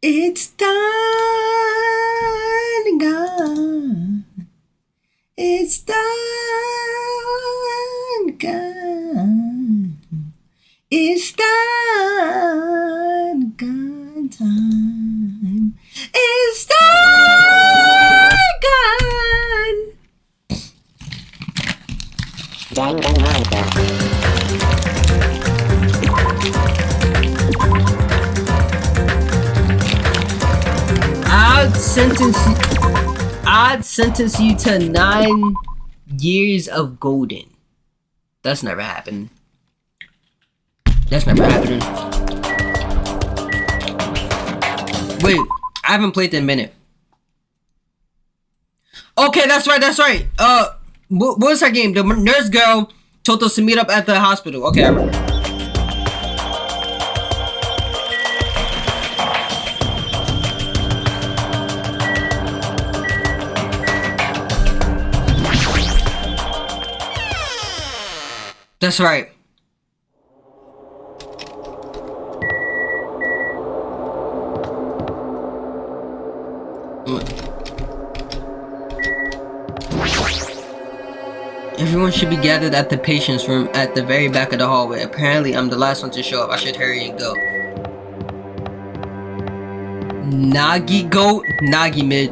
It's done, gone. It's done, gone. It's done, gone time. It's done, gone. Danganronpa. I'd sentence you to 9 years of golden. That's never happened. That's never happening. Wait, I haven't played in a minute. Okay, that's right. What was her game? The nurse girl told us to meet up at the hospital. Okay, I remember. That's right. Everyone should be gathered at the patient's room at the very back of the hallway. Apparently, I'm the last one to show up. I should hurry and go. Nagi goat, Nagi mid.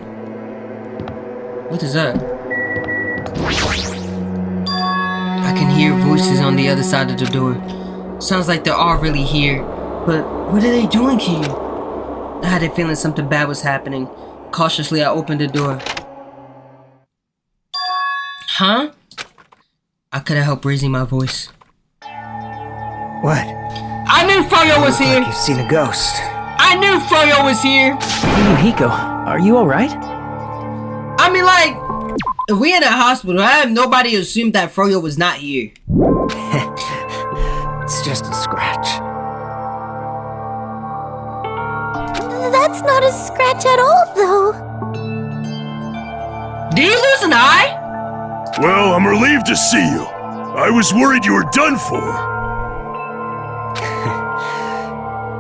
What is that? I can hear voices on the other side of the door. Sounds like they're all really here. But what are they doing here? I had a feeling something bad was happening. Cautiously, I opened the door. Huh? I couldn't help raising my voice. What? I knew Froyo was here! Like you've seen a ghost. I knew Froyo was here! Hiko, are you alright? I mean, like, if we in a hospital, I have nobody assumed that Froyo was not here. It's just a scratch. That's not a scratch at all, though. Did he lose an eye? Well, I'm relieved to see you. I was worried you were done for.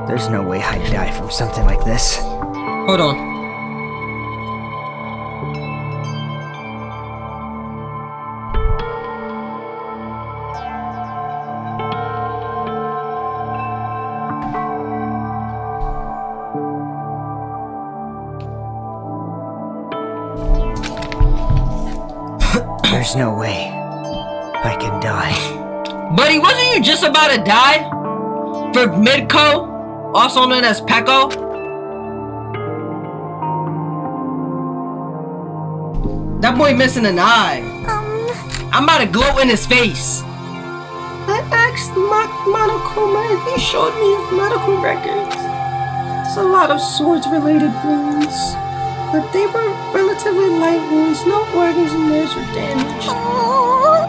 There's no way I'd die from something like this. Hold on. There's no way I can die. Buddy, wasn't you just about to die? For Midko? Also known as Peko? That boy missing an eye. I'm about to glow in his face. I asked Monokuma and he showed me his medical records. There's a lot of swords-related wounds. But they were relatively light wounds, no organs and nerves were damaged.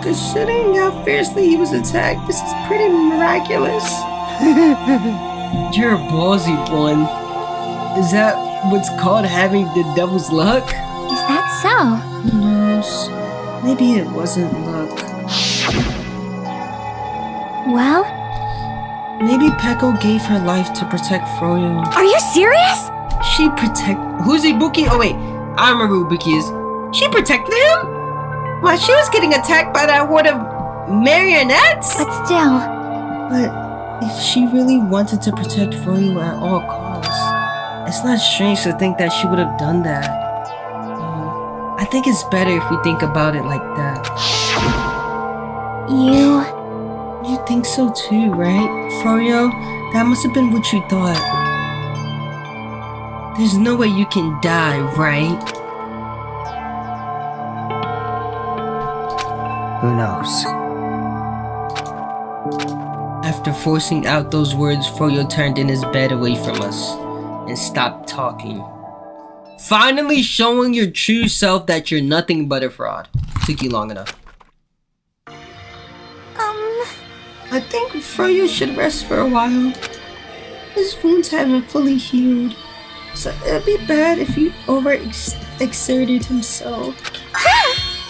Considering how fiercely he was attacked, this is pretty miraculous. You're a ballsy one. Is that what's called having the devil's luck? Is that so? Who knows? Maybe it wasn't luck. Well? Maybe Peko gave her life to protect Froyo. Are you serious? She who's Ibuki? Oh wait, I remember who Ibuki is. She protected him? While she was getting attacked by that horde of marionettes? But still... But if she really wanted to protect Froyo at all costs, it's not strange to think that she would have done that. I think it's better if we think about it like that. You think so too, right? Froyo, that must have been what you thought. There's no way you can die, right? Who knows? After forcing out those words, Froyo turned in his bed away from us and stopped talking. Finally showing your true self that you're nothing but a fraud. Took you long enough. I think Froyo should rest for a while. His wounds haven't fully healed. So it'd be bad if he overexerted himself.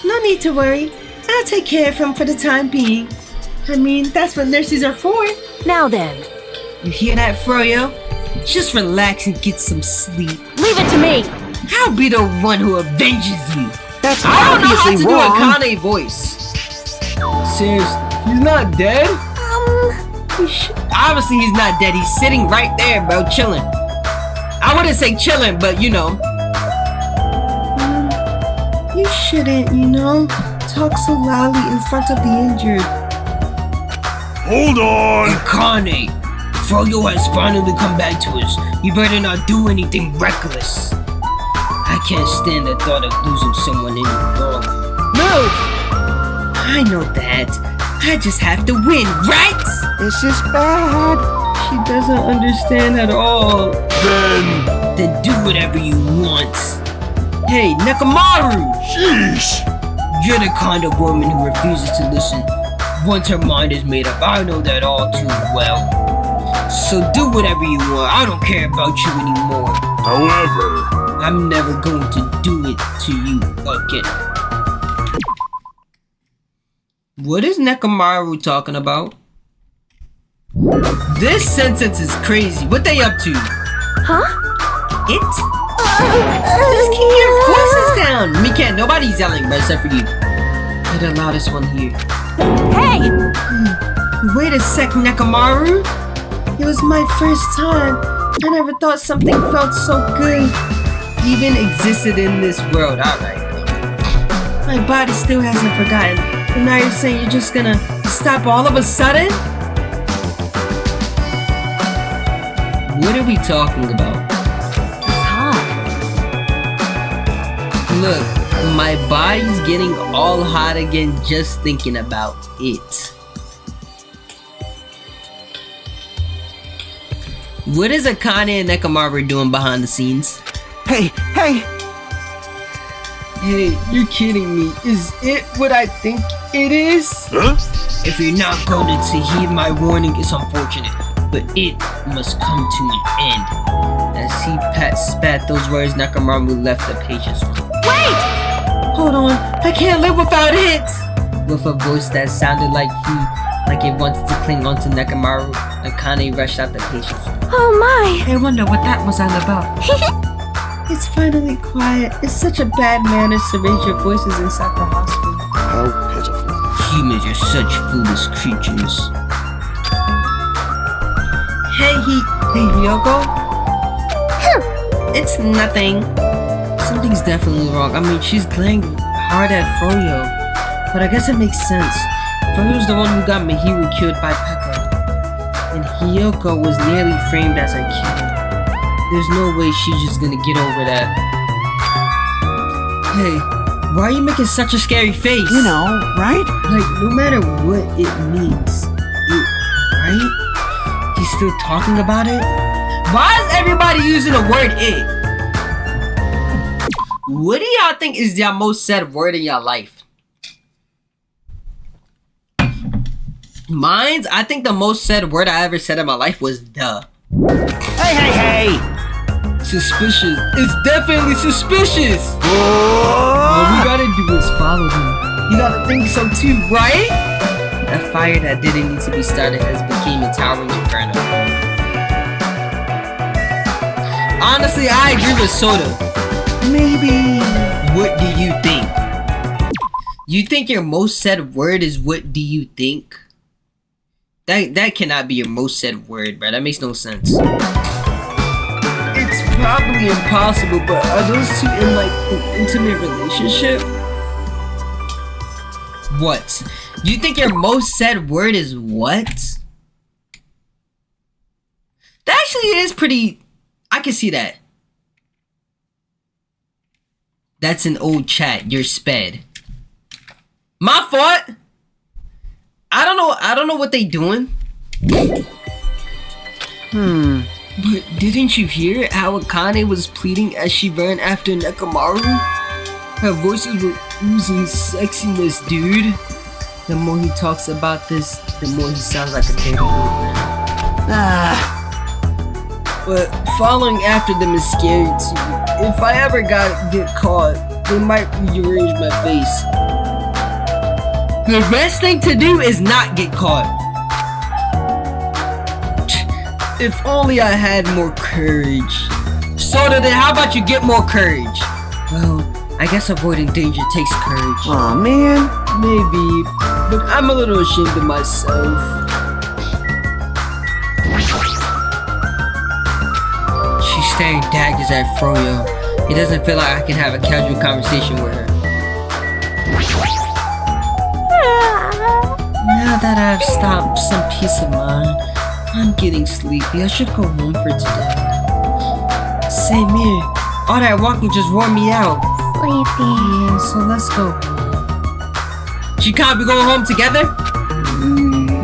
No need to worry. I'll take care of him for the time being. I mean, that's what nurses are for. Now then. You hear that, Froyo? Just relax and get some sleep. Leave it to me. I'll be the one who avenges you. That's I don't know how to obviously do a wrong. Kane voice. Seriously, he's not dead? Obviously he's not dead. He's sitting right there, bro, chilling. I wouldn't say chilling, but you know. You shouldn't, talk so loudly in front of the injured. Hold on! Kane, Froyo has finally come back to us. You better not do anything reckless. I can't stand the thought of losing someone any longer. Move! I know that. I just have to win, right? This is bad. She doesn't understand at all. Then do whatever you want. Hey, Nekomaru! sheesh! You're the kind of woman who refuses to listen. Once her mind is made up, I know that all too well. So do whatever you want. I don't care about you anymore. However, I'm never going to do it to you again. What is Nekomaru talking about? This sentence is crazy. What they up to? Huh? It? Just keep your voices down. Me can't. Nobody's yelling, but except for you. You're the loudest one here. Hey! Wait a sec, Nekomaru. It was my first time. I never thought something felt so good. Even existed in this world. Alright. My body still hasn't forgotten. And now you're saying you're just gonna stop all of a sudden? What are we talking about? It's hot. Look, my body's getting all hot again just thinking about it. What is Akane and Nekomaru doing behind the scenes? Hey! Hey, you're kidding me. Is it what I think it is? huh? If you're not going to heed my warning, it's unfortunate, but it must come to an end. As he spat those words, Nekomaru left the patient's room. Wait! Hold on, I can't live without it! With a voice that sounded like it wanted to cling onto Nekomaru, Akane rushed out the patient's room. Oh my! I wonder what that was all about. It's finally quiet. It's such a bad manners to raise your voices inside the hospital. How pitiful. Humans are such foolish creatures. Hey, Hyoko? It's nothing. Something's definitely wrong. I mean, she's glaring hard at Froyo. But I guess it makes sense. Froyo's the one who got Mihiru killed by Pekka. And Hyoko was nearly framed as her killer. There's no way she's just gonna get over that. Hey, why are you making such a scary face? You know, right? Like, no matter what it means, right? He's still talking about it? Why is everybody using the word it? What do y'all think is your most said word in your life? Mine's, I think the most said word I ever said in my life was duh. Hey! Suspicious. It's definitely suspicious. All we gotta do is follow him. You gotta think so too, right? That fire that didn't need to be started has become a towering inferno. Honestly, I agree with Soda. Maybe. What do you think? You think your most said word is what do you think? That cannot be your most said word, bro. That makes no sense. It's probably impossible, but are those two in like an intimate relationship? What? You think your most said word is what? That actually is pretty... I can see that. That's an old chat. You're sped. My fault. I don't know what they doing. But didn't you hear how Akane was pleading as she ran after Nekomaru? Her voices were oozing sexiness, dude. The more he talks about this, the more he sounds like a dirty old man. But following after them is scary too. If I ever get caught, they might rearrange my face. The best thing to do is not get caught. If only I had more courage. So then how about you get more courage? Well, I guess avoiding danger takes courage. Aw, man. Maybe, but I'm a little ashamed of myself. She's staring daggers at Froyo. It doesn't feel like I can have a casual conversation with her. Now that I've stopped some peace of mind, I'm getting sleepy. I should go home for today. Same here. All that walking just wore me out. Sleepy. Yeah, so let's go. She can't be going home together?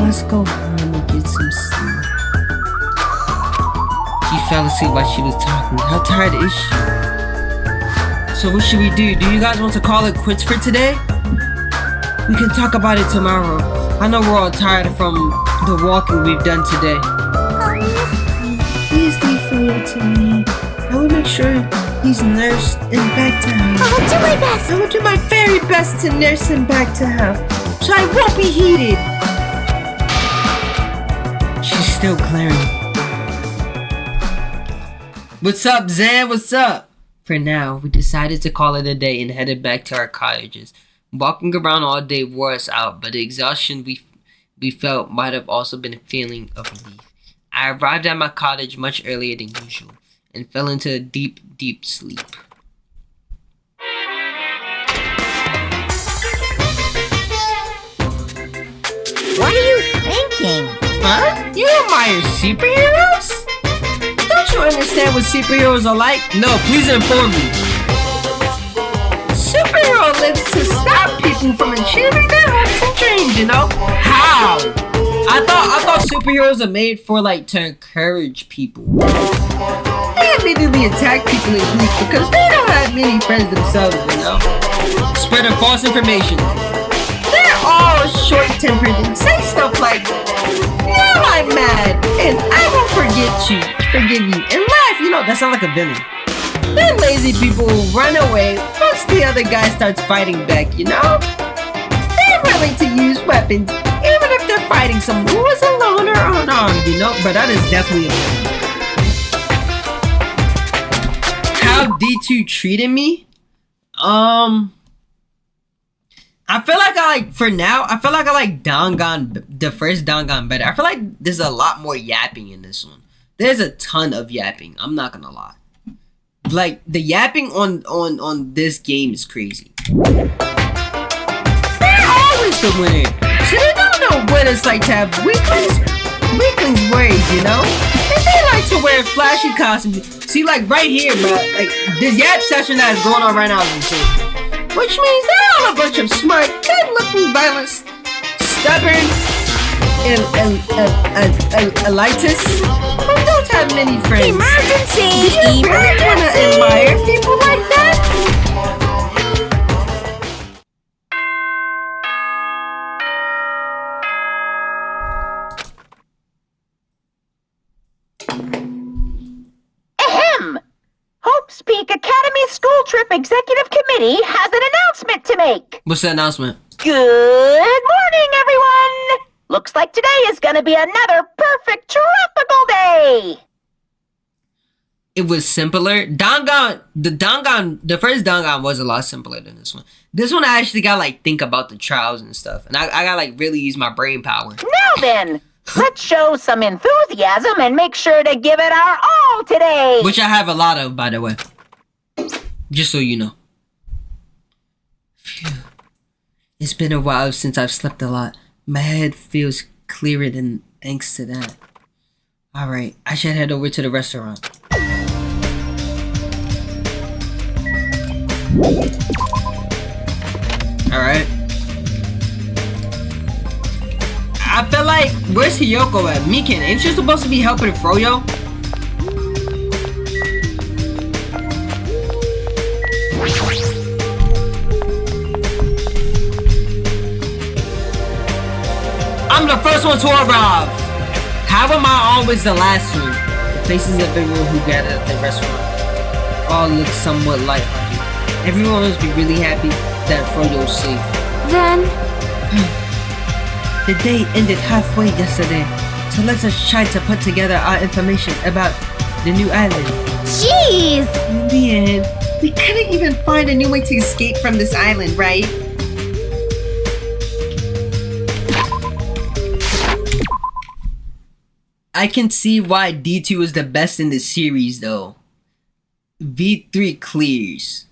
Let's go home and get some sleep. She fell asleep while she was talking. How tired is she? So what should we do? Do you guys want to call it quits for today? We can talk about it tomorrow. I know we're all tired from the walking we've done today. Please leave Froyo to me. I will make sure he's nursed and back to health. I'll do my best. I will do my very best to nurse him back to health, so I won't be heated. She's still glaring. What's up, Zan? What's up? For now, we decided to call it a day and headed back to our cottages. Walking around all day wore us out, but the exhaustion we felt might have also been a feeling of relief. I arrived at my cottage much earlier than usual and fell into a deep, deep sleep. What are you thinking? Huh? You admire superheroes? Don't you understand what superheroes are like? No, please inform me. Superhero lives to stop people from achieving their hopes and dreams, you know? How? I thought superheroes are made for like to encourage people. They immediately attack people in groups because they don't have many friends themselves, you know? Spreading false information. They're all short-tempered and say stuff like, "Now I'm mad and I won't forgive you," and laugh, you know, that sounds like a villain. Then lazy people run away once the other guy starts fighting back, you know? They're willing to use weapons even if they're fighting someone who is alone or unarmed, you know? But that is definitely a villain. How D2 treated me? I feel like I like Dangan, the first Dangan better. I feel like there's a lot more yapping in this one. There's a ton of yapping. I'm not gonna lie. Like the yapping on this game is crazy. They're always the winner, so they don't know what it's like to have weaklings worries, you know. And they like to wear flashy costumes. See, like right here, bro. Like this yap session that is going on right now is insane. Which means they're all a bunch of smart, good-looking, violent, stubborn, elitists who don't have many friends. Emergency! Do you really want to admire people like that? Ahem! Hope's Peak Academy School Trip Executive Committee has an announcement to make. What's the announcement? Good morning, everyone! Looks like today is gonna be another perfect tropical day! It was simpler. The first Dangan was a lot simpler than this one. This one I actually got like think about the trials and stuff. And I gotta like really use my brain power. Now then, let's show some enthusiasm and make sure to give it our all today! Which I have a lot of, by the way. Just so you know. Phew. It's been a while since I've slept a lot. My head feels clearer than thanks to that. Alright, I should head over to the restaurant. Alright. I feel like, where's Hiyoko at? Mikan, ain't you supposed to be helping Froyo? I'm the first one to arrive! How am I always the last one? The faces of everyone who gathered at the restaurant all look somewhat lighthearted. Everyone must be really happy that Froyo's safe. Then, The day ended halfway yesterday. So let's just try to put together our information about the new island. Jeez! In the end, we couldn't even find a new way to escape from this island, right? I can see why D2 is the best in this series, though. V3 clears.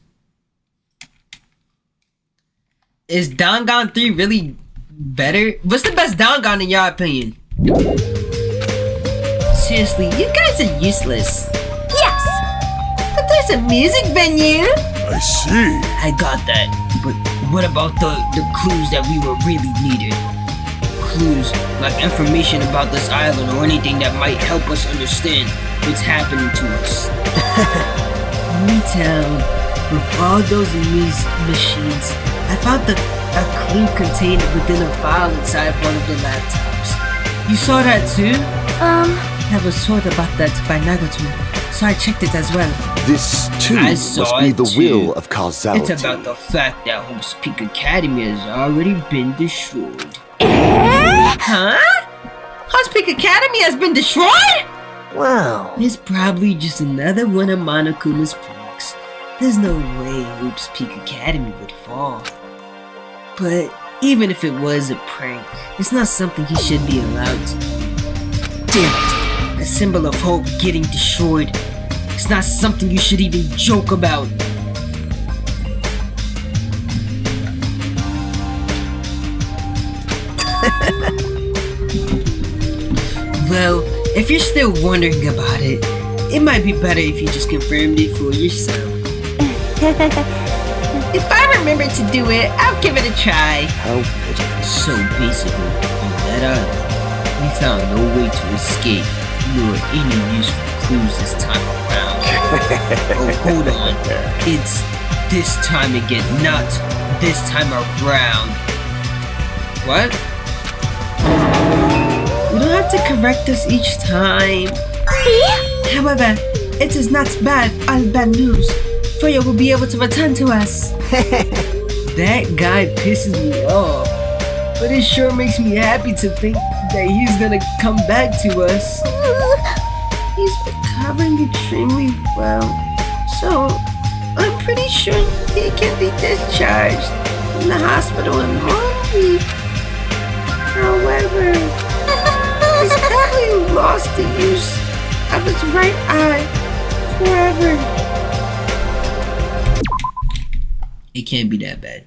Is Dangan 3 really better? What's the best Dangan in your opinion? Seriously, you guys are useless. Yes! But there's a music venue! I see. I got that. But what about the clues that we were really needed? Clues like information about this island or anything that might help us understand what's happening to us. In town, with all those machines, I found a clue contained within a file inside one of the laptops. You saw that too? I was told about that by Nagato, so I checked it as well. This too I must saw be it the too. will of causality. It's about the fact that Hope's Peak Academy has already been destroyed. Huh? Hope's Peak Academy has been destroyed? Wow. It's probably just another one of Monokuma's pranks. There's no way Hope's Peak Academy would fall. But even if it was a prank, it's not something he should be allowed to do. Damn it! A symbol of hope getting destroyed. It's not something you should even joke about. Well, if you're still wondering about it, it might be better if you just confirmed it for yourself. If I remember to do it, I'll give it a try. How pitiful. So basically, on that island, we found no way to escape, nor any useful clues this time around. Oh, hold on. It's this time again, not this time around. What? You don't have to correct us each time. See? However, it is not bad news. Freya will be able to return to us. That guy pisses me off, but it sure makes me happy to think that he's gonna come back to us. He's recovering extremely well, so I'm pretty sure he can be discharged from the hospital in 1 week. However, he's probably lost the use of his right eye forever. It can't be that bad.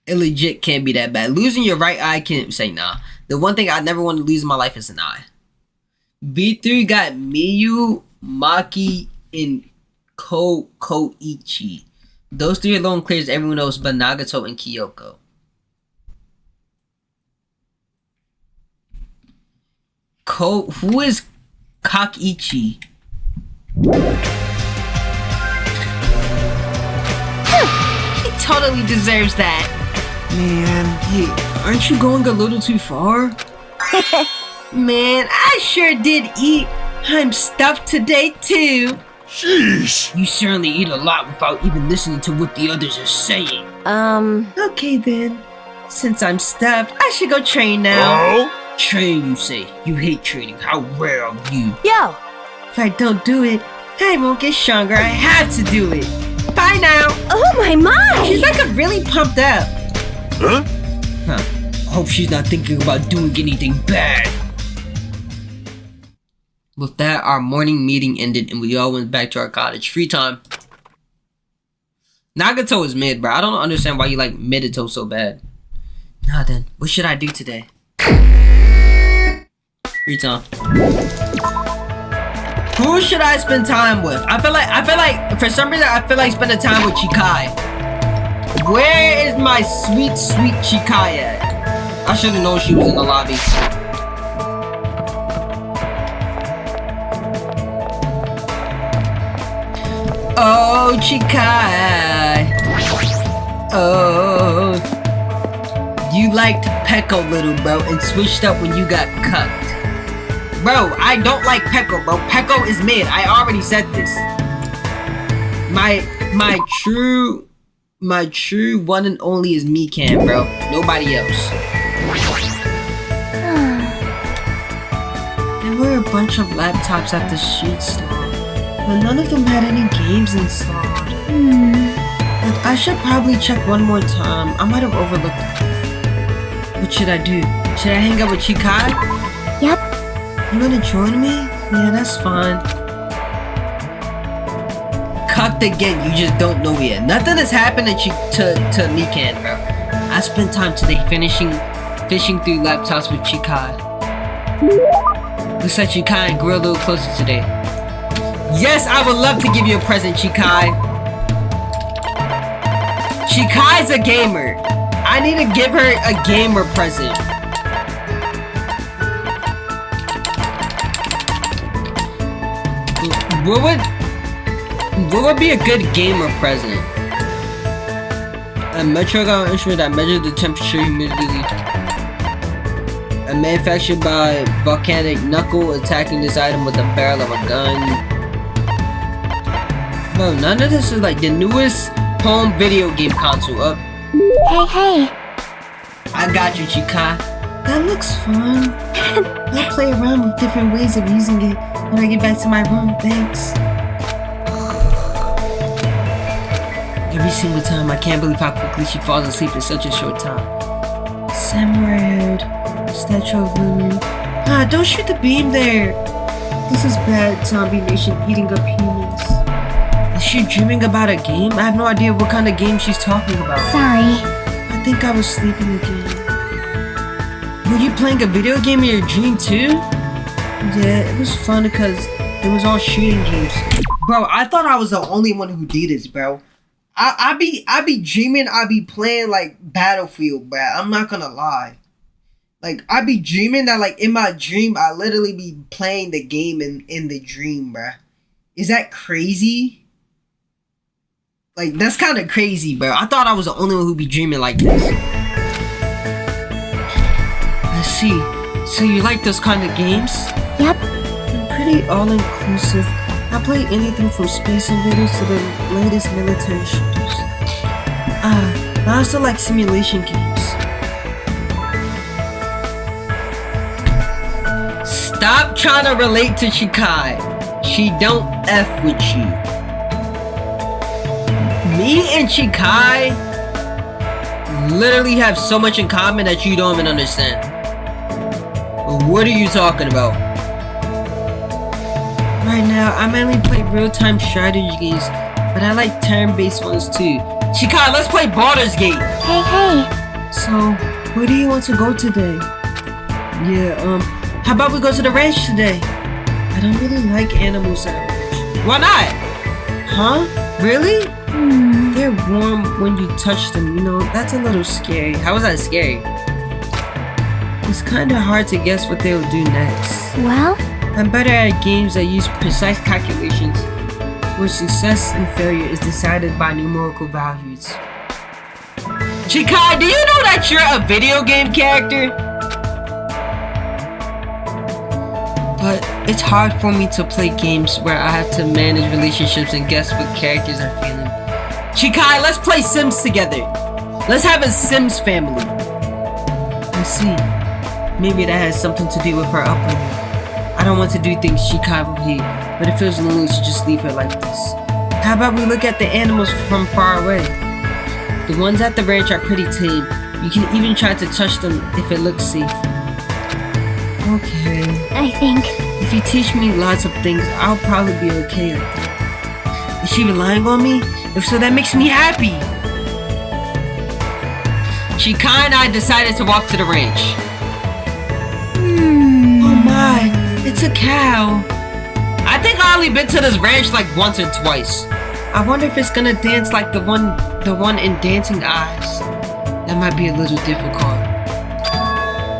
It legit can't be that bad. Losing your right eye can't say nah. The one thing I never want to lose in my life is an eye. V3 got Miyu, Maki, and Koichi. Those three alone clears everyone else but Nagato and Kyoko. Who is Koichi? He totally deserves that. Man, hey, aren't you going a little too far? Man, I sure did eat. I'm stuffed today too. Sheesh. You certainly eat a lot without even listening to what the others are saying. Okay then. Since I'm stuffed, I should go train now. Oh? Train, you say? You hate training. How rare of you. Yo! If I don't do it, I won't get stronger. I have to do it. Bye now. Oh my! She's like really pumped up. Huh? Hope she's not thinking about doing anything bad. With that, our morning meeting ended and we all went back to our cottage. Free time. Nagato is mid, bro. I don't understand why you like Midito so bad. Nah then, what should I do today? Free time. Who should I spend time with? I feel like for some reason I feel like spending time with Chikai. Where is my sweet Chikai at? I should have known she was in the lobby. Oh, Chikai. Oh. You liked Peko, little bro, and switched up when you got cucked. Bro, I don't like Peko, bro. Peko is mid. I already said this. My true one and only is Mikan, bro. Nobody else. were a bunch of laptops at the street stall, but none of them had any games installed. But I should probably check one more time. I might have overlooked it. What should I do? Should I hang out with Chikai? Yep. You wanna join me? Yeah, that's fine. Cucked again, you just don't know yet. Nothing has happened to Nikan, bro. I spent time today fishing through laptops with Chikai. Looks like Chikai and grew a little closer today. Yes, I would love to give you a present, Chikai. Chikai's a gamer. I need to give her a gamer present. What would be a good gamer present? A metrical instrument that measures the temperature, humidity. A manufactured by Volcanic Knuckle, attacking this item with the barrel of a gun. Bro, none of this is like the newest home video game console up. Hey. I got you, Chikai. That looks fun. I'll play around with different ways of using it when I get back to my room. Thanks. Every single time, I can't believe how quickly she falls asleep in such a short time. Samurai head, statue of Lulu. Ah, don't shoot the beam there. This is bad zombie nation eating up humans. Is she dreaming about a game? I have no idea what kind of game she's talking about. Sorry. I think I was sleeping again. Were you playing a video game in your dream too? Yeah, it was fun because it was all shooting games. Bro, I thought I was the only one who did this, bro. I be dreaming I be playing like Battlefield, bro. I'm not gonna lie. Like, I be dreaming that like in my dream I literally be playing the game in the dream, bro. Is that crazy? Like, that's kind of crazy, bro. I thought I was the only one who be dreaming like this. Let's see. So you like those kind of games? Yep. I'm pretty all-inclusive. I play anything from Space Invaders to the latest military shooters. I also like simulation games. Stop trying to relate to Chikai. She don't F with you. Me and Chikai literally have so much in common that you don't even understand. What are you talking about? Right now, I mainly play real-time strategy games, but I like turn-based ones too. Chikai, let's play Baldur's Gate! Hey. So, where do you want to go today? Yeah, how about we go to the ranch today? I don't really like animals at a ranch. Why not? Huh? Really? They're warm when you touch them, you know? That's a little scary. How is that scary? It's kinda hard to guess what they'll do next. Well? I'm better at games that use precise calculations, where success and failure is decided by numerical values. Chikai, do you know that you're a video game character? But it's hard for me to play games where I have to manage relationships and guess what characters are feeling. Chikai, let's play Sims together. Let's have a Sims family. I see. Maybe that has something to do with her upbringing. I don't want to do things Chikai will hate, but it feels lonely to just leave her like this. How about we look at the animals from far away? The ones at the ranch are pretty tame. You can even try to touch them if it looks safe. Okay. I think. If you teach me lots of things, I'll probably be okay at that. Is she relying on me? If so, that makes me happy. Chikai and I decided to walk to the ranch. Oh my, it's a cow. I think I only been to this ranch like once or twice. I wonder if it's gonna dance like the one in Dancing Eyes. That might be a little difficult.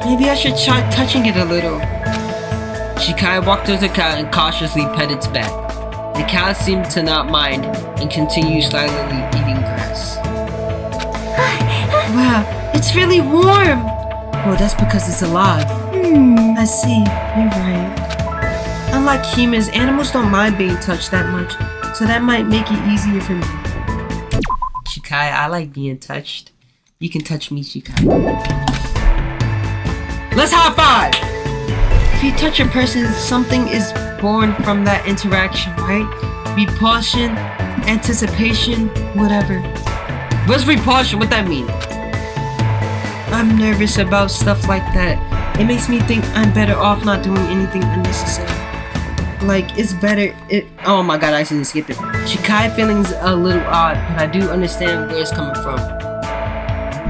Maybe I should try touching it a little. Chikai walked to the cow and cautiously pet its back. The cow seemed to not mind and continued silently eating grass. Wow, it's really warm! Well, that's because it's alive. I see, you're right. Unlike humans, animals don't mind being touched that much, so that might make it easier for me. Chikai, I like being touched. You can touch me, Chikai. Let's high five! if you touch a person, something is born from that interaction, right? Repulsion, anticipation, whatever. What's repulsion? What that mean? I'm nervous about stuff like that. It makes me think I'm better off not doing anything unnecessary. Like, it's better. Oh my god, I accidentally skipped it. Shikai feeling's a little odd, but I do understand where it's coming from.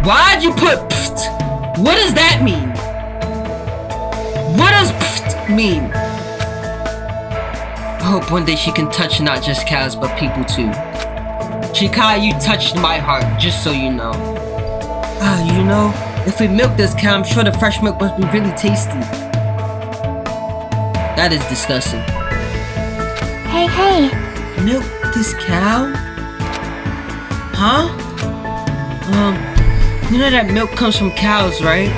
Why'd you put pfft? What does that mean? What does pfft mean? I hope one day she can touch not just cows, but people too. Shikai, you touched my heart, just so you know. You know, if we milk this cow, I'm sure the fresh milk must be really tasty. That is disgusting. Hey. Milk this cow? Huh? You know that milk comes from cows, right?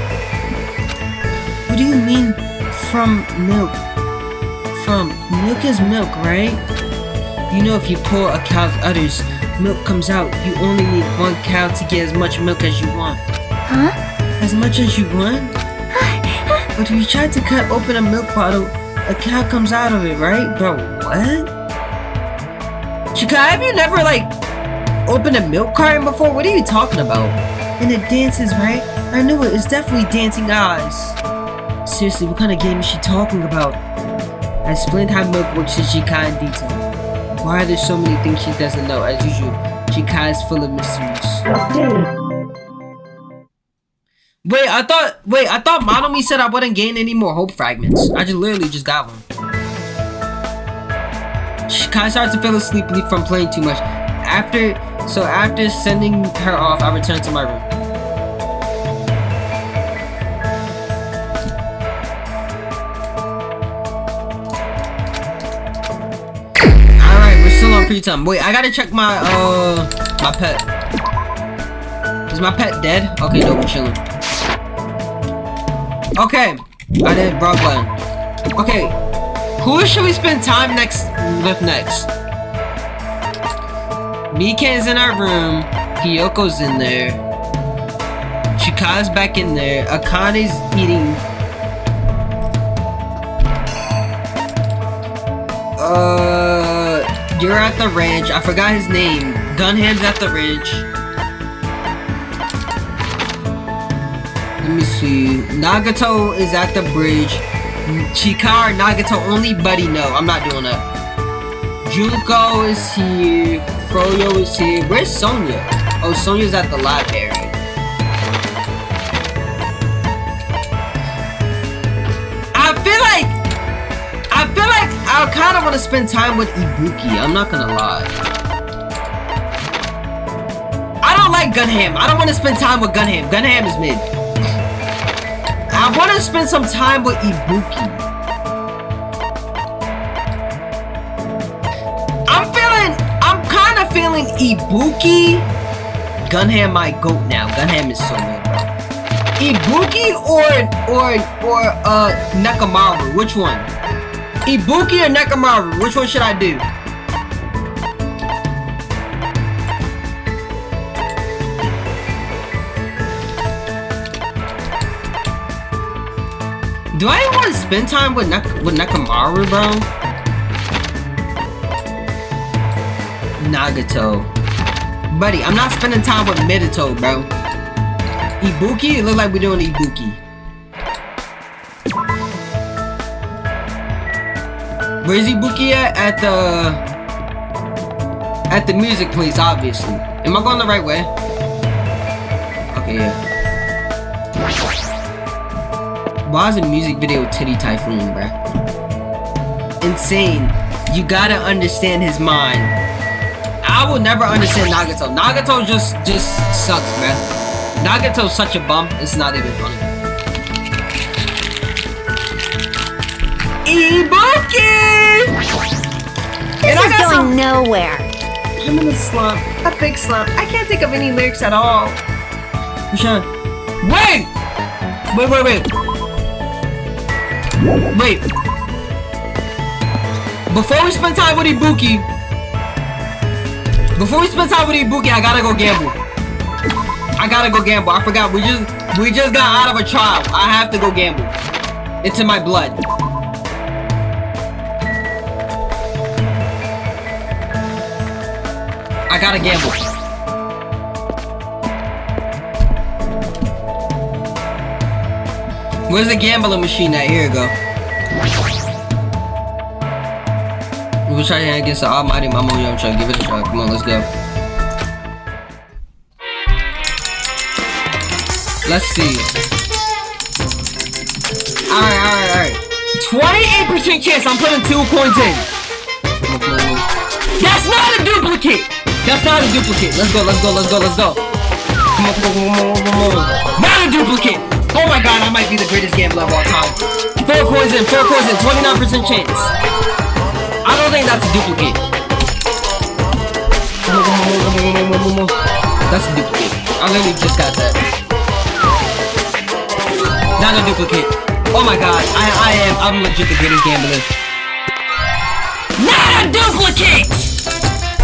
What do you mean, from milk? From milk is milk, right? You know if you pour a cow's udders, milk comes out. You only need one cow to get as much milk as you want. Huh? As much as you want? But if you try to cut open a milk bottle, a cow comes out of it, right? Bro, what? Shikai, have you never, like, opened a milk carton before? What are you talking about? And it dances, right? I knew it. It's definitely dancing eyes. Seriously, what kind of game is she talking about? I explained how milk works to Shikai in detail. Why are there so many things she doesn't know? As usual, Shikai is full of mysteries. Wait, I thought Monomi said I wouldn't gain any more hope fragments. I literally just got one. Shikai started to feel sleepy from playing too much. After sending her off, I returned to my room. Alright, we're still on free time. Wait, I gotta check my pet. Is my pet dead? Okay, no, we're chilling. Okay, I did wrong button. Okay, who should we spend time with next? Mika's in our room. Hiyoko's in there. Chikai's back in there. Akane's eating. You're at the ranch. I forgot his name. Gunham's at the ranch. Let me see. Nagato is at the bridge. Chikar, Nagato, only Buddy. No, I'm not doing that. Junko is here. Froyo is here. Where's Sonya? Oh, Sonya's at the library. I feel like I kind of want to spend time with Ibuki. I'm not gonna lie. I don't like Gunham. I don't want to spend time with Gunham. Gunham is mid. I want to spend some time with Ibuki. I'm kind of feeling Ibuki. Gunham my goat now. Gunham is so good, bro. Ibuki or Nekamaru? Which one? Ibuki or Nekamaru? Which one should I do? Do I want to spend time with Nekamaru, bro? Nagato. Buddy, I'm not spending time with Midito, bro. Ibuki? It look like we're doing Ibuki. Where's Ibuki at? At the music place, obviously. Am I going the right way? Okay, yeah. Why is a music video Titty Typhoon, bruh? Insane. You gotta understand his mind. I will never understand Nagato. Nagato just sucks, bruh. Nagato's such a bum, it's not even funny. Ibuki! This is going nowhere. I'm in a slump. A big slump. I can't think of any lyrics at all. Michelle. Wait! Wait. Before we spend time with Ibuki, I gotta go gamble. I forgot. We just got out of a trial. I have to go gamble. It's in my blood. gotta gamble. Where's the gambling machine at? Here we go. We'll try against the almighty Mama Young Chuck. Give it a shot. Come on, let's go. Let's see. Alright. 28% chance I'm putting 2 coins in. That's not a duplicate! Let's go. Come on. Not a duplicate! Oh my god, I might be the greatest gambler of all time. 4 coins in, 29% chance. I don't think that's a duplicate. That's a duplicate. I literally just got that. Not a duplicate. Oh my god, I'm legit the greatest gambler. Not a duplicate!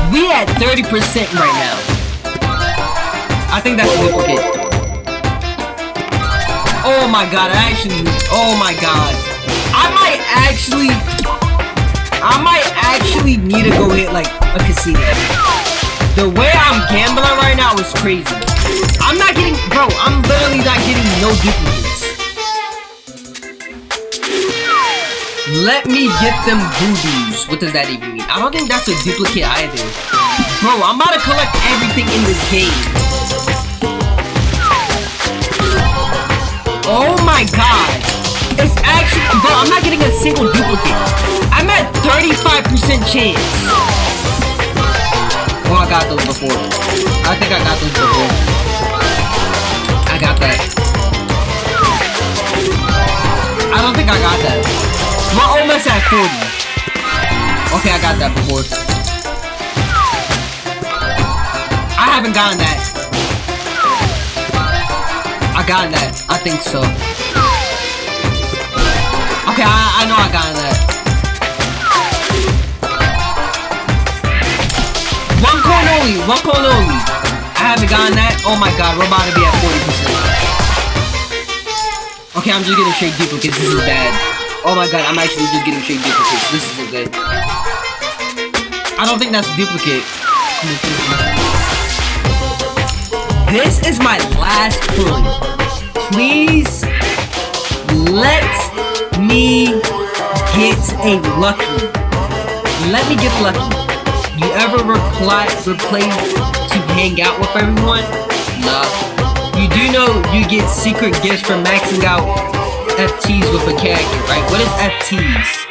We at 30% right now. I think that's a duplicate. Oh my god, oh my god. I might actually need to go hit like a casino. The way I'm gambling right now is crazy. I'm literally not getting no duplicates. Let me get them voodoo's. What does that even mean? I don't think that's a duplicate either. Bro, I'm about to collect everything in this game. Oh my god. It's actually, bro, I'm not getting a single duplicate. I'm at 35% chance. Oh, I got those before. I think I got those before. I got that. I don't think I got that. We're almost at 40. Okay, I got that before. I haven't gotten that. I got that. I think so. Okay, I know I got that. 1 coin only. I haven't gotten that. Oh my god, we're about to be at 40%. Okay, I'm just getting straight duplicates. This is bad. Oh my god, I'm actually just getting straight duplicates. This isn't good. I don't think that's a duplicate. This is my last coin. Please let me get a lucky. Let me get lucky. You ever replay to hang out with everyone? Nah. You do know you get secret gifts for maxing out FTs with a character, right? What is FTs?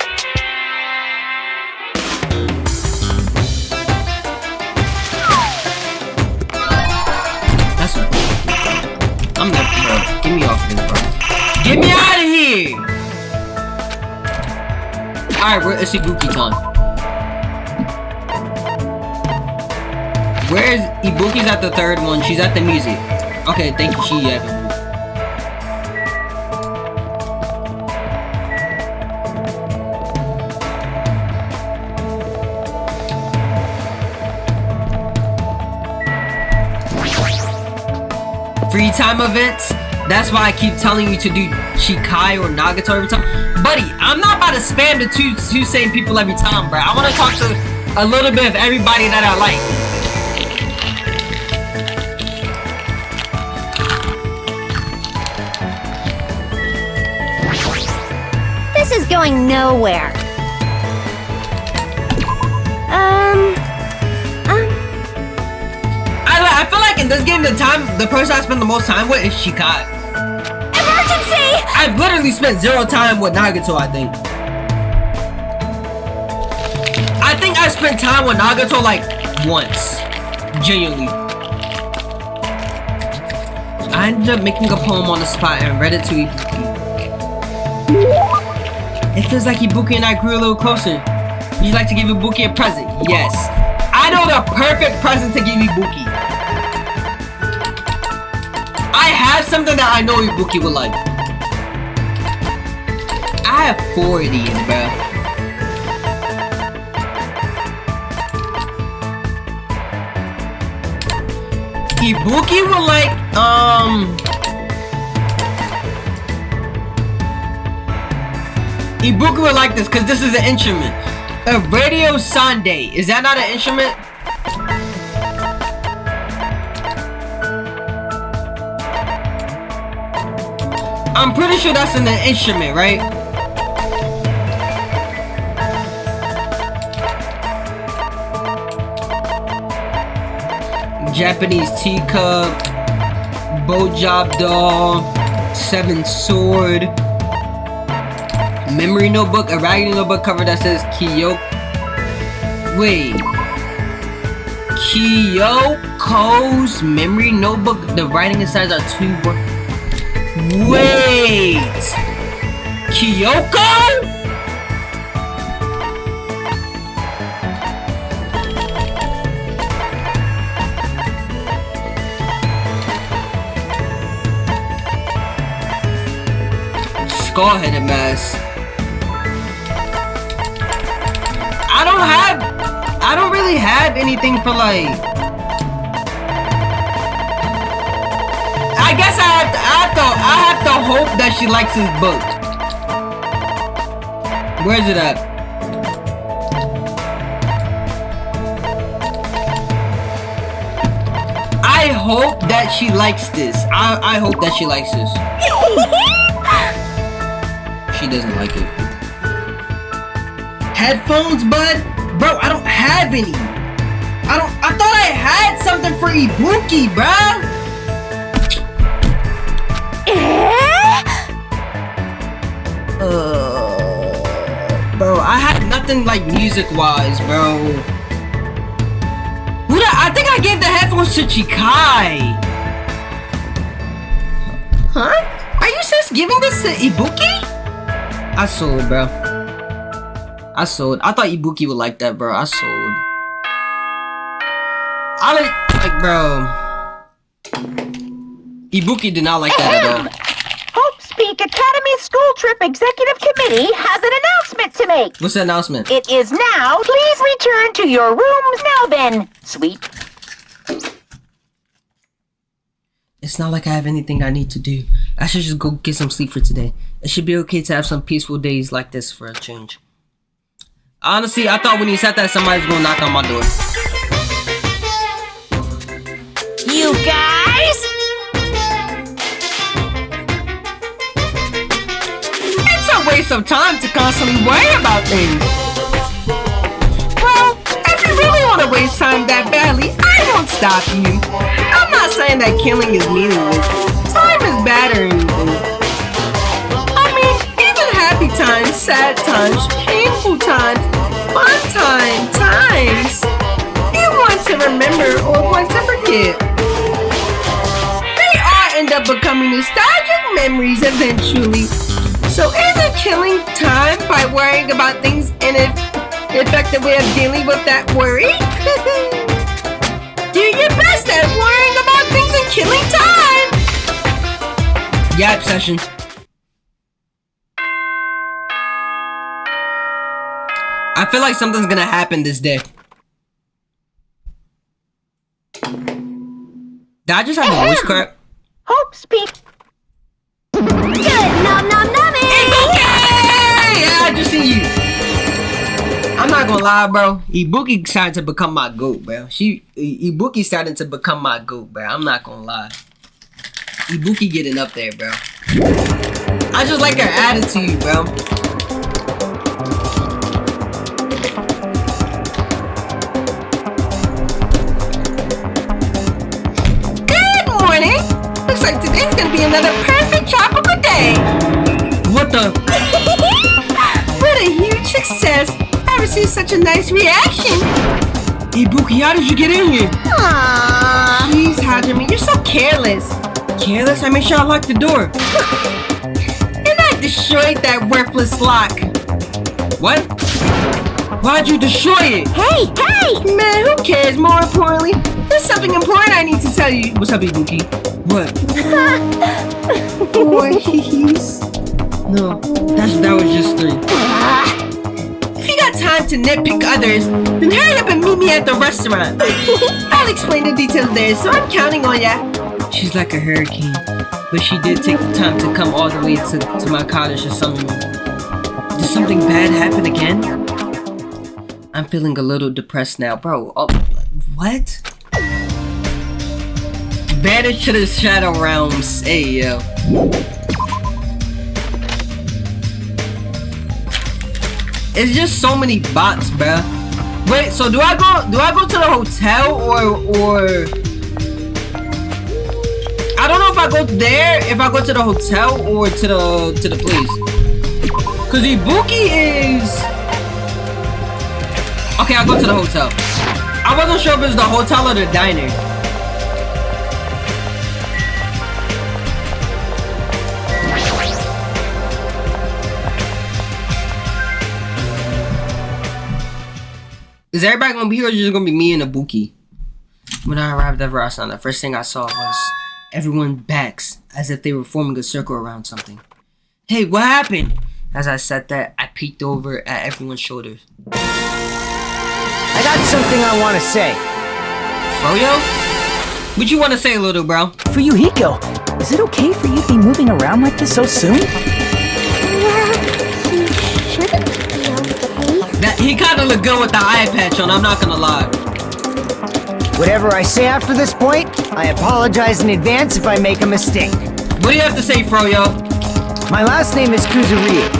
I'm not, bro. Get me off of this, bro. Get me out of here! Alright, it's Ibuki time. Where's Ibuki's at the third one? She's at the music. Okay, thank you. She at the free time events. That's why I keep telling you to do Shikai or Nagato every time. Buddy, I'm not about to spam the two same people every time, bro. I want to talk to a little bit of everybody that I like. This is going nowhere. I feel like in this game, the person I spend the most time with is Shikai. Emergency! I've literally spent 0 time with Nagato, I think. I think I spent time with Nagato like once. Genuinely. I ended up making a poem on the spot and read it to Ibuki. It feels like Ibuki and I grew a little closer. Would you like to give Ibuki a present? Yes. I know the perfect present to give Ibuki. I have something that I know Ibuki would like. I have 4 of these, bro. Ibuki would like, Ibuki would like this, because this is an instrument. A radio Sunday. Is that not an instrument? I'm pretty sure that's an instrument, right? Japanese teacup, bow job doll, 7 sword, memory notebook, a raggedy notebook cover that says Kyoko. Wait. Kyoko's memory notebook. The writing inside are 2 words. Wait. Kyoko? Skull-headed mask. I don't really have anything for like. I guess I have to hope that she likes this book. Where's it at? I hope that she likes this. I hope that she likes this. She doesn't like it. Headphones, bud? Bro, I don't have any. I thought I had something for Ibuki, bro. Bro, I had nothing like music-wise, bro. I think I gave the headphones to Chikai. Huh? Are you just giving this to Ibuki? I sold, bro. I sold. I thought Ibuki would like that, bro. I sold. Like, bro. Ibuki did not like that at all. Hope's Peak Academy School Trip Executive Committee has an announcement to make. What's the announcement? It is now. Please return to your rooms now then, sweet. It's not like I have anything I need to do. I should just go get some sleep for today. It should be okay to have some peaceful days like this for a change. Honestly, I thought when you said that somebody's gonna knock on my door. You guys? It's a waste of time to constantly worry about things. Well, if you really want to waste time that badly, I won't stop you. I'm not saying that killing is meaningless. Time is better than anything. I mean, even happy times, sad times, painful times, fun times you want to remember or want to forget. They all end up becoming nostalgic memories eventually. So isn't killing time by worrying about things an effective way of dealing with that worry? Do your best at worrying about things and killing time! Yeah, obsession. I feel like something's gonna happen this day. Did I just have a voice crack? Hope's Peak. Good nom nom numbing! Yeah, I just see you. I'm not gonna lie, bro. Ibuki starting to become my goat, bro. Ibuki starting to become my goat, bro. I'm not gonna lie. Ibuki getting up there, bro. I just like her attitude, bro. Good morning. Looks like today's gonna be another perfect tropical day. What the? What a huge success. Never seen such a nice reaction. Ibuki, how did you get in here? Aww. Jeez, Hajime, you're so careless. Careless? I made sure I locked the door. And I destroyed that worthless lock. What? Why'd you destroy it? Hey! Man, who cares? More importantly, there's something important I need to tell you. What's up, Ibuki? What? Boy, he's... No, that was just 3. If you got time to nitpick others, then hurry up and meet me at the restaurant. I'll explain the details there, so I'm counting on ya. She's like a hurricane, but she did take the time to come all the way to my cottage to summon me. Did something bad happen again? I'm feeling a little depressed now, bro. Oh, what? Banished to the Shadow Realms. Hey, yo. It's just so many bots, bruh. Wait, so do I go to the hotel or I don't know if I go there, if I go to the hotel or to the place. Cause Ibuki is okay, I'll go to the hotel. I wasn't sure if it was the hotel or the diner. Is everybody gonna be here or just gonna be me and Ibuki? When I arrived at Verasana, the first thing I saw was everyone's backs as if they were forming a circle around something. Hey, what happened? As I said that, I peeked over at everyone's shoulders. I got something I want to say. Froyo? What you want to say, little bro? Fuyuhiko, is it okay for you to be moving around like this so soon? Yeah, he shouldn't be okay. He kind of look good with the eye patch on, I'm not gonna lie. Whatever I say after this point, I apologize in advance if I make a mistake. What do you have to say, Froyo? My last name is Kuzuriya.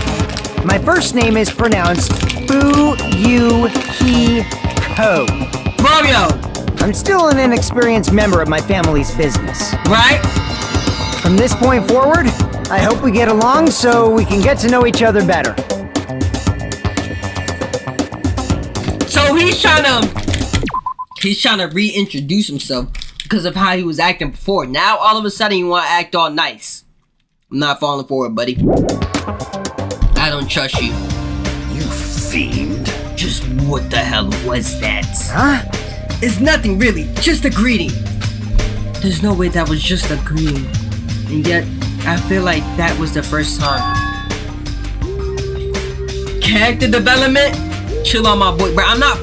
My first name is pronounced Fuyuhiko. Froyo! I'm still an inexperienced member of my family's business. Right? From this point forward, I hope we get along so we can get to know each other better. So he's trying to reintroduce himself because of how he was acting before. Now all of a sudden you want to act all nice. I'm not falling for it, buddy. I don't trust you. You fiend. Just what the hell was that? Huh? It's nothing really, just a greeting. There's no way that was just a greeting. And yet, I feel like that was the first time. Character development? Chill on my boy, bro. I'm not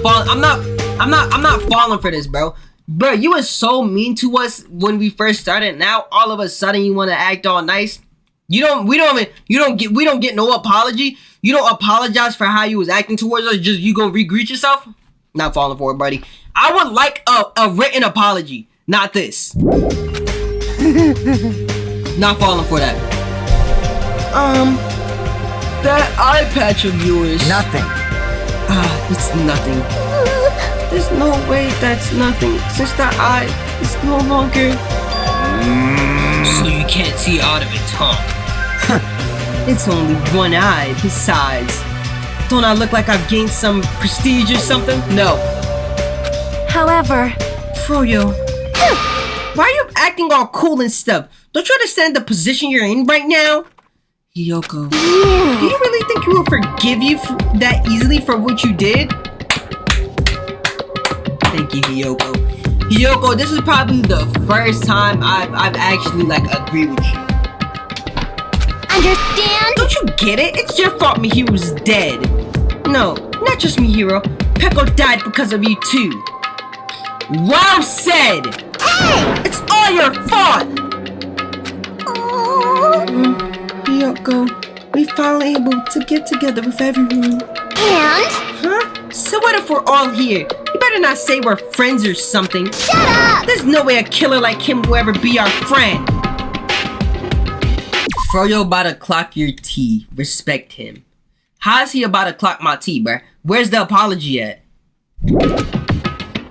falling for this, bro. Bro, you were so mean to us when we first started. Now all of a sudden you want to act all nice. We don't get no apology. You don't apologize for how you was acting towards us. Just you gonna re-greet yourself? Not falling for it, buddy. I would like a written apology, not this. Not falling for that. That eye patch of yours. Nothing. It's nothing. There's no way that's nothing since the eye is no longer. So you can't see out of it, huh? It's only one eye. Besides, don't I look like I've gained some prestige or something? No. However, Froyo, why are you acting all cool and stuff? Don't you understand the position you're in right now? Hiyoko, do you really think you will forgive you that easily for what you did? Thank you, Hiyoko. Hiyoko, this is probably the first time I've actually agreed with you. understand? Don't you get it? It's your fault Mihiro's dead. No, not just Mihiro. Peko died because of you too. Well said! Hey! It's all your fault! Hiyoko, we finally able to get together with everyone. And? Huh? So what if we're all here? You better not say we're friends or something. Shut up! There's no way a killer like him will ever be our friend. Froyo about to clock your tea. Respect him. How is he about to clock my tea, bruh? Where's the apology at?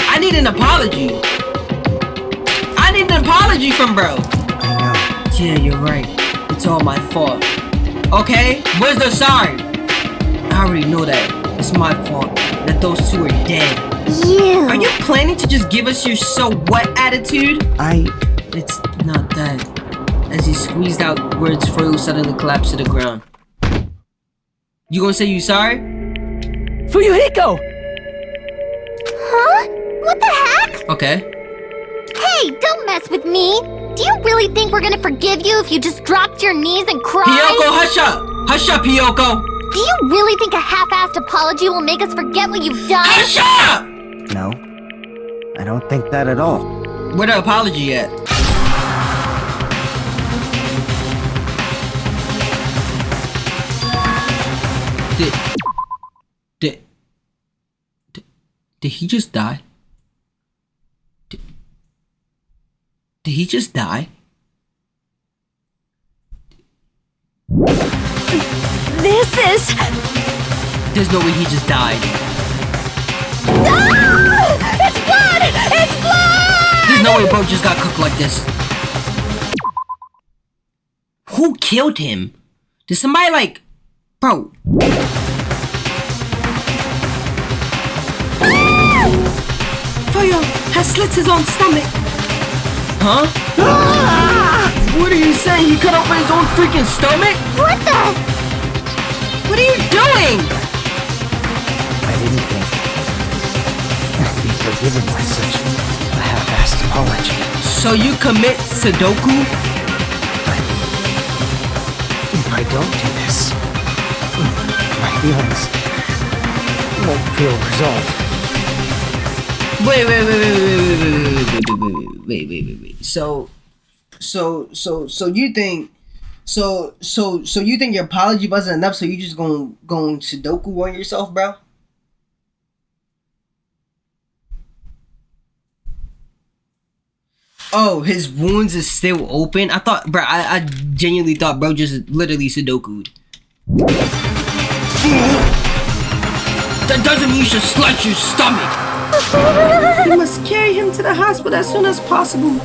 I need an apology. I need an apology from bro. I know. Yeah, you're right. It's all my fault. Okay, where's the sorry? I already know that. It's my fault that those two are dead. Are you planning to just give us your so what attitude? It's not that. As he squeezed out words, Froyo suddenly collapsed to the ground. You gonna say you sorry? Fuyuhiko! Huh? What the heck? Okay. Hey, don't mess with me! Do you really think we're gonna forgive you if you just dropped your knees and cried? Hiyoko, hush up! Hush up, Hiyoko! Do you really think a half-assed apology will make us forget what you've done? Hush up! No. I don't think that at all. Where the apology at? Did he just die? Did he just die? This is... There's no way he just died. It's blood! It's blood! There's no way bro just got cooked like this. Who killed him? Did somebody like... Bro. Froyo has slits his own stomach. Huh? What are you saying? He cut open his own freaking stomach? What the? What are you doing? I didn't think I'd be forgiven by such a half-assed apology. So you commit Sudoku? If I don't do this, my feelings won't feel resolved. Wait. So you think you think your apology wasn't enough, so you just going Sudoku on yourself, bro? Oh, his wounds is still open? I thought, bro, I genuinely thought bro just literally Sudoku'd. That doesn't mean you should slice your stomach! You must carry him to the hospital as soon as possible.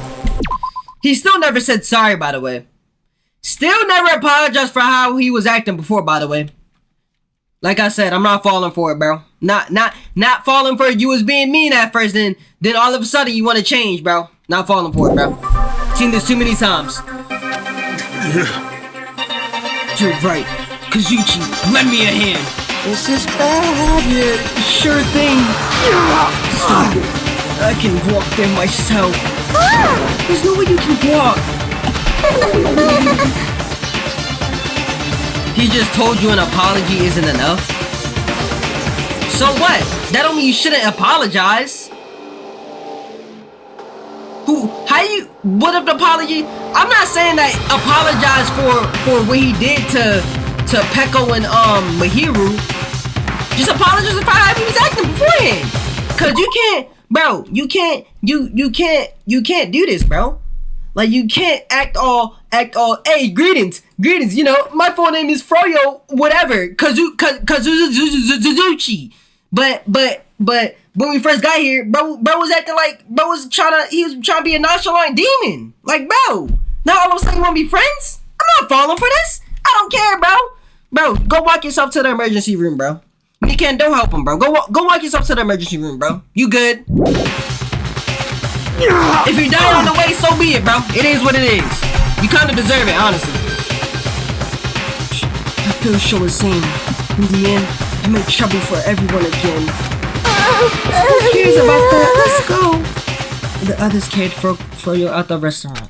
He still never said sorry, by the way. Still never apologized for how he was acting before, by the way. Like I said, I'm not falling for it, bro. Not falling for it. You was being mean at first, then all of a sudden you want to change, bro. Not falling for it, bro. Seen this too many times. You're right. Kazuchi, lend me a hand. This is bad. Yeah, sure thing. Stop it. I can walk there myself. There's no way you can walk. He just told you an apology isn't enough? So what? That don't mean you shouldn't apologize. What if the apology? I'm not saying that apologize for what he did to Peko and Mahiru. Just apologize for how he was acting beforehand. Cause you can't, bro. You can't do this, bro. Like you can't act all. Hey, greetings. You know, my full name is Froyo. Whatever. Kazuchi. But when we first got here, bro was acting like he was trying to be a nonchalant demon. Like, bro, now all of a sudden you want to be friends? I'm not falling for this. I don't care, bro. Bro, go walk yourself to the emergency room, bro. Mikan, don't help him, bro. Go walk yourself to the emergency room, bro. You good? If you die on the way, so be it, bro. It is what it is. You kind of deserve it, honestly. I feel so insane. In the end, I made trouble for everyone again. Who cares about that? Let's go. The others carried Froyo out the restaurant.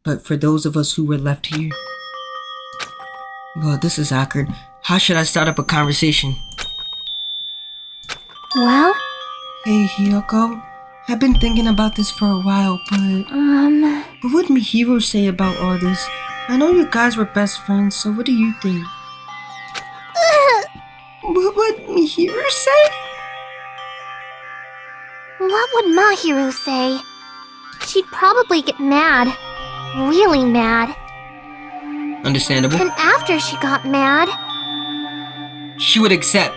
But for those of us who were left here... Well, this is awkward. How should I start up a conversation? Well? Hey, Hiyoko. I've been thinking about this for a while, but... What would Mihiro say about all this? I know you guys were best friends, so what do you think? What would Mihiro say? What would Mahiru say? She'd probably get mad. Really mad. Understandable. And after she got mad... She would accept.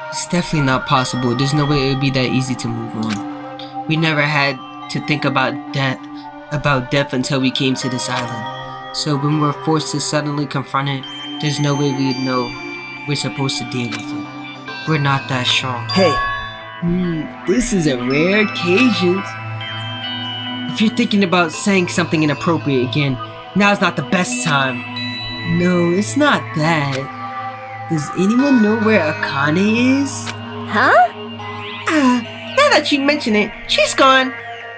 It's definitely not possible. There's no way it would be that easy to move on. We never had to think about death until we came to this island. So when we're forced to suddenly confront it, there's no way we'd know we're supposed to deal with it. We're not that strong. Hey. This is a rare occasion. If you're thinking about saying something inappropriate again, now's not the best time. No, it's not that. Does anyone know where Akane is? Huh? Now that you mention it, she's gone.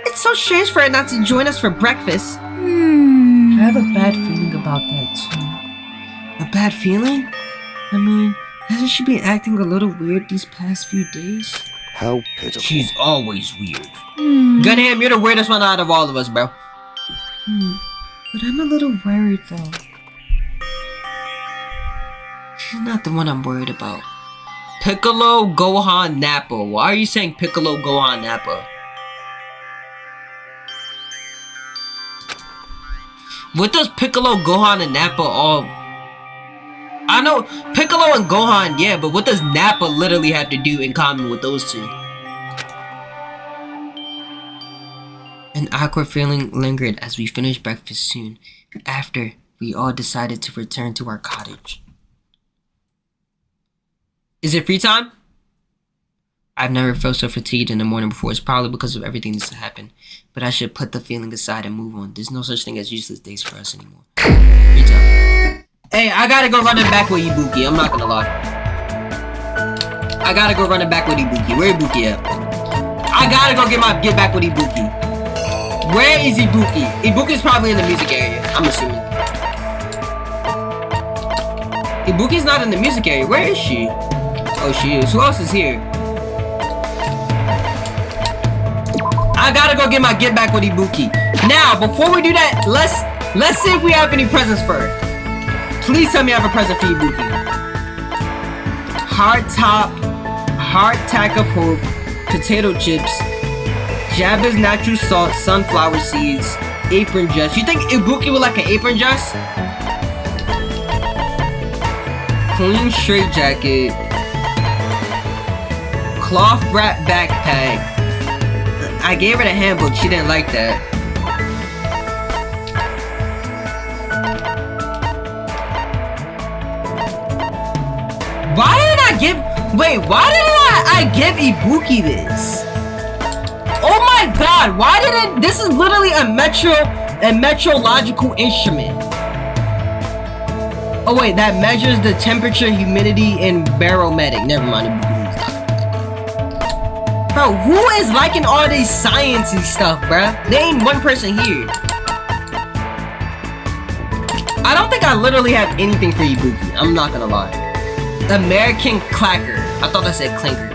It's so strange for her not to join us for breakfast. I have a bad feeling about that too. A bad feeling? I mean, hasn't she been acting a little weird these past few days? How pitiful. She's always weird. Gunham, you're the weirdest one out of all of us, bro. But I'm a little worried though. She's not the one I'm worried about. Piccolo, Gohan, Nappa. Why are you saying Piccolo, Gohan, Nappa? What does Piccolo, Gohan, and Nappa all... I know Piccolo and Gohan, yeah, but what does Nappa literally have to do in common with those two? An awkward feeling lingered as we finished breakfast soon after we all decided to return to our cottage. Is it free time? I've never felt so fatigued in the morning before. It's probably because of everything that's happened. But I should put the feeling aside and move on. There's no such thing as useless days for us anymore. Free time. Hey, I gotta go running back with Ibuki. I'm not gonna lie. I gotta go running back with Ibuki. Where Ibuki at? I gotta go get back with Ibuki. Where is Ibuki? Ibuki's probably in the music area. I'm assuming. Ibuki's not in the music area. Where is she? Oh, she is. Who else is here? I gotta go get back with Ibuki. Now, before we do that, let's see if we have any presents for her. Please tell me I have a present for Ibuki. Hardtack of hope, potato chips, Jabba's natural salt, sunflower seeds, apron dress. You think Ibuki would like an apron dress? Clean straight jacket, cloth wrap backpack. I gave her the handbook, she didn't like that. Why did I give Ibuki this? Oh my god, why did it? This is literally a metrological instrument. Oh wait, that measures the temperature, humidity, and barometric. Never mind. Bro, who is liking all this sciencey stuff, bruh? There ain't one person here. I don't think I literally have anything for Ibuki. I'm not gonna lie. American Clacker. I thought I said clinker.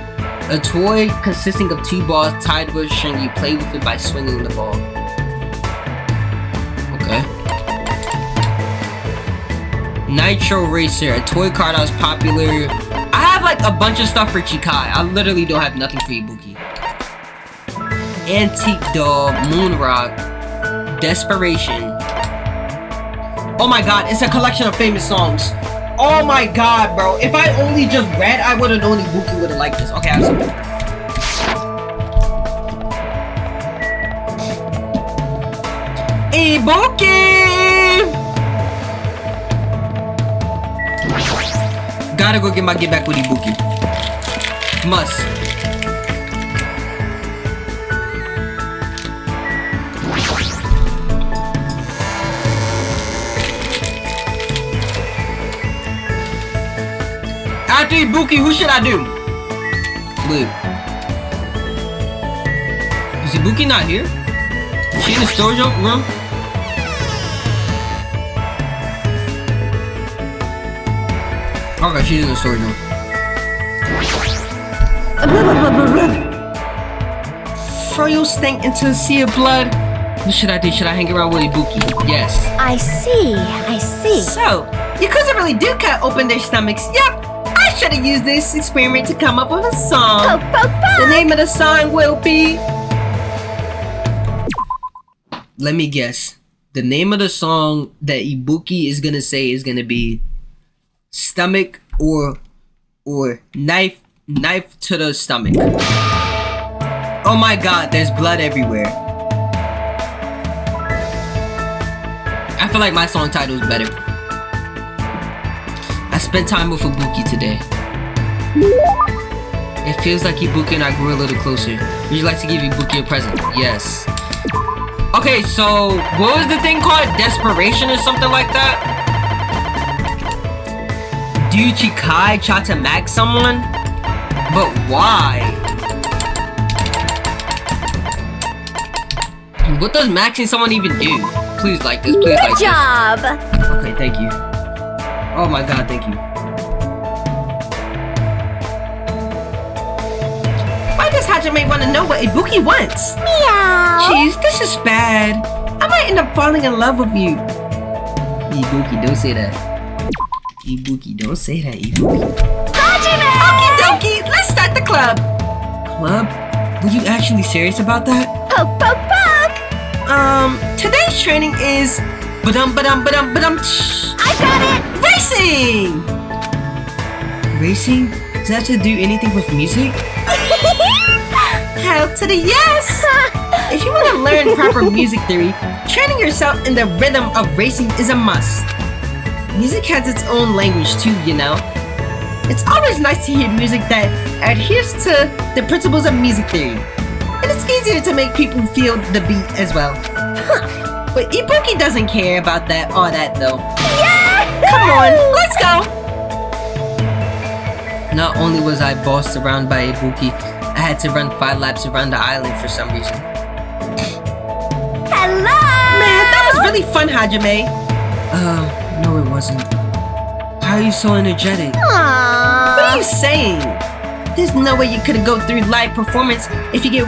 A toy consisting of 2 balls tied with a string. You play with it by swinging the ball. Okay. Nitro Racer. A toy car that was popular. I have like a bunch of stuff for Chikai. I literally don't have nothing for Ibuki. Antique Doll. Moonrock. Desperation. Oh my god, it's a collection of famous songs. Oh my god, bro. If I only just read, I would have known Ibuki would have liked this. Okay, I have something. Ibuki! Gotta go get back with Ibuki. Must. After Ibuki, who should I do? Wait. Is Ibuki not here? Is she in the storage room? Okay, she's in the storage room. Throw your stank into a sea of blood. What should I do? Should I hang around with Ibuki? Yes. I see. So, Yakuza really do cut open their stomachs. Yep. I should have used this experiment to come up with a song. Poke, poke, poke. The name of the song will be... Let me guess. The name of the song that Ibuki is gonna say is gonna be stomach or knife to the stomach. Oh my god, there's blood everywhere. I feel like my song title is better. I spent time with Ibuki today. It feels like Ibuki and I grew a little closer. Would you like to give Ibuki a present? Yes. Okay, so what was the thing called? Desperation or something like that? Do Chikai try to max someone? But why? What does maxing someone even do? Please like this, please like this. Good job! Okay, thank you. Oh my god, thank you. Why does Hajime want to know what Ibuki wants? Meow! Jeez, this is bad. I might end up falling in love with you. Ibuki, don't say that. Ibuki, don't say that, Ibuki. Hajime! Okie dokie, let's start the club. Club? Were you actually serious about that? Poke, poke, poke! Today's training is Ba-dum. I got it! Racing! Racing? Does that have to do anything with music? Hell to the yes! If you want to learn proper music theory, training yourself in the rhythm of racing is a must. Music has its own language too, you know. It's always nice to hear music that adheres to the principles of music theory. And it's easier to make people feel the beat as well. But Ibuki doesn't care about all that though. Yeah! Come on, let's go! Not only was I bossed around by Ibuki, I had to run 5 laps around the island for some reason. Hello! Man, that was really fun, Hajime. No it wasn't. How are you so energetic? Aww. What are you saying? There's no way you could go through live performance if you get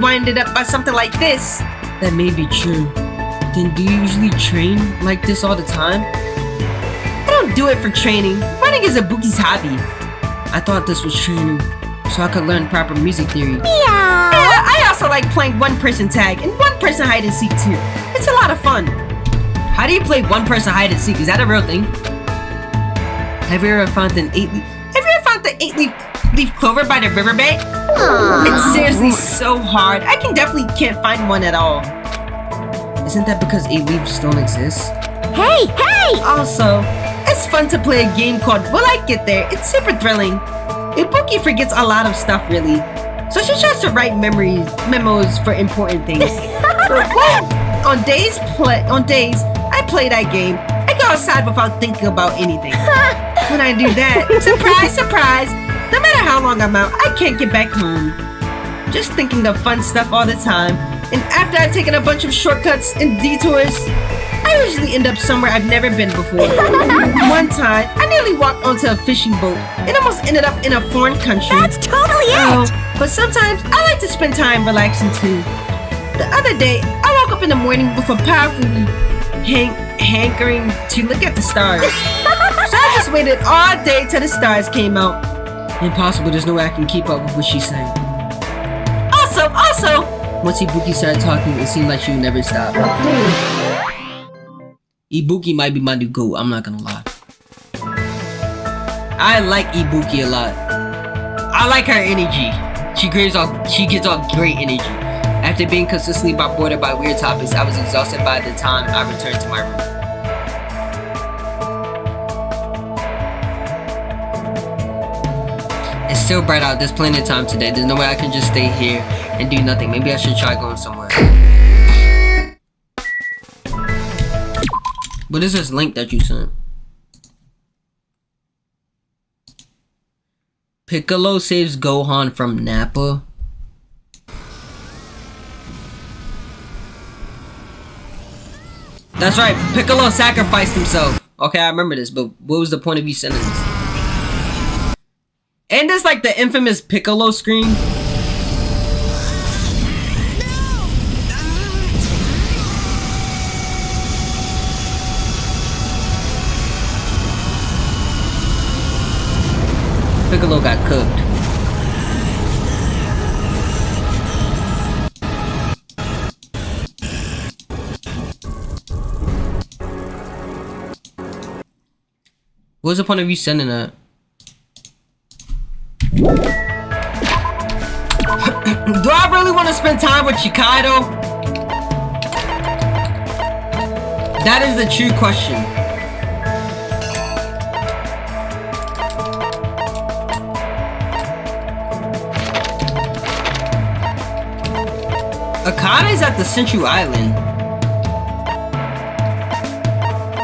winded up by something like this. That may be true. Then do you usually train like this all the time? I don't do it for training. Running is Ibuki's hobby. I thought this was training, so I could learn proper music theory. Yeah. I also like playing one-person tag and one-person hide-and-seek too. It's a lot of fun. How do you play one-person hide-and-seek? Is that a real thing? Have you ever found the 8-leaf clover by the riverbank? It's seriously so hard. I definitely can't find one at all. Isn't that because 8 leaves don't exist? Hey! Also, it's fun to play a game called Will I Get There? It's super thrilling. Ibuki forgets a lot of stuff really, so she tries to write memos for important things. On days I play that game, I go outside without thinking about anything. When I do that, surprise, no matter how long I'm out, I can't get back home. Just thinking of fun stuff all the time, and after I've taken a bunch of shortcuts and detours, I usually end up somewhere I've never been before. One time, I nearly walked onto a fishing boat and almost ended up in a foreign country. That's totally it! But sometimes I like to spend time relaxing too. The other day, I woke up in the morning with a powerful hankering to look at the stars. So I just waited all day till the stars came out. Impossible, there's no way I can keep up with what she's saying. Also, once Ibuki started talking, it seemed like she would never stop. Ibuki might be my new goat, I'm not gonna lie. I like Ibuki a lot. I like her energy. She gets off great energy. After being consistently bombarded by weird topics, I was exhausted by the time I returned to my room. It's still bright out, there's plenty of time today. There's no way I can just stay here and do nothing. Maybe I should try going somewhere. What is this link that you sent? Piccolo saves Gohan from Nappa. That's right, Piccolo sacrificed himself. Okay, I remember this, but what was the point of you sending this? And there's like the infamous Piccolo screen. Piccolo got cooked. What's the point of you sending that? Do I really want to spend time with Chikaido? That is the true question. Akane is at the Central Island.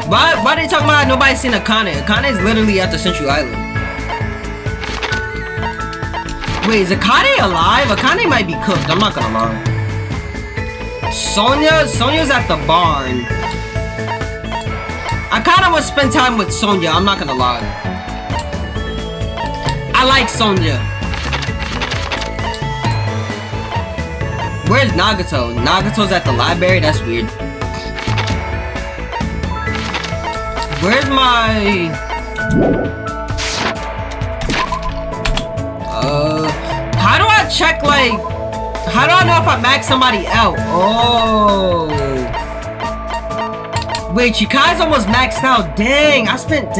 Why are they talking about nobody's seen Akane? Akane is literally at the Central Island. Wait, is Akane alive? Akane might be cooked, I'm not gonna lie. Sonya's at the barn. I kinda want to spend time with Sonya, I'm not gonna lie. I like Sonya. Where's Nagato? Nagato's at the library? That's weird. Where's my... how do I check, like... How do I know if I max somebody out? Oh... Wait, Chikai's almost maxed out. Dang, I spent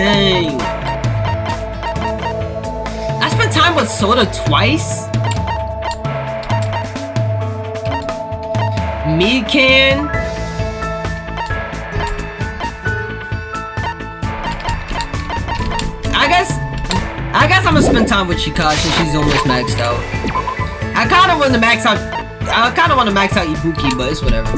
time with Soda twice. Mikan. I guess I'm gonna spend time with Chikai since she's almost maxed out. I kind of want to max out Ibuki, but it's whatever.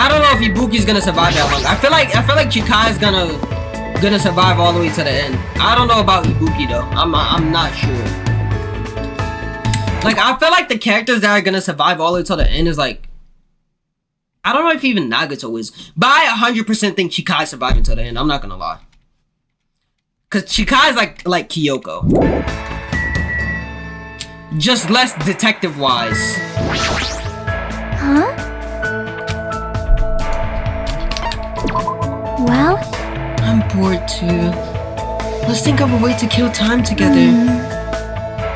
I don't know if Ibuki's gonna survive that long. I feel like Chikai's gonna survive all the way to the end. I don't know about Ibuki though. I'm not sure. Like, I feel like the characters that are gonna survive all the way to the end is like, I don't know if even Nagato is, but I 100% think Chikai's surviving to the end. I'm not gonna lie. Cause Chikai's like Kyoko. Just less detective-wise. Huh? Well? I'm bored too. Let's think of a way to kill time together.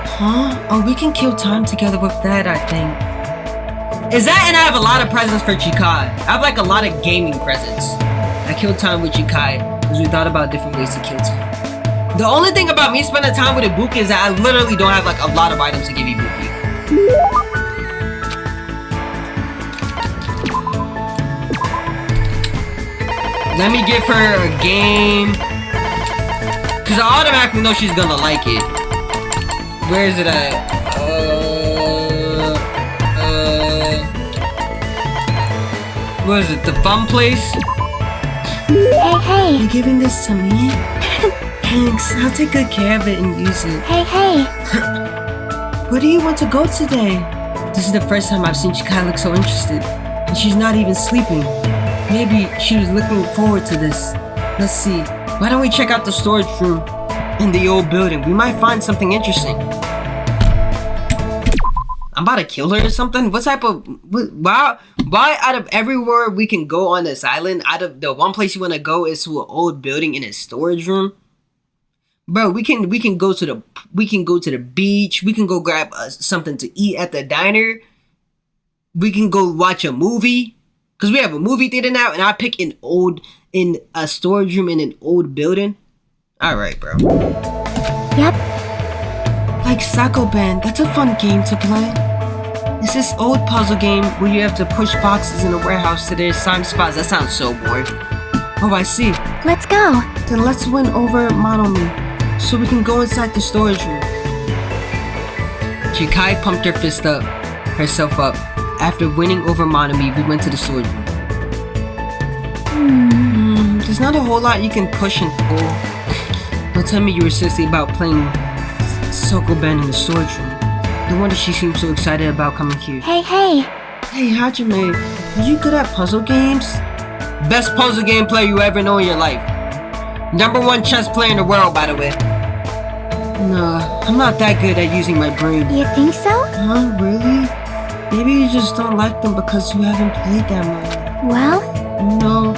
Huh? Oh, we can kill time together with that, I think. Is that, and I have a lot of presents for Chikai. I have like a lot of gaming presents. I killed time with Chikai because we thought about different ways to kill time. The only thing about me spending time with Ibuki is that I literally don't have like a lot of items to give Ibuki. Let me give her a game. Cause I automatically know she's gonna like it. Where is it at? What is it? The fun place? Hey. You giving this to me? Thanks. I'll take good care of it and use it. Hey. Where do you want to go today? This is the first time I've seen Chikai look so interested. And she's not even sleeping. Maybe she was looking forward to this. Let's see. Why don't we check out the storage room in the old building? We might find something interesting. I'm about to kill her or something? What type of... Why out of everywhere we can go on this island, out of the one place you want to go is to an old building in a storage room? Bro, we can go to the beach. We can go grab something to eat at the diner. We can go watch a movie. Because we have a movie theater now, and I pick in a storage room in an old building. Alright, bro. Yep. Like Sako Band, that's a fun game to play. It's this old puzzle game where you have to push boxes in a warehouse to their assigned spots. That sounds so boring. Oh, I see. Let's go. Then let's win over Monomi, so we can go inside the storage room. Chikai pumped herself up. After winning over Monomi, we went to the storage room. There's not a whole lot you can push and pull. Don't tell me you were seriously about playing Sokoban in the storage room. No wonder she seems so excited about coming here. Hey. Hey, Hajime, are you good at puzzle games? Best puzzle game player you ever know in your life. #1 chess player in the world, by the way. Nah, I'm not that good at using my brain. You think so? Huh, really? Maybe you just don't like them because you haven't played that much. Well? No.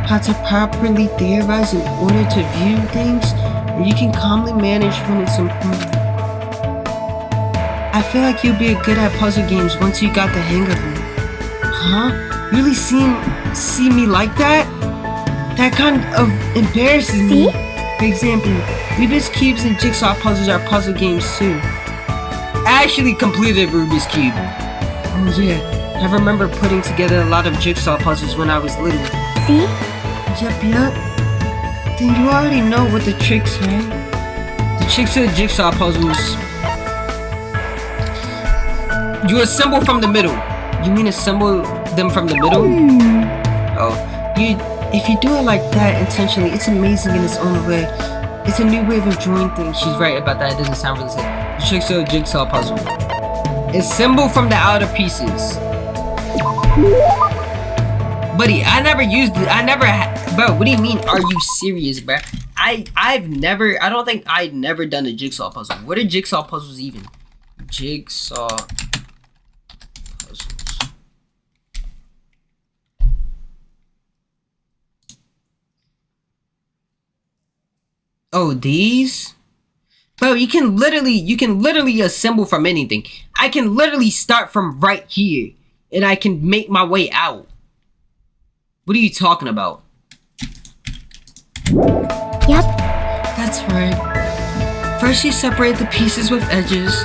How to properly theorize in order to view things, and you can calmly manage when it's important. I feel like you'd be good at puzzle games once you got the hang of them. Huh? Really see me like that? That kind of embarrasses me. For example, Rubik's Cubes and Jigsaw puzzles are puzzle games too. I actually completed Rubik's Cube. Oh yeah, I remember putting together a lot of jigsaw puzzles when I was little. See? Yep. Then you already know what the tricks, right? The tricks to the jigsaw puzzles. You assemble from the middle. You mean assemble them from the middle? Oh, if you do it like that intentionally, it's amazing in its own way. It's a new way of enjoying things. She's right about that. It doesn't sound really sick. The tricks to a jigsaw puzzle. Assemble from the outer pieces. Buddy, I never used it. Bro, what do you mean, are you serious, bro? I don't think I'd never done a jigsaw puzzle. What are jigsaw puzzles even? Jigsaw puzzles. Oh, these? Bro, you can literally assemble from anything. I can literally start from right here, and I can make my way out. What are you talking about? Yep. That's right. First you separate the pieces with edges.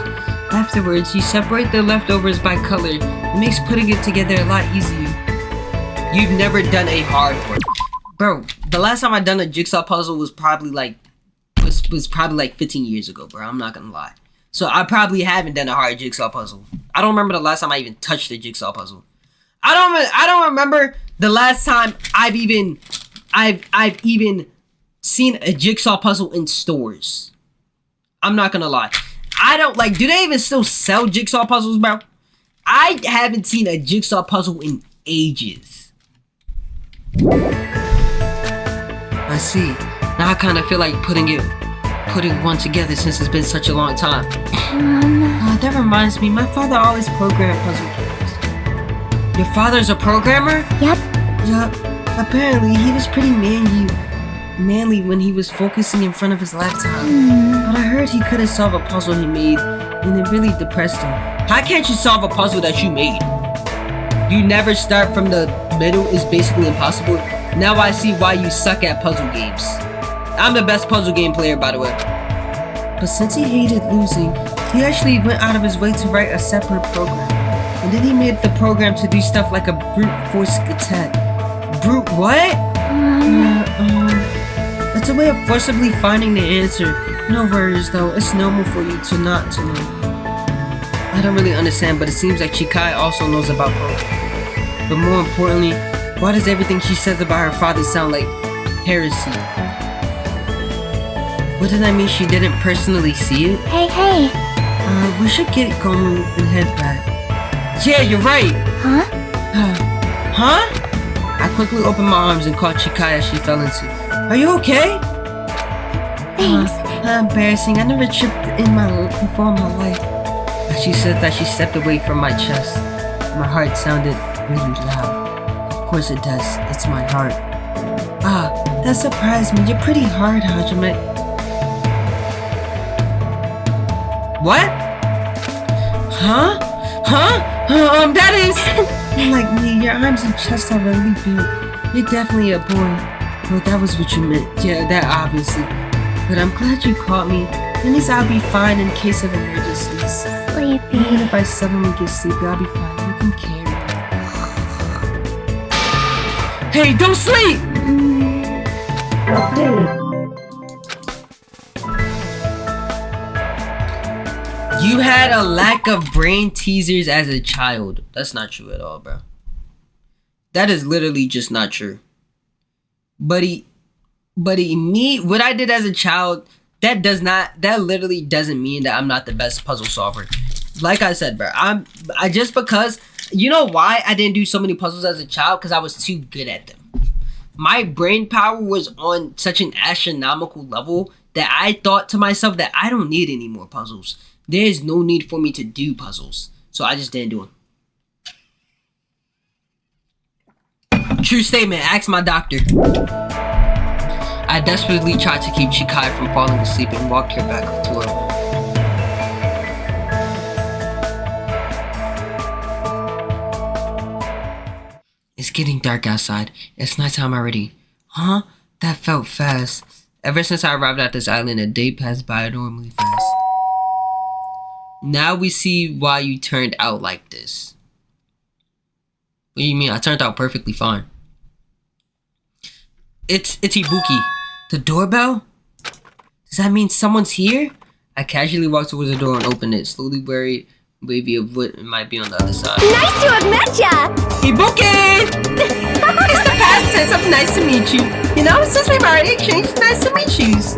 Afterwards, you separate the leftovers by color. It makes putting it together a lot easier. You've never done a hard one. Bro, the last time I done a jigsaw puzzle was probably like 15 years ago, bro. I'm not gonna lie. So I probably haven't done a hard jigsaw puzzle. I don't remember the last time I even touched a jigsaw puzzle. I don't remember the last time I've even seen a jigsaw puzzle in stores. I'm not gonna lie. I don't like. Do they even still sell jigsaw puzzles, bro? I haven't seen a jigsaw puzzle in ages. I see. Now I kind of feel like putting one together since it's been such a long time. That reminds me, my father always programmed puzzle games. Your father's a programmer? Yep. Yup. Apparently, he was pretty manly when he was focusing in front of his laptop. But I heard he couldn't solve a puzzle he made, and it really depressed him. How can't you solve a puzzle that you made? You never start from the middle is basically impossible. Now I see why you suck at puzzle games. I'm the best puzzle game player, by the way. But since he hated losing, he actually went out of his way to write a separate program. And then he made the program to do stuff like a brute force attack. Brute what? It's a way of forcibly finding the answer. No worries though, it's normal for you to not to know. I don't really understand, but it seems like Chikai also knows about programming. But more importantly, why does everything she says about her father sound like heresy? Wouldn't that mean she didn't personally see it? Hey. We should get going and head back. Yeah, you're right! Huh? Huh? I quickly opened my arms and caught Chikai as she fell into. Are you okay? Thanks. Embarrassing. I never tripped before in my life. As she said that, she stepped away from my chest. My heart sounded really loud. Of course it does. It's my heart. That surprised me. You're pretty hard, Hajime. What? Huh? That is... Like me, your arms and chest are really big. You're definitely a boy. Well, that was what you meant. Yeah, that obviously. But I'm glad you caught me. That means I'll be fine in case of emergencies. Sleepy. Even if I suddenly get sleepy, I'll be fine. You can carry me. Hey, don't sleep! You had a lack of brain teasers as a child. That's not true at all, bro. That is literally just not true. Buddy, me, what I did as a child, that literally doesn't mean that I'm not the best puzzle solver. Like I said, bro, I just because, you know why I didn't do so many puzzles as a child? Because I was too good at them. My brain power was on such an astronomical level that I thought to myself that I don't need any more puzzles. There is no need for me to do puzzles. So I just didn't do them. True statement, ask my doctor. I desperately tried to keep Chikai from falling asleep and walked her back to her room. It's getting dark outside. It's nighttime already. Huh? That felt fast. Ever since I arrived at this island, a day passed by normally fast. Now we see why you turned out like this. What do you mean? I turned out perfectly fine. It's Ibuki. The doorbell? Does that mean someone's here? I casually walked towards the door and opened it, slowly wavy of what might be on the other side. Nice to have met ya! Ibuki! It's the past tense of nice to meet you. You know, since we've already exchanged nice to meet yous.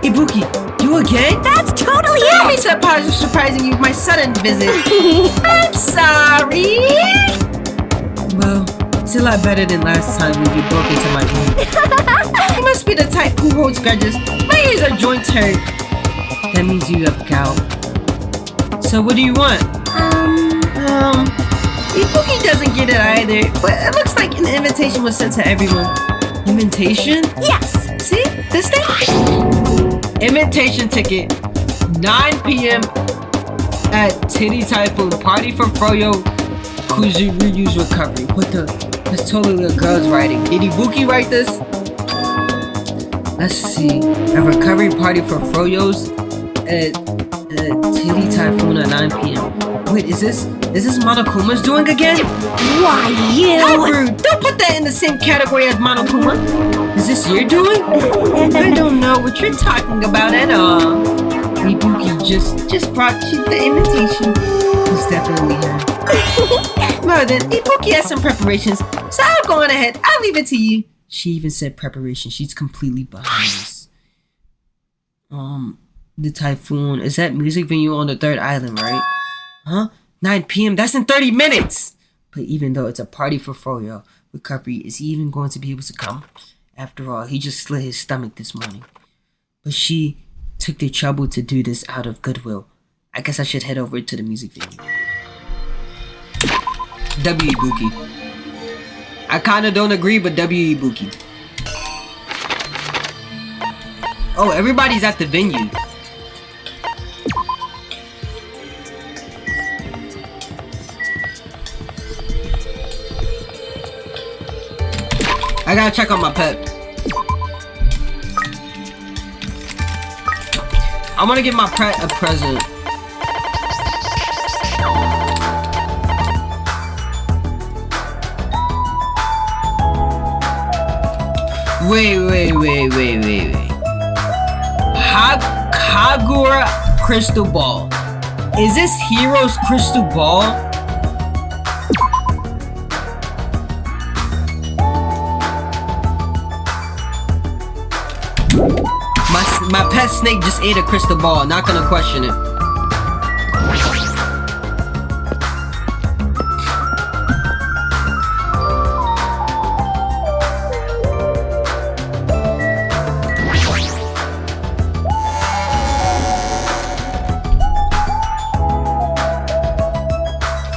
Ibuki, you again? That's totally Allow me it! to apologize for surprising you with my sudden visit. I'm sorry! Well, it's a lot better than last time when you broke into my room. You must be the type who holds grudges. My ears are joints hurt. That means you have gout. So what do you want? Ibuki doesn't get it either, but it looks like an invitation was sent to everyone. Invitation? Yes! See? This thing? Invitation ticket. 9 p.m. at Titty Typhoon. Party for Froyo Kuzuryu's recovery. What the? That's totally a girl's writing. Did Ibuki write this? Let's see. A recovery party for Froyo's at Titty Typhoon at 9 p.m. Wait, is this Monokuma's doing again? Why, you? How rude! Don't put that in the same category as Monokuma. Is this your doing? I don't know what you're talking about at all. Ibuki just brought you the invitation. It's definitely her. Well then, Ibuki has some preparations, so I'll go on ahead. I'll leave it to you. She even said preparation. She's completely behind this. The Typhoon. Is that music venue on the 3rd island, right? Huh? 9 p.m. That's in 30 minutes! But even though it's a party for Froyo, recovery, is he even going to be able to come? After all, he just slit his stomach this morning. But she took the trouble to do this out of goodwill. I guess I should head over to the music venue. W. Ibuki. I kinda don't agree, but W. Ibuki. Oh, everybody's at the venue. I gotta check on my pet. I wanna give my pet a present. Wait. Kagura crystal ball. Is this Hero's crystal ball? My pet snake just ate a crystal ball. Not gonna question it.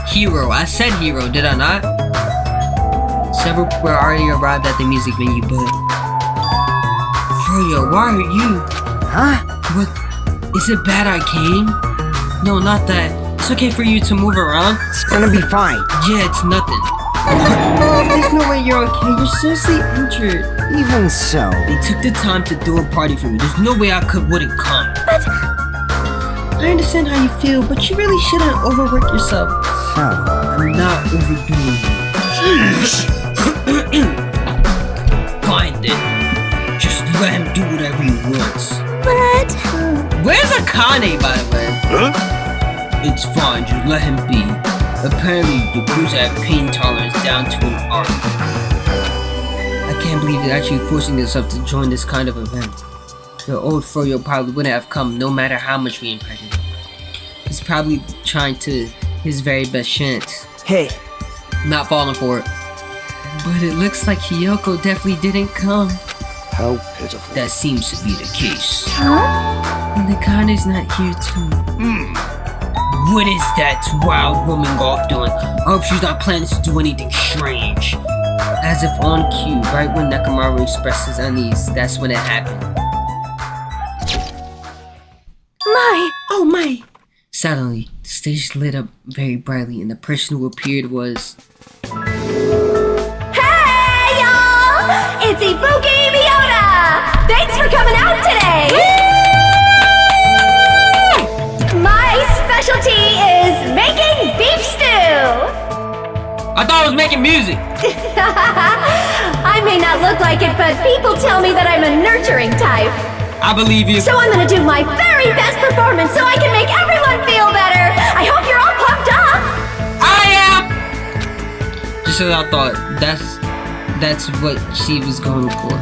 Hero. I said Hero, did I not? Several people already arrived at the music venue, but... Froyo, why are you? Huh? What? Is it bad I came? No, not that. It's okay for you to move around. It's gonna be fine. Yeah, it's nothing. There's no way you're okay. You're seriously injured. Even so. They took the time to throw a party for me. There's no way I wouldn't come. But... I understand how you feel, but you really shouldn't overwork yourself. So? I'm not overdoing it. Jeez! Fine then. Just let him do whatever he wants. But... Where's Akane, by the way? Huh? It's fine, just let him be. Apparently, the crews have pain tolerance down to an art. I can't believe they're actually forcing themselves to join this kind of event. The old Froyo probably wouldn't have come no matter how much we impacted him. He's probably trying to his very best chance. Hey. Not falling for it. But it looks like Hiyoko definitely didn't come. How pitiful. That seems to be the case. Huh? And the Kane's not here too. What is that wild woman golf doing? I hope she's not planning to do anything strange. As if on cue, right when Nekomaru expressed his unease, that's when it happened. My... Oh my! Suddenly, the stage lit up very brightly and the person who appeared was... Hey, y'all! It's Ibuki Miota! Thanks for coming out today! My specialty is making beef stew! I thought I was making music! I may not look like it, but people tell me that I'm a nurturing type. I believe you. So I'm gonna do my very best performance so I can make everyone feel better! I hope you're all pumped up! I am! Just as I thought, that's what she was going for.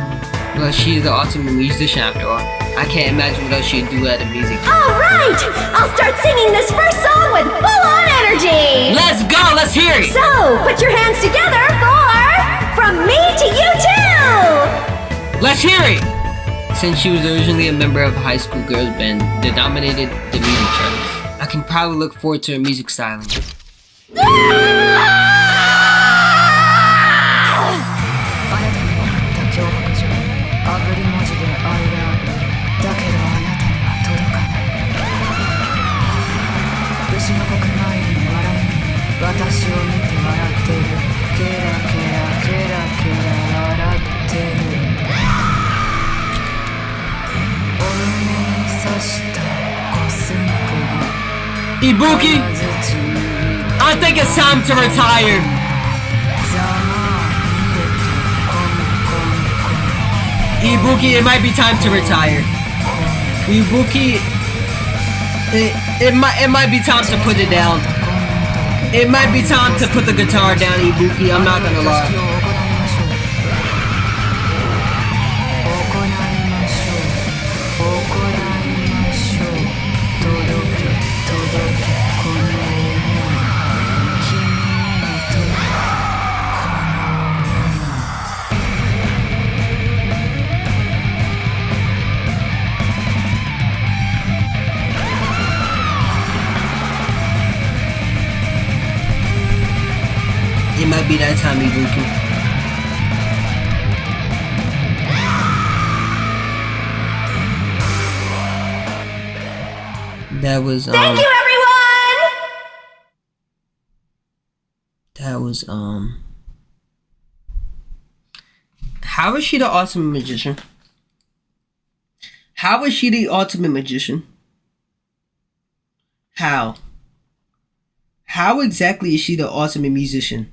Well, she's the ultimate musician after all. I can't imagine what else she'd do at a music. Alright! I'll start singing this first song with full-on energy! Let's go! Let's hear it! So, put your hands together for... From me to you too! Let's hear it! Since she was originally a member of a high school girls band that dominated the music chart, I can probably look forward to her music styling. Ibuki, I think it's time to retire. Ibuki, it might be time to retire. Ibuki, it might be time to put it down. It might be time to put the guitar down, Ibuki. I'm not gonna lie. It might be that time, Ibuki. That was Thank you, everyone! That was how is she the ultimate magician? How is she the ultimate magician? How? How exactly is she the ultimate musician?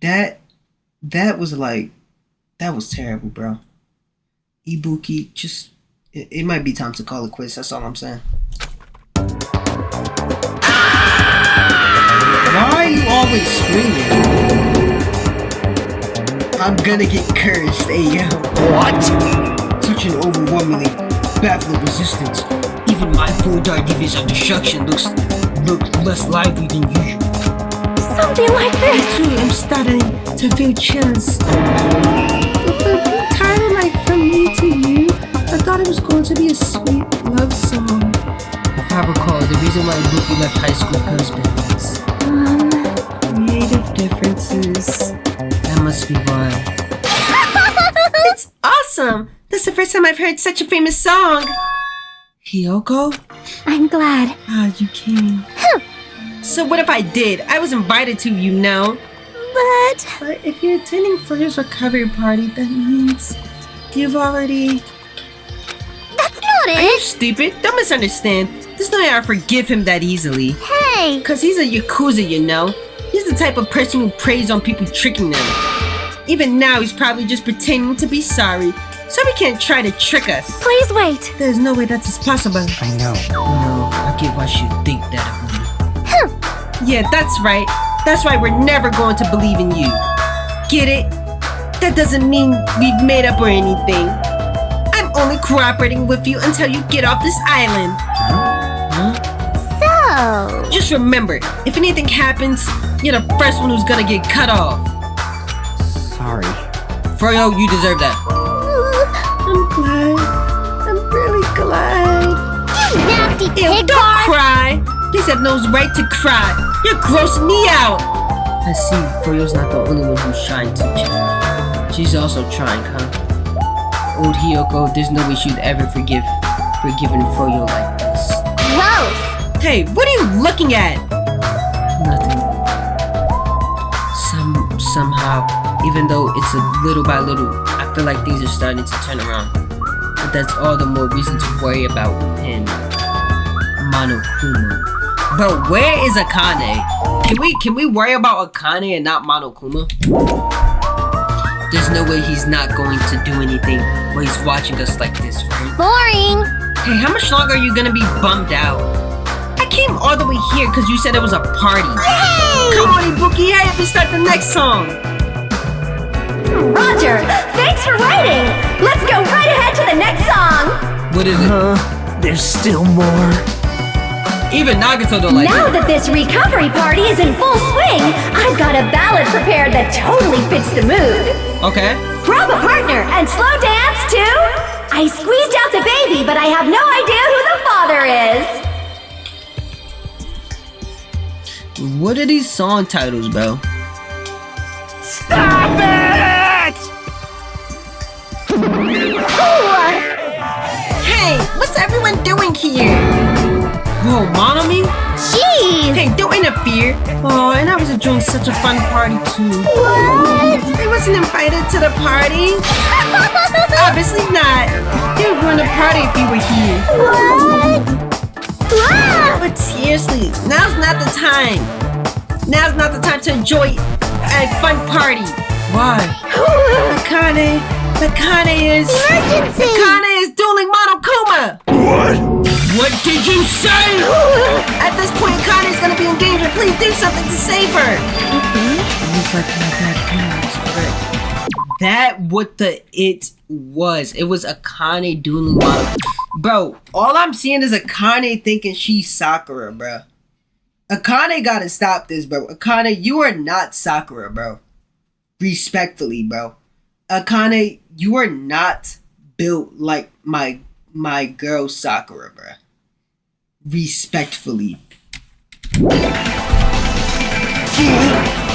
That was like, that was terrible, bro. Ibuki, just, it might be time to call it quits. That's all I'm saying. Why are you always screaming? I'm gonna get cursed, hey yo. What? Such an overwhelmingly baffling resistance. Even my full dark devious of destruction looks less lively than usual. Something like I this. too am starting to feel chills. Kind of like from me to you. I thought it was going to be a sweet love song. If I recall, the reason why Ibuki left high school because creative differences. That must be why. It's awesome! That's the first time I've heard such a famous song. Hiyoko? I'm glad. Ah, you came. So what if I did? I was invited to, you know. But if you're attending Furio's recovery party, that means you've already... that's not Are you it. stupid? Don't misunderstand. There's no way I forgive him that easily. Hey. Cause he's a Yakuza, you know. He's the type of person who preys on people tricking them. Even now, he's probably just pretending to be sorry, so he can't try to trick us. Please wait. There's no way that's possible. I know. No, I get why you think that of me. Yeah, that's right. That's why we're never going to believe in you. Get it? That doesn't mean we've made up or anything. I'm only cooperating with you until you get off this island. So. Just remember, if anything happens, you're the first one who's gonna get cut off. Sorry. Froyo, you deserve that. I'm glad. I'm really glad. You nasty Ew, pig don't bar. cry. Please have no right to cry. You're grossing me out. I see. Froyo's not the only one who's trying to change. She's also trying, huh? Old Hiyoko, there's no way she'd ever forgiven Froyo like this. Gross. Hey, what are you looking at? Nothing. Somehow, even though it's a little by little, I feel like things are starting to turn around. But that's all the more reason to worry about him. Monokuma. But where is Akane? Can we worry about Akane and not Monokuma? There's no way he's not going to do anything while he's watching us like this, right? Boring. Hey, how much longer are you gonna be bummed out? I came all the way here because you said it was a party. Yay! Come on, Ibuki, hurry up and start the next song. Roger, thanks for writing. Let's go right ahead to the next song. What is it? There's still more. Even Nagato don't like Now it. that this recovery party is in full swing, I've got a ballad prepared that totally fits the mood. Okay. Grab a partner and slow dance to I Squeezed Out the Baby, but I have no idea who the father is. What are these song titles, bro? Stop it! Hey, what's everyone doing here? Whoa, Monomi? Jeez. Hey, don't interfere. Oh, and I was enjoying such a fun party too. What? I wasn't invited to the party. Obviously not. You would ruin the party if you were here. What? But seriously, now's not the time. Now's not the time to enjoy a fun party. Why? Akane is... Emergency! Akane is dueling Monokuma! What? What did you say? At this point, Akane is gonna be in danger. Please do something to save her. Looks like my bad plan was correct. That what it was. It was Akane dueling Monokuma. Bro, all I'm seeing is Akane thinking she's Sakura, bro. Akane gotta stop this, bro. Akane, you are not Sakura, bro. Respectfully, bro. Akane, you are not built like my girl Sakura, bro. Respectfully.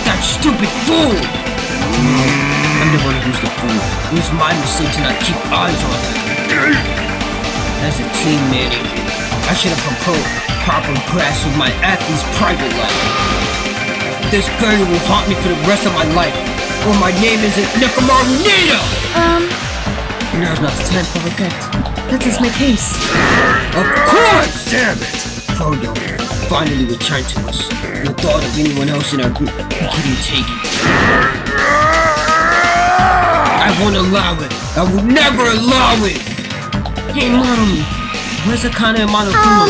That stupid fool! I'm the one who's the fool. It was my mistake to not keep eyes on her. As a team manager, I should have proper grasp of my athlete's private life. This burden will haunt me for the rest of my life. Or my name isn't Nekomaru Nita! Now's not the time for regret. Let us make haste. Of course! Damn it! Froyo finally returned to us. No thought of anyone else in our group getting taken. I won't allow it. I will never allow it! Hey, Mommy. Where's Akane and Monokuma?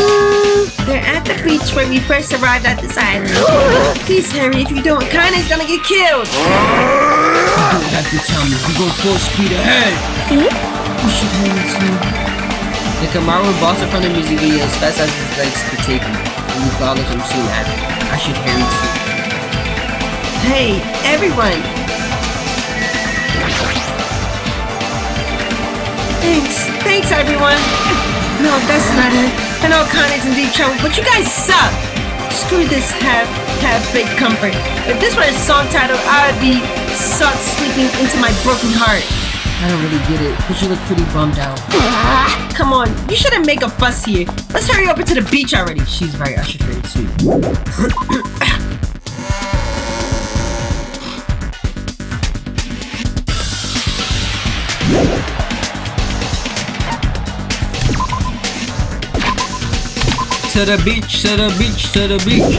They're at the beach where we first arrived at this island. Please hurry, if you don't, Akane's gonna get killed! You don't have to tell me, we go full speed ahead! We should hurry too. Nekomaru boss in front of the music video as fast as his legs could take him. And we followed him soon after. I should hurry too. Hey, everyone! Thanks everyone! No, that's not it. I know Akane's in deep trouble, but you guys suck! Screw this half-baked comfort. If this were a song title, I would be sucked sleeping into my broken heart. I don't really get it, but you look pretty bummed out. Come on, you shouldn't make a fuss here. Let's hurry over to the beach already. She's right, I should hurry too. To the beach, to the beach, to the beach.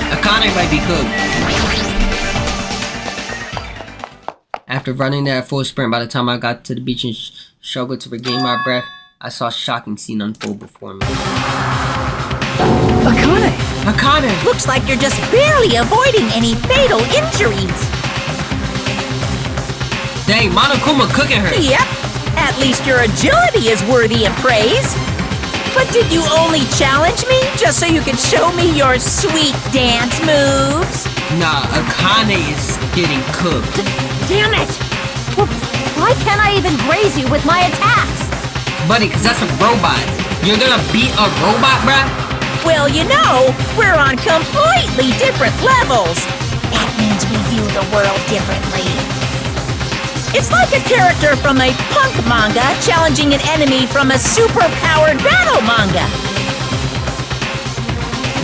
Akane might be cooked. After running there at full sprint, by the time I got to the beach and struggled to regain my breath, I saw a shocking scene unfold before me. Akane! Akane! Looks like you're just barely avoiding any fatal injuries. Dang, Monokuma cooking her! Yep, at least your agility is worthy of praise. But did you only challenge me just so you could show me your sweet dance moves? Nah, Akane is getting cooked. Damn it! Why can't I even graze you with my attacks? Buddy, cause that's a robot. You're gonna beat a robot, bruh? Well, you know, we're on completely different levels. That means we view the world differently. It's like a character from a punk manga challenging an enemy from a super-powered battle manga.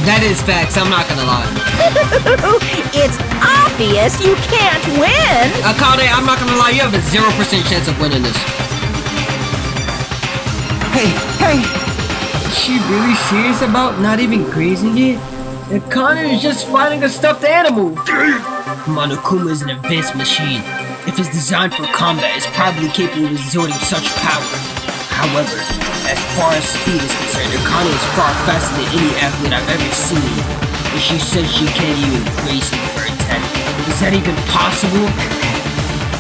That is facts, I'm not gonna lie. It's obvious you can't win. Akane, I'm not gonna lie, you have a 0% chance of winning this. Hey! Is she really serious about not even grazing it? Akane is just fighting a stuffed animal. Monokuma is an advanced machine. If it's designed for combat, it's probably capable of exerting such power. However, as far as speed is concerned, Akane is far faster than any athlete I've ever seen. And she says she can't even race with her attack. Is that even possible?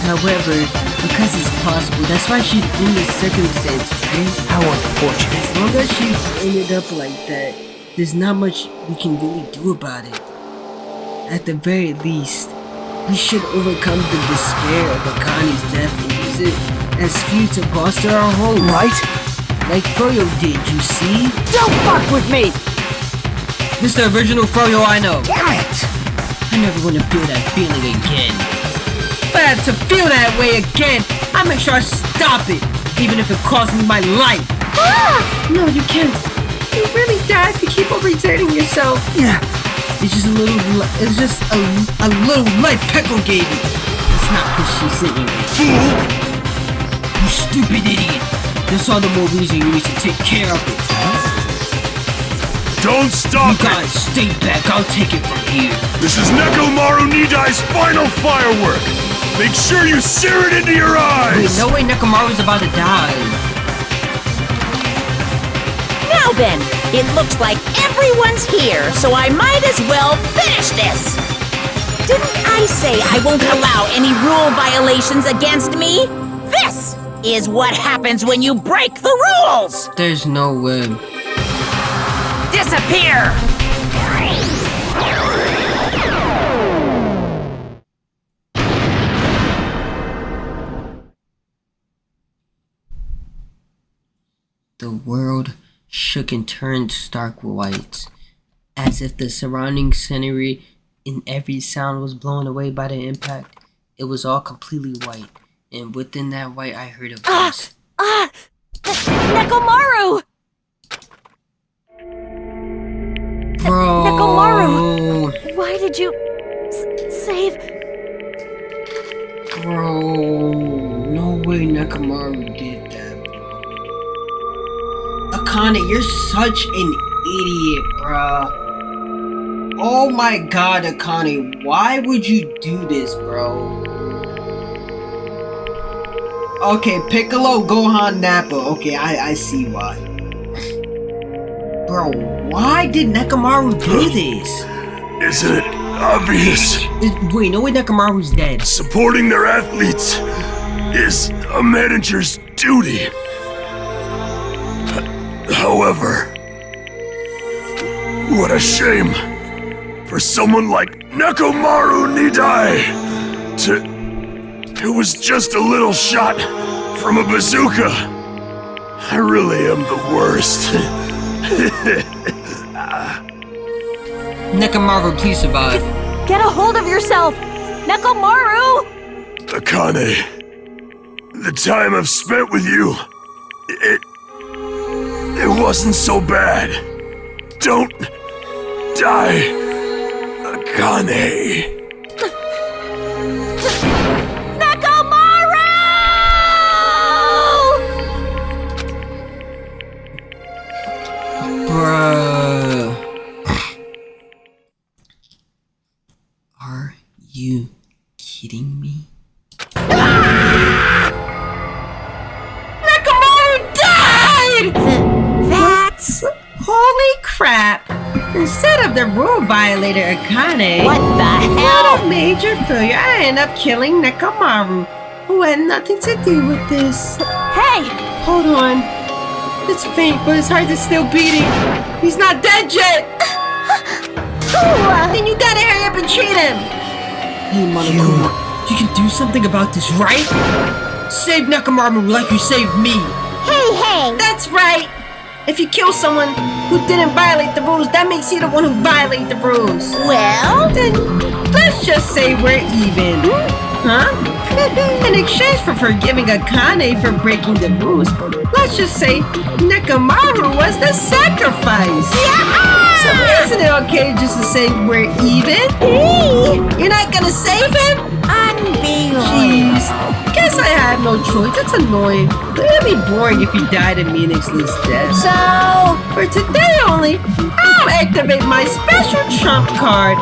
However, because it's possible, that's why she's in this circumstance, right? How unfortunate. As long as she ended up like that, there's not much we can really do about it. At the very least, we should overcome the despair of Akane's death and use it as fuel to foster our home. Right? Like Froyo did, you see? Don't fuck with me! This is the original Froyo I know. Damn it! I never want to feel that feeling again. If I have to feel that way again, I'll make sure I stop it, even if it costs me my life. No, you can't. You really die if you keep overexerting yourself. Yeah. It's just a little light Pecco gave you. It's not push this anyway. Fool! You stupid idiot! That's all the more reason you need to take care of it. Don't stop You guys stay back, I'll take it from here. This is Nekomaru Nidai's final firework! Make sure you sear it into your eyes! Wait, no way Nekomaru's about to die. Now then, it looks like everyone's here, so I might as well finish this! Didn't I say I won't allow any rule violations against me? This is what happens when you break the rules! There's no way. Disappear! The world shook and turned stark white, as if the surrounding scenery and every sound was blown away by the impact. It was all completely white, and within that white I heard a voice. Nekomaru! Bro! Nekomaru! Why did you save... Bro, no way Nekomaru did that, bro. Akane, you're such an idiot, bro. Oh my god, Akane, why would you do this, bro? Okay, Piccolo, Gohan, Nappa. Okay, I see why. Bro, why did Nekomaru do this? Isn't it obvious? Wait, no way Nekomaru's dead. Supporting their athletes is a manager's duty. However, what a shame for someone like Nekomaru Nidai it was just a little shot from a bazooka. I really am the worst. Nekomaru, please survive. Get a hold of yourself! Nekomaru! Akane, the time I've spent with you, it wasn't so bad. Don't die, Akane. Bruh. Are you kidding me? Nekomaru died! That's... Holy crap! Instead of the rule violator Akane, What the what hell? a major failure, I end up killing Nekomaru, who had nothing to do with this. Hey! Hold on. It's faint, but his heart is still beating. He's not dead yet! Then you gotta hurry up and treat him! Hey, Monokuma, you can do something about this, right? Save Nekomaru like you saved me! Hey! That's right! If you kill someone who didn't violate the rules, that makes you the one who violated the rules. Well? Then, let's just say we're even. Huh? In exchange for forgiving Akane for breaking the rules, let's just say Nekomaru was the sacrifice. So isn't it okay just to say we're even? You're not gonna save him? Jeez. Guess I have no choice. It's annoying. But it'd be boring if he died a meaningless death. So... For today only, I'll activate my special trump card.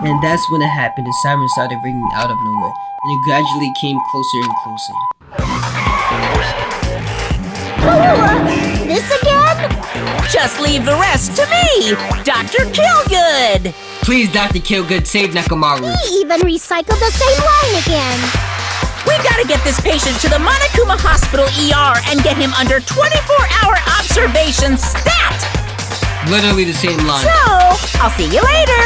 And that's when it happened. The siren started ringing out of nowhere, and it gradually came closer and closer. This again? Just leave the rest to me, Dr. Killgood! Please, Dr. Killgood, save Nekomaru. He even recycled the same line again. We gotta get this patient to the Monokuma Hospital ER and get him under 24-hour observation stat! Literally the same line. So, I'll see you later!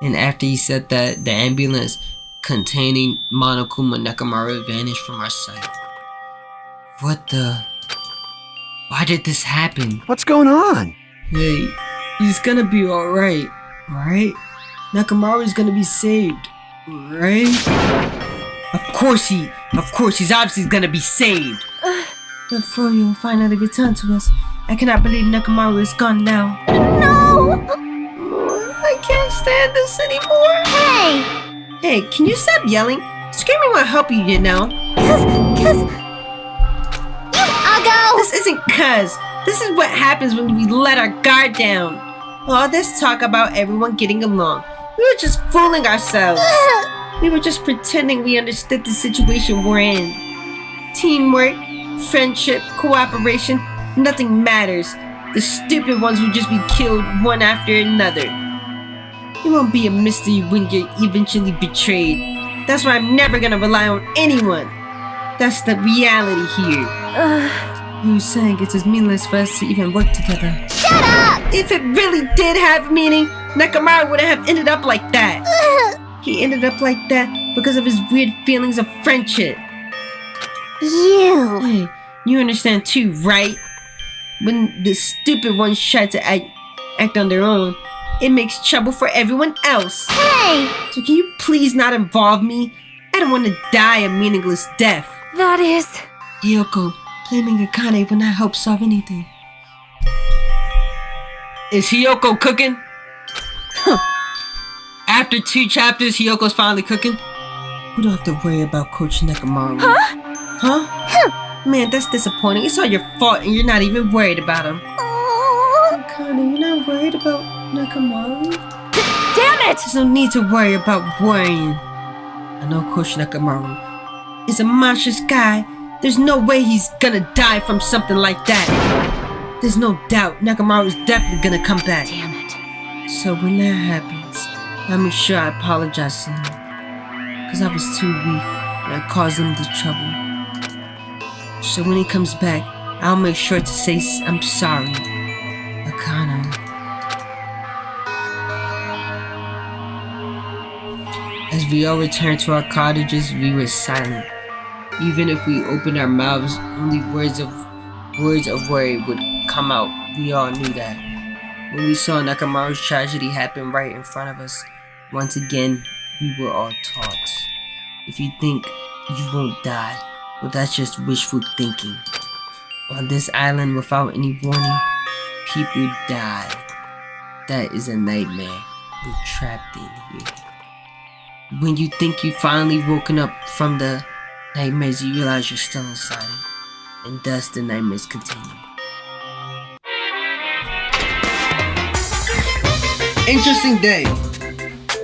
And after he said that, the ambulance containing Monokuma Nekomaru vanished from our sight. What the... Why did this happen? What's going on? Hey, he's gonna be alright, right? Nekomaru's gonna be saved, right? Of course he's obviously gonna be saved. The Froyo finally returned to us. I cannot believe Nekomaru is gone now. No! I can't stand this anymore. Hey! Hey, can you stop yelling? Screaming won't help you, you know. Cuz... You uggo! This isn't cuz. This is what happens when we let our guard down. All this talk about everyone getting along. We were just fooling ourselves. We were just pretending we understood the situation we're in. Teamwork, friendship, cooperation, nothing matters. The stupid ones will just be killed one after another. It won't be a mystery when you're eventually betrayed. That's why I'm never gonna rely on anyone. That's the reality here. You were saying it's as meaningless for us to even work together. Shut up! If it really did have meaning, Nakamura wouldn't have ended up like that. He ended up like that because of his weird feelings of friendship. You... Hey, you understand too, right? When the stupid ones try to act on their own, it makes trouble for everyone else. Hey! So can you please not involve me? I don't want to die a meaningless death. That is... Hiyoko, blaming Akane will not help solve anything. Is Hiyoko cooking? After 2 chapters, Hiyoko's finally cooking? We don't have to worry about Coach Nakamura. Huh? Man, that's disappointing. It's all your fault and you're not even worried about him. Akane, you're not worried about Nakamura? Damn it! There's no need to worry about worrying. I know Coach Nakamura is a monstrous guy. There's no way he's gonna die from something like that. There's no doubt Nakamura is definitely gonna come back. Damn it. So when that happens, I'll make sure I apologize to him. Because I was too weak and I caused him the trouble. So when he comes back, I'll make sure to say I'm sorry. Akane. As we all returned to our cottages, we were silent. Even if we opened our mouths, only words of worry would come out. We all knew that. When we saw Nakamura's tragedy happen right in front of us, once again, we were all taught. If you think you won't die, well, that's just wishful thinking. On this island, without any warning, people die. That is a nightmare. We're trapped in here. When you think you've finally woken up from the nightmares, you realize you're still inside it. And thus the nightmares continue. Interesting day.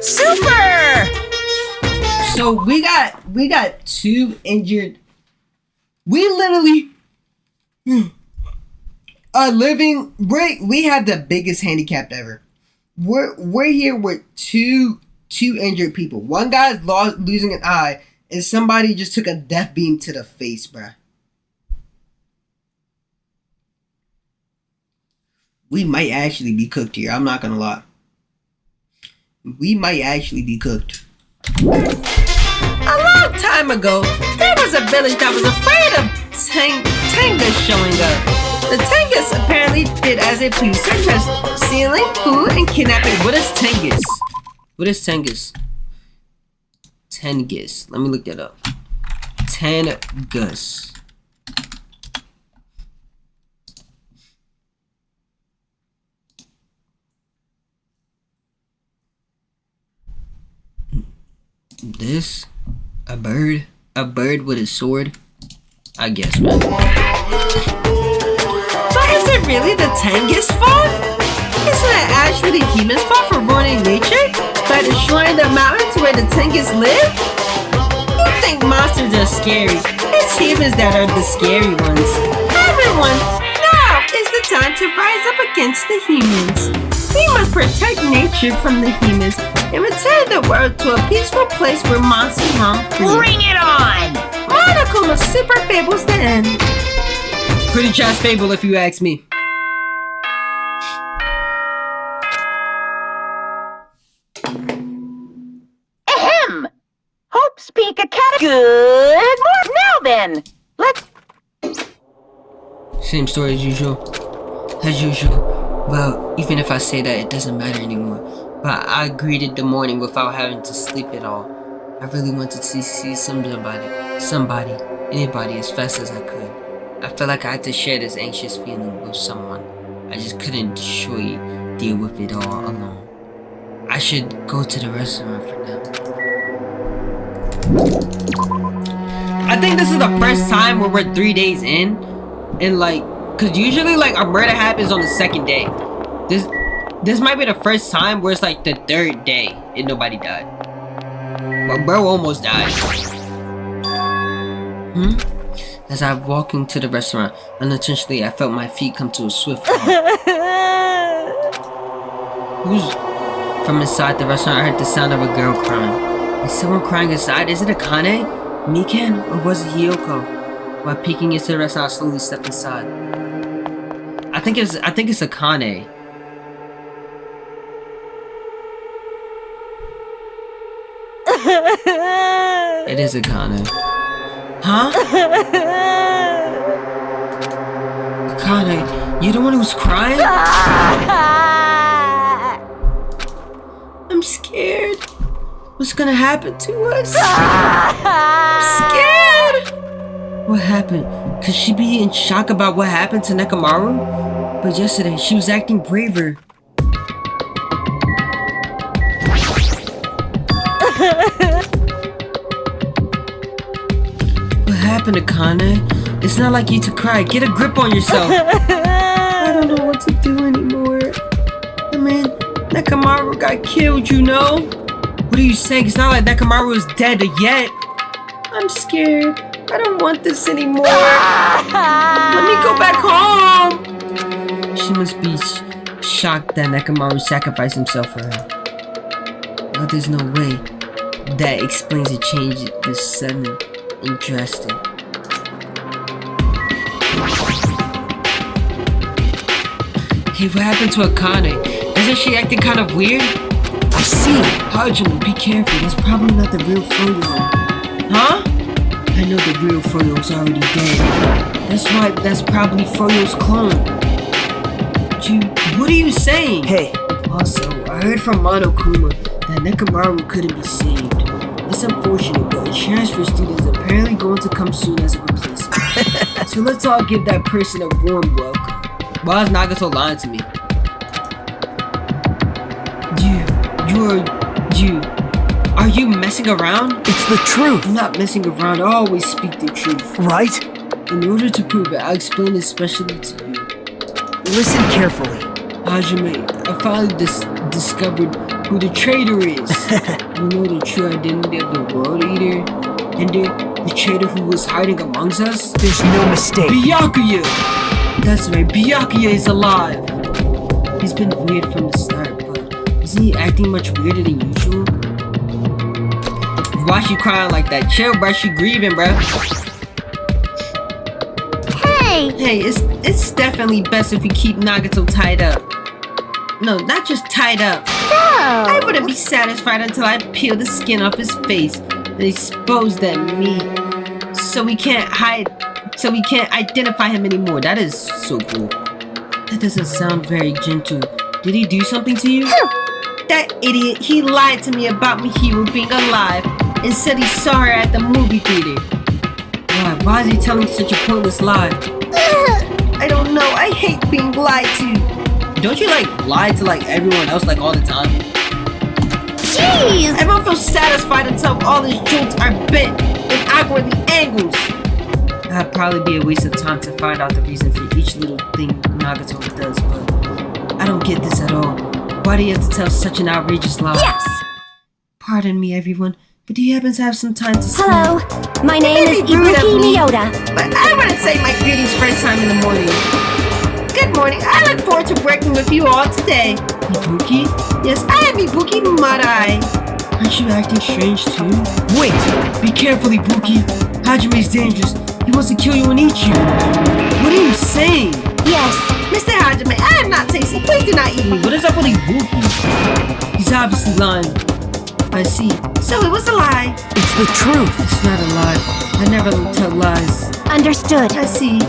Super! So we got 2 injured. We literally are living. We have the biggest handicap ever. We're here with two injured people. One guy's losing an eye, and somebody just took a death beam to the face, bruh. We might actually be cooked here. I'm not gonna lie. We might actually be cooked. A long time ago, there was a village that was afraid of Tengas showing up. The Tengas apparently did as they pleased, such as stealing food and kidnapping. What is Tengas? What is Tengas? Tengas. Let me look that up. Tengas. This? A bird? A bird with a sword? I guess, man. But is it really the Tengus' fault? Isn't it actually the humans' fault for ruining nature? By destroying the mountains where the Tengus live? You think monsters are scary. It's humans that are the scary ones. Everyone, now is the time to rise up against the humans. We must protect nature from the humans and return the world to a peaceful place where monsters roam free. Bring it on! Monokuma Super Fables the end. Pretty trash fable if you ask me. Ahem! Hope's Peak Academy. Good morning. Now then, let's... Same story as usual. As usual. Well, even if I say that, it doesn't matter anymore. But I greeted the morning without having to sleep at all. I really wanted to see somebody, anybody as fast as I could. I felt like I had to share this anxious feeling with someone. I just couldn't deal with it all alone. I should go to the restaurant for now. I think this is the first time where we're 3 days in, and like, cause usually like a murder happens on the second day. This might be the first time where it's like the third day and nobody died. But bro almost died. As I walked into the restaurant, unintentionally I felt my feet come to a swift halt. From inside the restaurant, I heard the sound of a girl crying. Is someone crying inside? Is it Akane, Mikan, or was it Hiyoko? While peeking into the restaurant, I slowly stepped inside. I think it's Akane. It is Akane. Huh? Akane, you're the one who's crying? I'm scared. What's gonna happen to us? I'm scared. What happened? Could she be in shock about what happened to Nekomaru? But yesterday, she was acting braver. What happened, Akane? It's not like you to cry. Get a grip on yourself. I don't know what to do anymore. I mean, Nekomaru got killed, you know? What are you saying? It's not like Nekomaru is dead yet. I'm scared. I don't want this anymore. Let me go back home. She must be shocked that Nekomaru sacrificed himself for her. But there's no way that explains the change this sudden and drastic. Hey, what happened to Akane? Isn't she acting kind of weird? I see. Hajime, be careful. That's probably not the real Froyo. Huh? I know the real Froyo's already dead. That's probably Froyo's clone. What are you saying? Hey. Also, I heard from Monokuma that Nekomaru couldn't be saved. It's unfortunate, but a transfer student is apparently going to come soon as a replacement. So let's all give that person a warm welcome. Why is Nagato lying to me? Are you messing around? It's the truth! I'm not messing around, I always speak the truth. Right? In order to prove it, I'll explain it especially to you. Listen carefully. Hajime, I finally discovered who the traitor is. You know the true identity of the world eater? And the traitor who was hiding amongst us? There's no mistake. Byakuya! That's right, Byakuya is alive! He's been weird from the start, but isn't he acting much weirder than usual? Why she crying like that? Chill, bruh, she grieving, bruh. Hey, it's definitely best if we keep Nagato tied up. No, not just tied up. I wouldn't be satisfied until I peel the skin off his face and expose that meat. So we can't identify him anymore. That is so cool. That doesn't sound very gentle. Did he do something to you? That idiot, he lied to me about Mihiru being alive and said he saw her at the movie theater. Why is he telling such a pointless lie? I don't know, I hate being lied to. Don't you like lie to like everyone else like all the time? Jeez! Everyone feels satisfied until all his jokes are bent in awkwardly angles. That'd probably be a waste of time to find out the reason for each little thing Nagato does, but I don't get this at all. Why do you have to tell such an outrageous lie? Yes! Pardon me, everyone, but do you happen to have some time to speak? Hello, my name is Ibuki Miyoda. But I wouldn't say my greetings first time in the morning. Good morning. I look forward to working with you all today. Ibuki? Yes, I am Ibuki Marai. Aren't you acting strange too? Wait! Be careful, Ibuki. Hajime's dangerous. He wants to kill you and eat you. What are you saying? Yes. Mr. Hajime, I am not tasty. Please do not eat me. What is up with Ibuki? He's obviously lying. I see. So it was a lie. It's the truth. It's not a lie. I never tell lies. Understood. I see.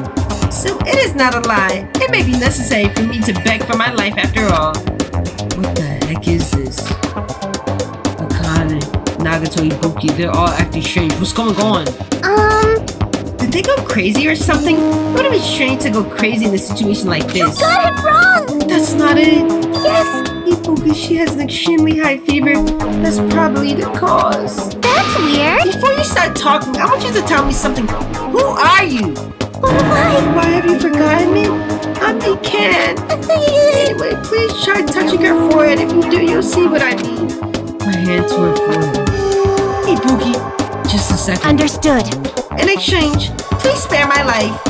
So it is not a lie. It may be necessary for me to beg for my life after all. What the heck is this? Akane, Nagato, Ibuki, they're all acting strange. What's going on? Did they go crazy or something? Wouldn't it be strange to go crazy in a situation like this? You got it wrong! That's not it. Yes! Oh, because she has an extremely high fever. That's probably the cause. That's weird. Before you start talking, I want you to tell me something. Who are you? Why have you forgotten me? I'm Pecan. Anyway, please try touching her forehead. If you do, you'll see what I mean. My hand to her forehead. Hey, Pookie. Just a second. Understood. In exchange, please spare my life.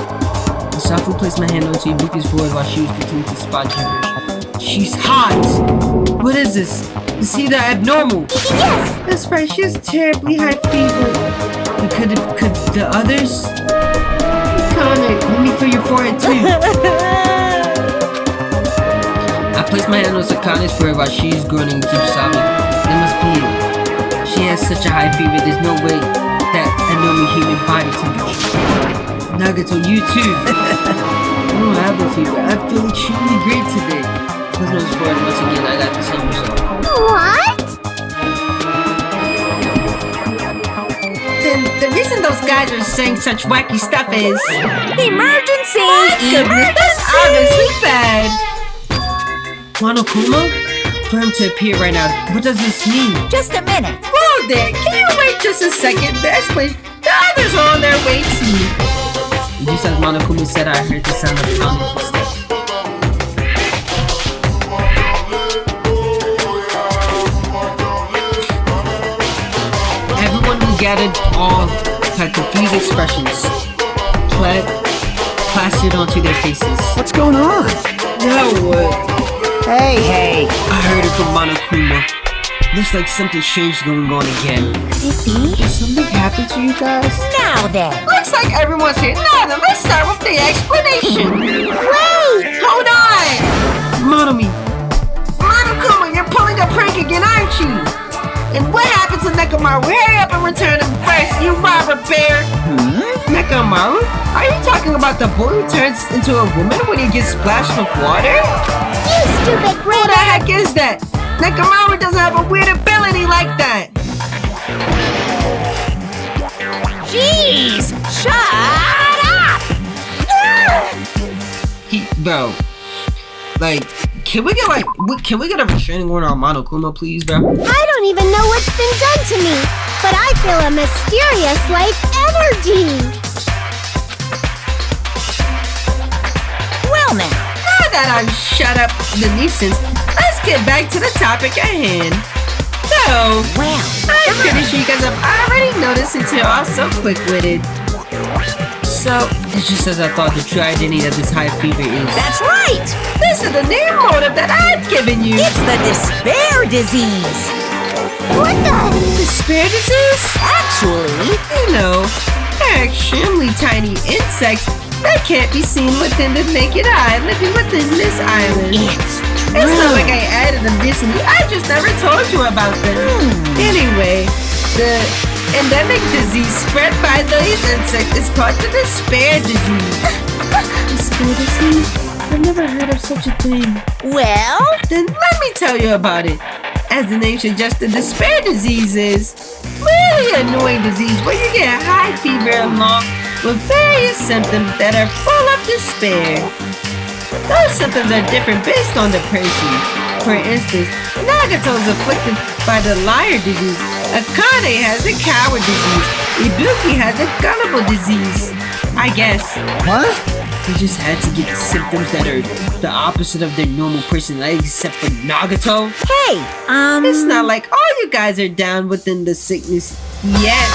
I softly placed my hand onto Ibuki's forehead while she was continuing to spot gibberish. She's hot! What is this? Is he the abnormal? Yes! That's right, she has terribly high fever. But could the others? Connor, let me feel your forehead too. I placed my hand on Sakane's forehead while she's groaning and keeps sobbing. That must be it. She has such a high fever, there's no way that a normal human body temperature. Nagato, you too. I don't have a fever. I feel extremely great today. Once again, I got the same result. What? Then the reason those guys are saying such wacky stuff is... Emergency! That's obviously bad! Monokuma? For him to appear right now, what does this mean? Just a minute. Whoa there, can you wait just a second? The others are on their way too. Just as Monokuma said, I heard the sound of pounding footsteps. Gathered all had confused expressions plastered onto their faces. What's going on? Now what? Hey! I heard it from Monokuma. Looks like something strange going on again. Did something happen to you guys? Now then. Looks like everyone's here. Now then, let's start with the explanation. Wait! Hold on! Monokuma, you're pulling a prank again, aren't you? And what happened to Nekomaru? Hurry up and return him first, you robber bear! Nekomaru? Are you talking about the boy who turns into a woman when he gets splashed with water? You stupid Who the heck is that? Nekomaru doesn't have a weird ability like that! Jeez! Shut up! Bro, like, can we get a restraining order on Monokuma, please, bro? I don't even know what's been done to me, but I feel a mysterious life energy. Well now. Now that I've shut up the nuisance, let's get back to the topic at hand. So, I'm pretty sure you guys have already noticed since you're all so quick-witted. So, it's just as I thought, the true identity of this high fever is... That's right! This is the new motive that I've given you! It's the despair disease! What the? Despair disease? Actually, You know, they're extremely tiny insects that can't be seen within the naked eye living within this island. It's not like I added them recently, I just never told you about them. Anyway, the endemic disease spread by these insects is called the despair disease. Despair disease? I've never heard of such a thing. well, Then let me tell you about it. As the name suggests, the despair disease is really annoying disease where you get high fever along with various symptoms that are full of despair. Those symptoms are different based on the person. For instance, Nagato is afflicted by the liar disease. Akane has the coward disease. Ibuki has the gullible disease. I guess. What? They just had to get symptoms that are the opposite of their normal personality, except for Nagato. hey, It's not like all you guys are down within the sickness yet.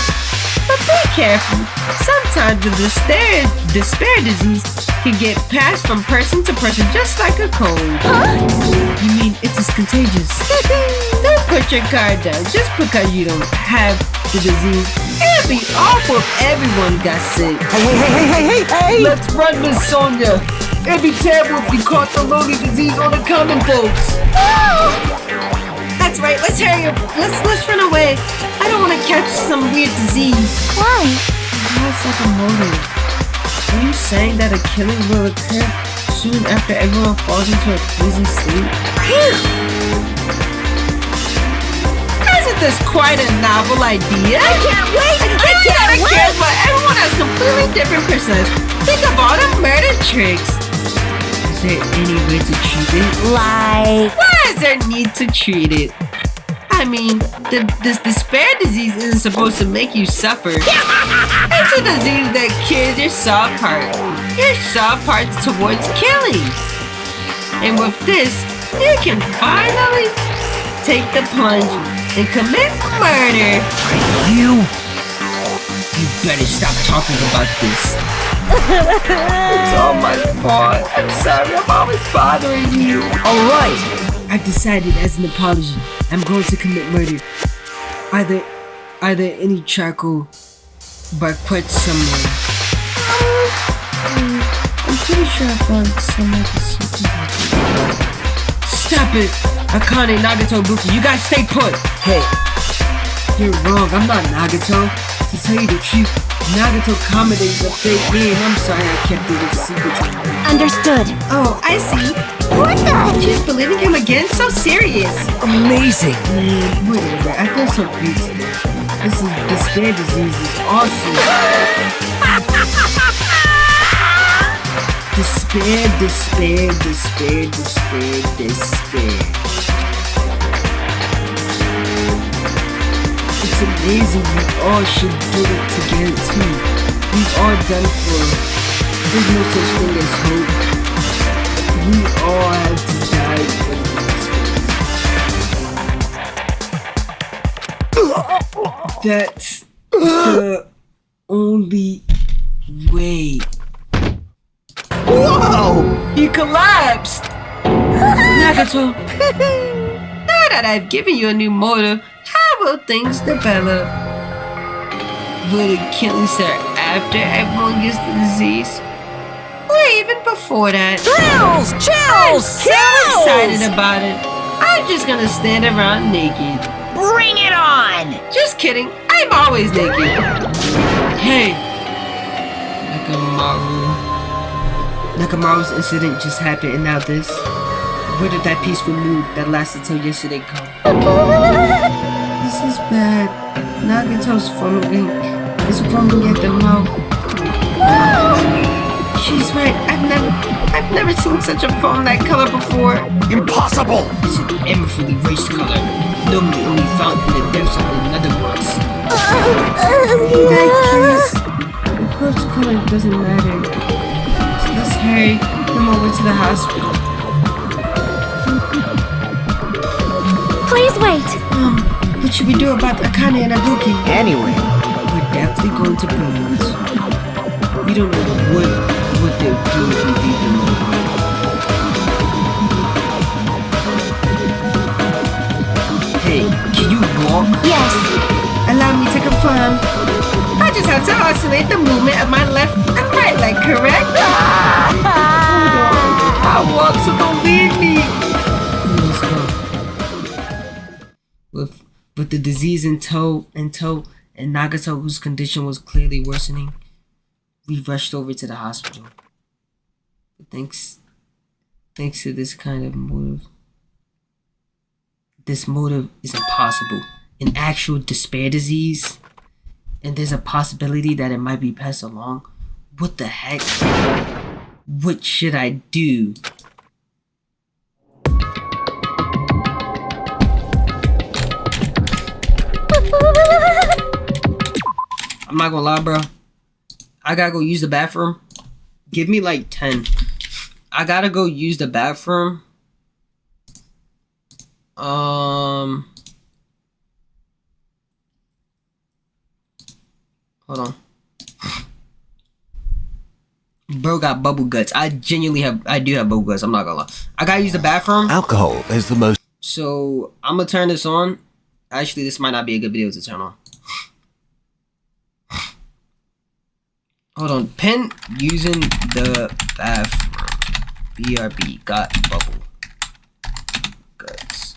But be careful. Sometimes the despair disease can get passed from person to person just like a cold. You mean it is contagious? Don't put your card down just because you don't have the disease. It'd be awful if everyone got sick. Hey! Let's run, Miss Sonia. It'd be terrible if we caught the lonely disease on the common folks. That's right. Let's hurry up. Let's run away. I don't want to catch some weird disease. Why? That's like a motive. Are you saying that a killing will occur soon after everyone falls into a crazy sleep? Isn't this quite a novel idea? I can't wait! I can't wait! But everyone has completely different personalities. Think of all the murder tricks. Is there any way to treat it? Like... Why is there need to treat it? I mean, this despair disease isn't supposed to make you suffer. It's a disease that kills your soft parts towards killing. And with this, you can finally take the plunge and commit murder. You better stop talking about this. It's all my fault. I'm sorry, I'm always bothering you. Alright! I've decided as an apology, I'm going to commit murder. Are there any charcoal barquettes somewhere? I'm pretty sure I found some of the secret. Stop it! Akane, Nagato, Buki, you guys stay put! Hey, you're wrong, I'm not Nagato. To tell you the truth, Nagato accommodated the fake name. I'm sorry I kept it a secret. Understood. Oh, I see. What the? She's believing him again? So serious. Amazing! Man, whatever. I feel so great today. This despair disease is awesome. Despair. It's amazing. We all should do it together too. We've all done for. There's no such thing as hope. We all have to die for this. That's the only way. Whoa! He collapsed! Nagato, now that I've given you a new motive, how will things develop? Will the killing start after everyone gets the disease? Or even before that? Chills! I'm Chills! so excited about it. I'm just gonna stand around naked. Bring it on! Just kidding, I'm always naked. Hey, Nakamaru's incident just happened and now this? Where did that peaceful mood that lasted till yesterday come? This is bad. Nagato's foaming. It's foaming at the mouth. She's right. I've never seen such a foam that color before. Impossible! It's an emeraldly race color. Normally only found in the depths of the netherworlds. In that case, the close color doesn't matter. So let's hurry him over to the hospital. Please wait. What should we do about Akane and Ibuki? Anyway, We're definitely going to Brilliant. We don't know what they'll do if we leave them alone. Hey, can you walk? Yes. Allow me to confirm. I just have to oscillate the movement of my left and right leg, correct? I walk, so don't leave me. Let's go. With the disease in tow, and Nagato, whose condition was clearly worsening, we rushed over to the hospital. But thanks to this kind of motive, this motive is impossible. An actual despair disease, and there's a possibility that it might be passed along. What the heck? What should I do? I'm not gonna lie, bro. I gotta go use the bathroom. Give me like 10. I gotta go use the bathroom. Hold on. Bro got bubble guts. I do have bubble guts. I'm not gonna lie. I gotta use the bathroom. Alcohol is the most. So I'm gonna turn this on. Actually, this might not be a good video to turn on. Hold on. Pen using the bathroom. BRB got bubble guts.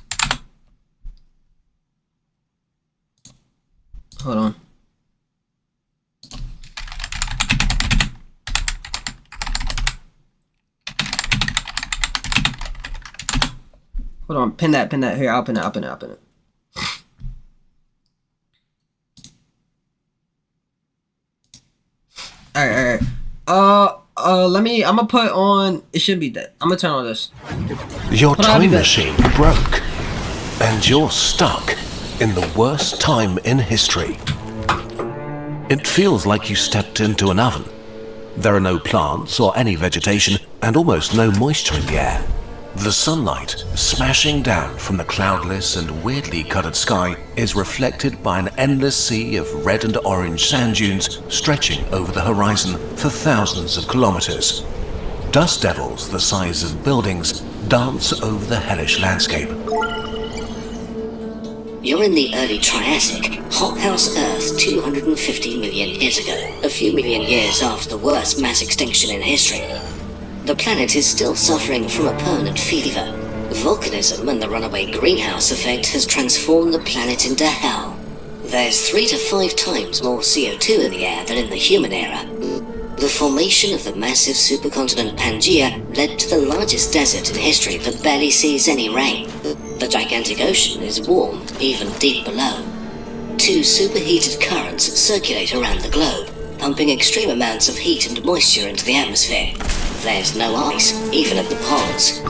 Hold on. Hold on, pin that. Here, I'll pin it. Alright. I'm gonna put on. It should be that. I'm gonna turn on this. Your But I'll be time back. machine broke, and you're stuck in the worst time in history. It feels like you stepped into an oven. There are no plants or any vegetation, and almost no moisture in the air. The sunlight, smashing down from the cloudless and weirdly colored sky, is reflected by an endless sea of red and orange sand dunes stretching over the horizon for thousands of kilometers. Dust devils the size of buildings dance over the hellish landscape. You're in the early Triassic, hothouse Earth 250 million years ago, a few million years after the worst mass extinction in history. The planet is still suffering from a permanent fever. Volcanism and the runaway greenhouse effect has transformed the planet into hell. There's 3 to 5 times more CO2 in the air than in the human era. The formation of the massive supercontinent Pangaea led to the largest desert in history that barely sees any rain. The gigantic ocean is warm, even deep below. 2 superheated currents circulate around the globe, pumping extreme amounts of heat and moisture into the atmosphere. There's no ice, even at the poles.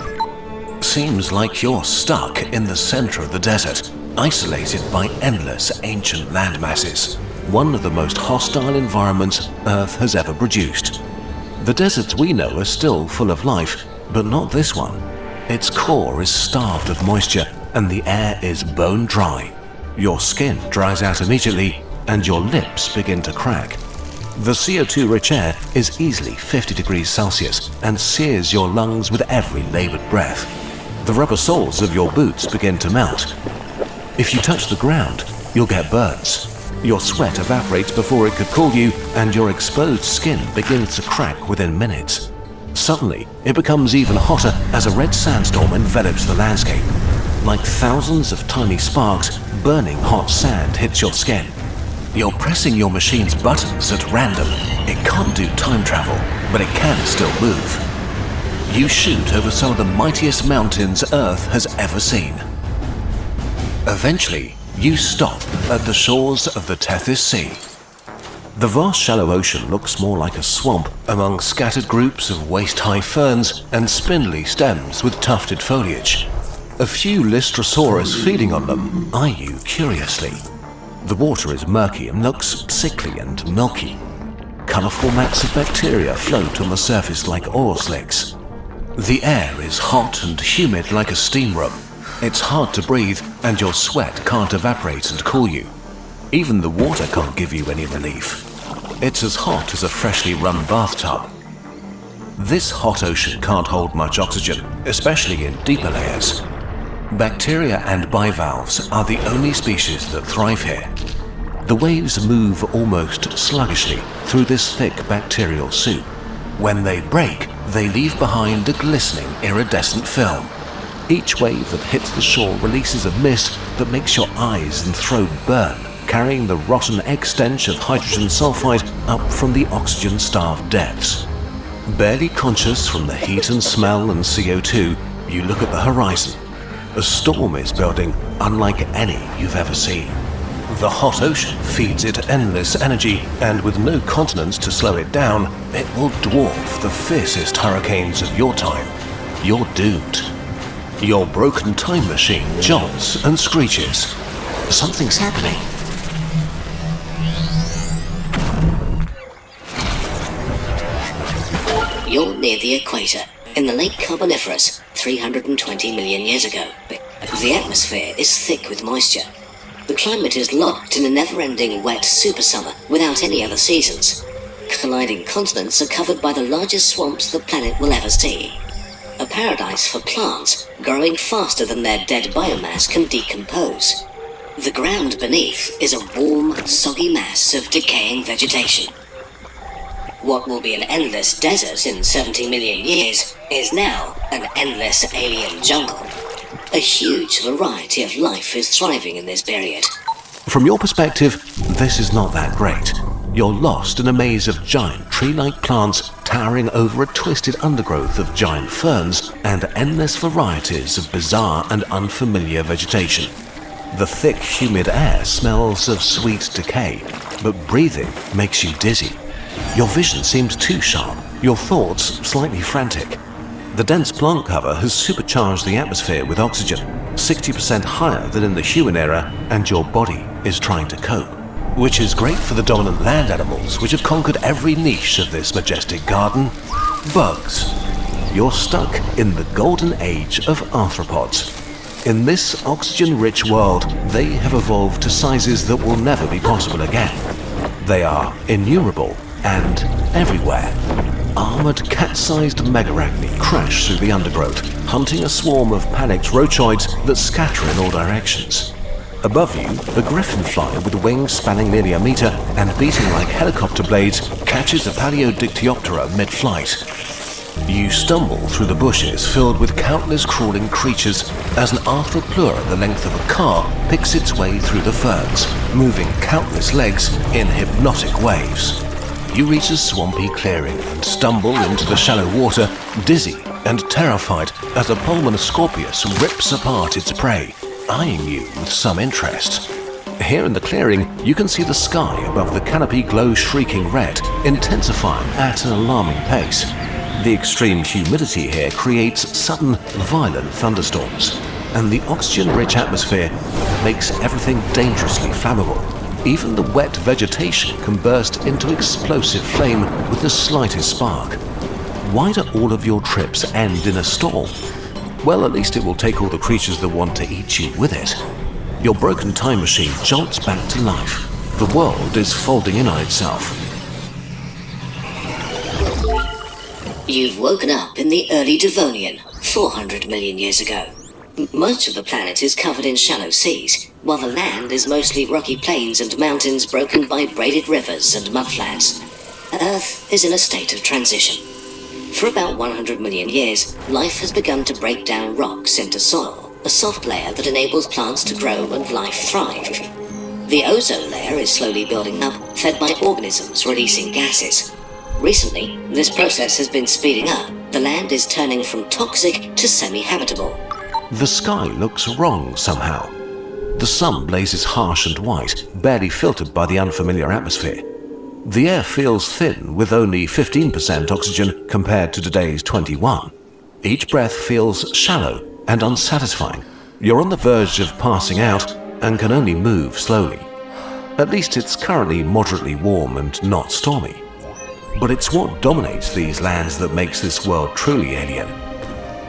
Seems like you're stuck in the center of the desert, isolated by endless ancient landmasses, one of the most hostile environments Earth has ever produced. The deserts we know are still full of life, but not this one. Its core is starved of moisture, and the air is bone dry. Your skin dries out immediately, and your lips begin to crack. The CO2-rich air is easily 50 degrees Celsius and sears your lungs with every labored breath. The rubber soles of your boots begin to melt. If you touch the ground, you'll get burns. Your sweat evaporates before it could cool you, and your exposed skin begins to crack within minutes. Suddenly, it becomes even hotter as a red sandstorm envelops the landscape. Like thousands of tiny sparks, burning hot sand hits your skin. You're pressing your machine's buttons at random. It can't do time travel, but it can still move. You shoot over some of the mightiest mountains Earth has ever seen. Eventually, you stop at the shores of the Tethys Sea. The vast shallow ocean looks more like a swamp among scattered groups of waist-high ferns and spindly stems with tufted foliage. A few Lystrosaurus feeding on them eye you curiously. The water is murky and looks sickly and milky. Colourful mats of bacteria float on the surface like oil slicks. The air is hot and humid like a steam room. It's hard to breathe, and your sweat can't evaporate and cool you. Even the water can't give you any relief. It's as hot as a freshly run bathtub. This hot ocean can't hold much oxygen, especially in deeper layers. Bacteria and bivalves are the only species that thrive here. The waves move almost sluggishly through this thick bacterial soup. When they break, they leave behind a glistening iridescent film. Each wave that hits the shore releases a mist that makes your eyes and throat burn, carrying the rotten egg stench of hydrogen sulfide up from the oxygen-starved depths. Barely conscious from the heat and smell and CO2, you look at the horizon. A storm is building unlike any you've ever seen. The hot ocean feeds it endless energy, and with no continents to slow it down, it will dwarf the fiercest hurricanes of your time. You're doomed. Your broken time machine jolts and screeches. Something's happening. You're near the equator, in the late Carboniferous, 320 million years ago. The atmosphere is thick with moisture. The climate is locked in a never-ending wet super summer without any other seasons. Colliding continents are covered by the largest swamps the planet will ever see. A paradise for plants, growing faster than their dead biomass can decompose. The ground beneath is a warm, soggy mass of decaying vegetation. What will be an endless desert in 70 million years is now an endless alien jungle. A huge variety of life is thriving in this period. From your perspective, this is not that great. You're lost in a maze of giant tree-like plants towering over a twisted undergrowth of giant ferns and endless varieties of bizarre and unfamiliar vegetation. The thick, humid air smells of sweet decay, but breathing makes you dizzy. Your vision seems too sharp, your thoughts slightly frantic. The dense plant cover has supercharged the atmosphere with oxygen, 60% higher than in the human era, and your body is trying to cope. Which is great for the dominant land animals which have conquered every niche of this majestic garden. Bugs. You're stuck in the golden age of arthropods. In this oxygen-rich world, they have evolved to sizes that will never be possible again. They are innumerable and everywhere. Armored cat-sized megarachni crash through the undergrowth, hunting a swarm of panicked rochoids that scatter in all directions. Above you, a griffin fly with wings spanning nearly a meter and beating like helicopter blades catches a Paleodictyoptera mid-flight. You stumble through the bushes filled with countless crawling creatures as an arthropleura the length of a car picks its way through the ferns, moving countless legs in hypnotic waves. You reach a swampy clearing and stumble into the shallow water, dizzy and terrified as a Pulmonoscorpius rips apart its prey, eyeing you with some interest. Here in the clearing, you can see the sky above the canopy glow shrieking red, intensifying at an alarming pace. The extreme humidity here creates sudden, violent thunderstorms, and the oxygen-rich atmosphere makes everything dangerously flammable. Even the wet vegetation can burst into explosive flame with the slightest spark. Why do all of your trips end in a storm? Well, at least it will take all the creatures that want to eat you with it. Your broken time machine jolts back to life. The world is folding in on itself. You've woken up in the early Devonian, 400 million years ago. Most of the planet is covered in shallow seas, while the land is mostly rocky plains and mountains broken by braided rivers and mudflats. Earth is in a state of transition. For about 100 million years, life has begun to break down rocks into soil, a soft layer that enables plants to grow and life thrive. The ozone layer is slowly building up, fed by organisms releasing gases. Recently, this process has been speeding up. The land is turning from toxic to semi-habitable. The sky looks wrong somehow. The sun blazes harsh and white, barely filtered by the unfamiliar atmosphere. The air feels thin, with only 15% oxygen compared to today's 21. Each breath feels shallow and unsatisfying. You're on the verge of passing out and can only move slowly. At least it's currently moderately warm and not stormy. But it's what dominates these lands that makes this world truly alien.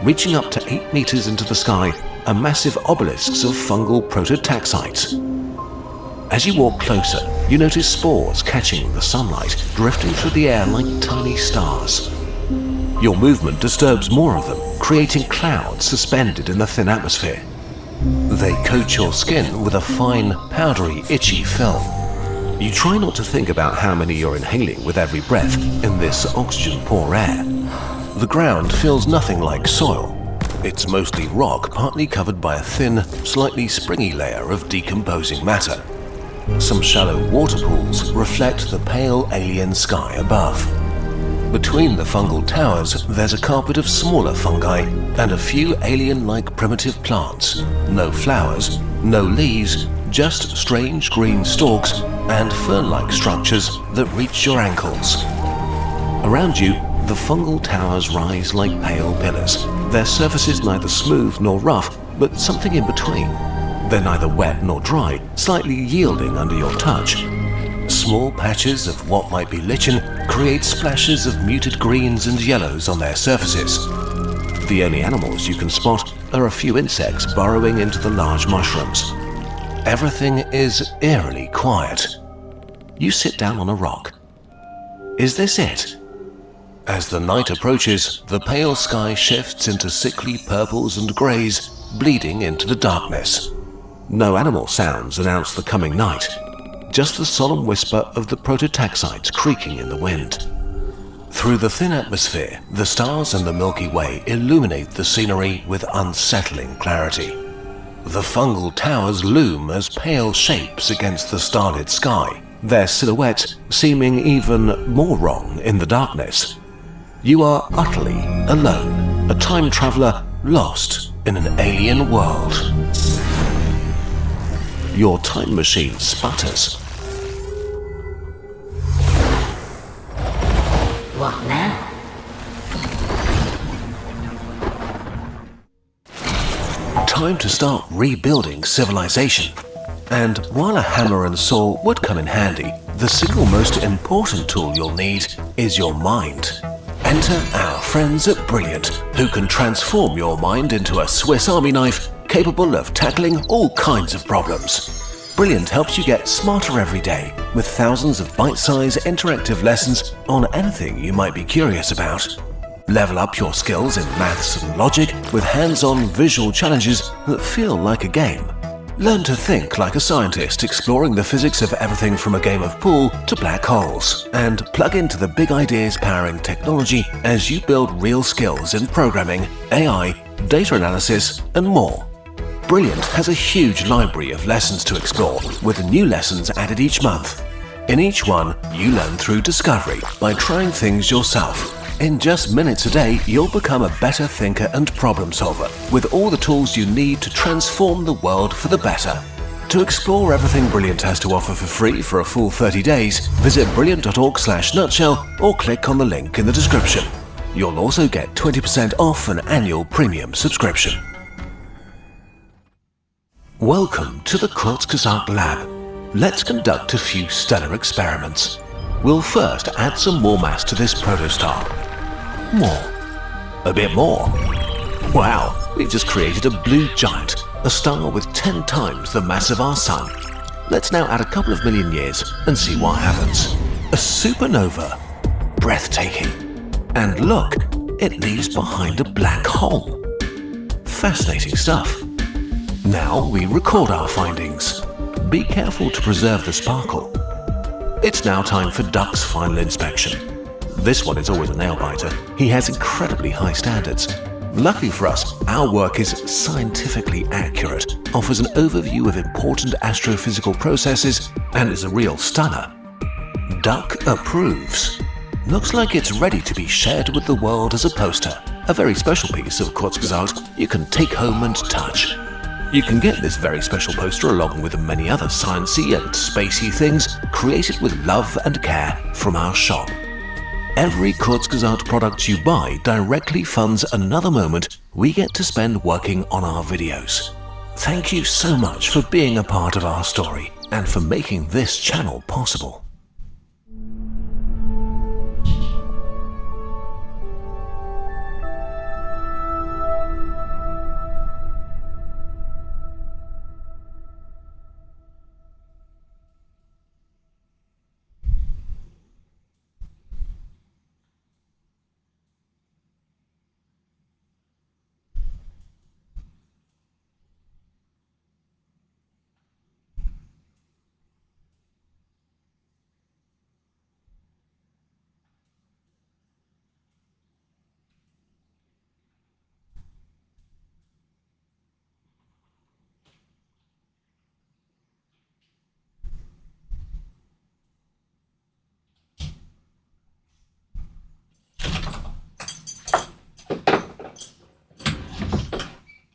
Reaching up to 8 meters into the sky are massive obelisks of fungal prototaxites. As you walk closer, you notice spores catching the sunlight, drifting through the air like tiny stars. Your movement disturbs more of them, creating clouds suspended in the thin atmosphere. They coat your skin with a fine, powdery, itchy film. You try not to think about how many you're inhaling with every breath in this oxygen-poor air. The ground feels nothing like soil. It's mostly rock, partly covered by a thin, slightly springy layer of decomposing matter. Some shallow water pools reflect the pale alien sky above. Between the fungal towers, there's a carpet of smaller fungi and a few alien-like primitive plants. No flowers, no leaves, just strange green stalks and fern-like structures that reach your ankles. Around you, the fungal towers rise like pale pillars, their surfaces neither smooth nor rough, but something in between. They're neither wet nor dry, slightly yielding under your touch. Small patches of what might be lichen create splashes of muted greens and yellows on their surfaces. The only animals you can spot are a few insects burrowing into the large mushrooms. Everything is eerily quiet. You sit down on a rock. Is this it? As the night approaches, the pale sky shifts into sickly purples and greys, bleeding into the darkness. No animal sounds announce the coming night, just the solemn whisper of the prototaxites creaking in the wind. Through the thin atmosphere, the stars and the Milky Way illuminate the scenery with unsettling clarity. The fungal towers loom as pale shapes against the starlit sky, their silhouettes seeming even more wrong in the darkness. You are utterly alone, a time traveler lost in an alien world. Your time machine sputters. What now? Time to start rebuilding civilization. And while a hammer and saw would come in handy, the single most important tool you'll need is your mind. Enter our friends at Brilliant, who can transform your mind into a Swiss Army knife capable of tackling all kinds of problems. Brilliant helps you get smarter every day with thousands of bite-sized interactive lessons on anything you might be curious about. Level up your skills in maths and logic with hands-on visual challenges that feel like a game. Learn to think like a scientist, exploring the physics of everything from a game of pool to black holes, and plug into the big ideas powering technology as you build real skills in programming, AI, data analysis, and more. Brilliant has a huge library of lessons to explore, with new lessons added each month. In each one, you learn through discovery by trying things yourself. In just minutes a day, you'll become a better thinker and problem solver with all the tools you need to transform the world for the better. To explore everything Brilliant has to offer for free for a full 30 days, visit brilliant.org/nutshell or click on the link in the description. You'll also get 20% off an annual premium subscription. Welcome to the Kurzgesagt Lab. Let's conduct a few stellar experiments. We'll first add some more mass to this protostar. More. A bit more. Wow, we've just created a blue giant, a star with 10 times the mass of our sun. Let's now add a couple of million years and see what happens. A supernova. Breathtaking. And look, it leaves behind a black hole. Fascinating stuff. Now we record our findings. Be careful to preserve the sparkle. It's now time for Duck's final inspection. This one is always a nail-biter. He has incredibly high standards. Luckily for us, our work is scientifically accurate, offers an overview of important astrophysical processes, and is a real stunner. Duck approves. Looks like it's ready to be shared with the world as a poster. A very special piece of Kurzgesagt you can take home and touch. You can get this very special poster along with many other sciencey and spacey things created with love and care from our shop. Every Kurzgesagt product you buy directly funds another moment we get to spend working on our videos. Thank you so much for being a part of our story and for making this channel possible.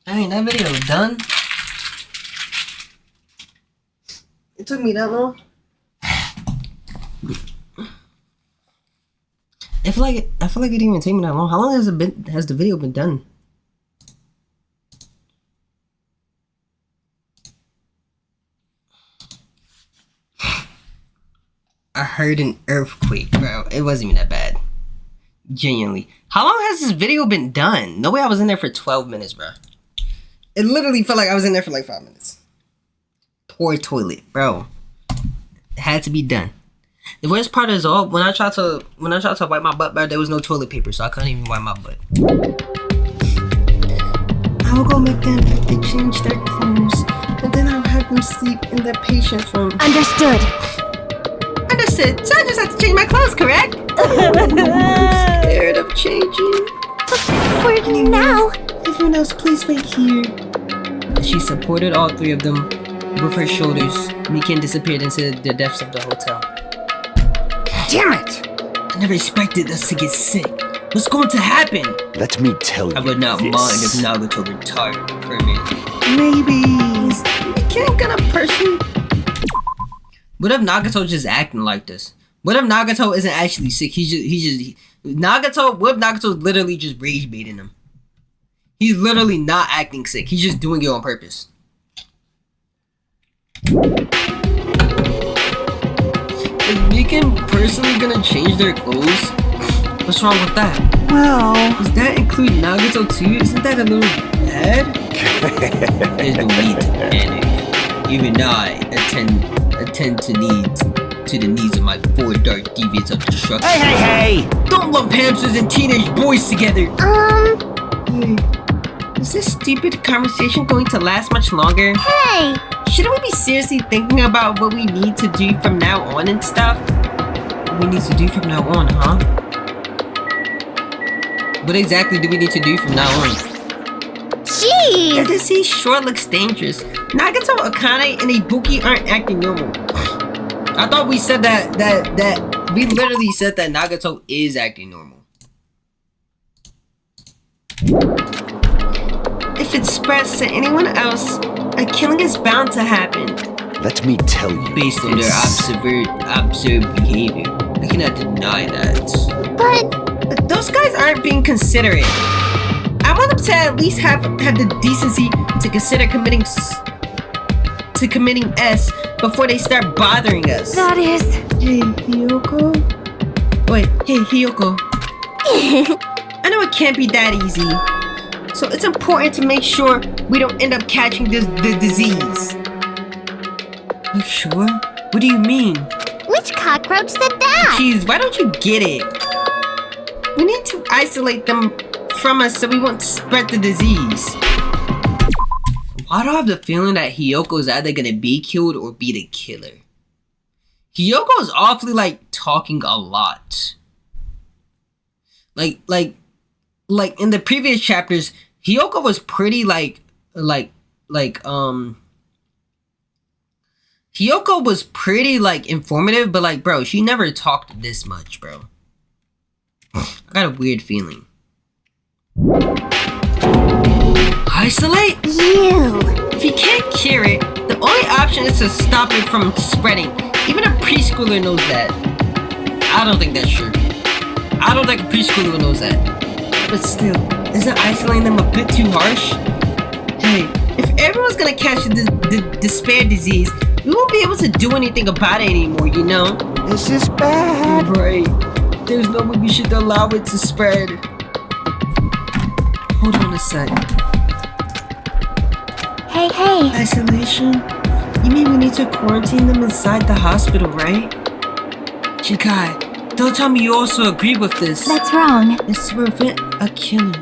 Dang, that video was done. It took me that long. I feel like it didn't even take me that long. How long has the video been done? I heard an earthquake, bro. It wasn't even that bad. Genuinely. How long has this video been done? No way I was in there for 12 minutes, bro. It literally felt like I was in there for like 5 minutes. Poor toilet, bro. It had to be done. The worst part is all when I tried to wipe my butt, bro, there was no toilet paper, so I couldn't even wipe my butt. I will go make them if they change their clothes, and then I'll have them sleep in their patient's room. Understood. Understood. So I just have to change my clothes, correct? I'm scared of changing. For now. Everyone else, please wait here. She supported all three of them with her shoulders. Mikan disappeared into the depths of the hotel. Damn it! I never expected us to get sick. What's going to happen? Let me tell you. I would not this. mind if Nagato retired for a minute. Maybe. Is Mikan gonna person? What if Nagato just acting like this? What if Nagato isn't actually sick? What if Nagato's literally just rage baiting him? He's literally not acting sick. He's just doing it on purpose. Is Megan personally gonna change their clothes? What's wrong with that? Well... Does that include Nagato too? Isn't that a little bad? There's no need to panic. Even I attend to the needs of my 4 dark deviants of destruction. Hey! Don't lump hamsters and teenage boys together! Hey, is this stupid conversation going to last much longer? Hey! Shouldn't we be seriously thinking about what we need to do from now on and stuff? What we need to do from now on, huh? What exactly do we need to do from now on? Jeez! The disease sure looks dangerous. Nagato, Akane, and Ibuki aren't acting normal. I thought we said that we literally said that Nagato is acting normal. If it spreads to anyone else, a killing is bound to happen. Let me tell you. Based on their observed behavior. I cannot deny that. But Those guys aren't being considerate. I want them to at least have the decency to consider committing S before they start bothering us. that is... Hey, Hiyoko? Wait, hey, Hiyoko. I know it can't be that easy. So it's important to make sure we don't end up catching the disease. You sure? What do you mean? Which cockroach said that? Jeez, why don't you get it? We need to isolate them from us so we won't spread the disease. Why do I have the feeling that Hiyoko's either gonna be killed or be the killer? Hiyoko's awfully talking a lot. Like in the previous chapters, Hiyoko was pretty Hiyoko was pretty informative, but bro, she never talked this much, bro. I got a weird feeling. Isolate? You. If you can't cure it, the only option is to stop it from spreading. Even a preschooler knows that. I don't think that's true. I don't think a preschooler knows that. But still, isn't isolating them a bit too harsh? Hey, if everyone's gonna catch the despair disease, we won't be able to do anything about it anymore, you know? This is bad. Right. There's no way we should allow it to spread. Hold on a sec. Hey. Isolation? You mean we need to quarantine them inside the hospital, right? Chikai, don't tell me you also agree with this. That's wrong. It's to prevent a killing.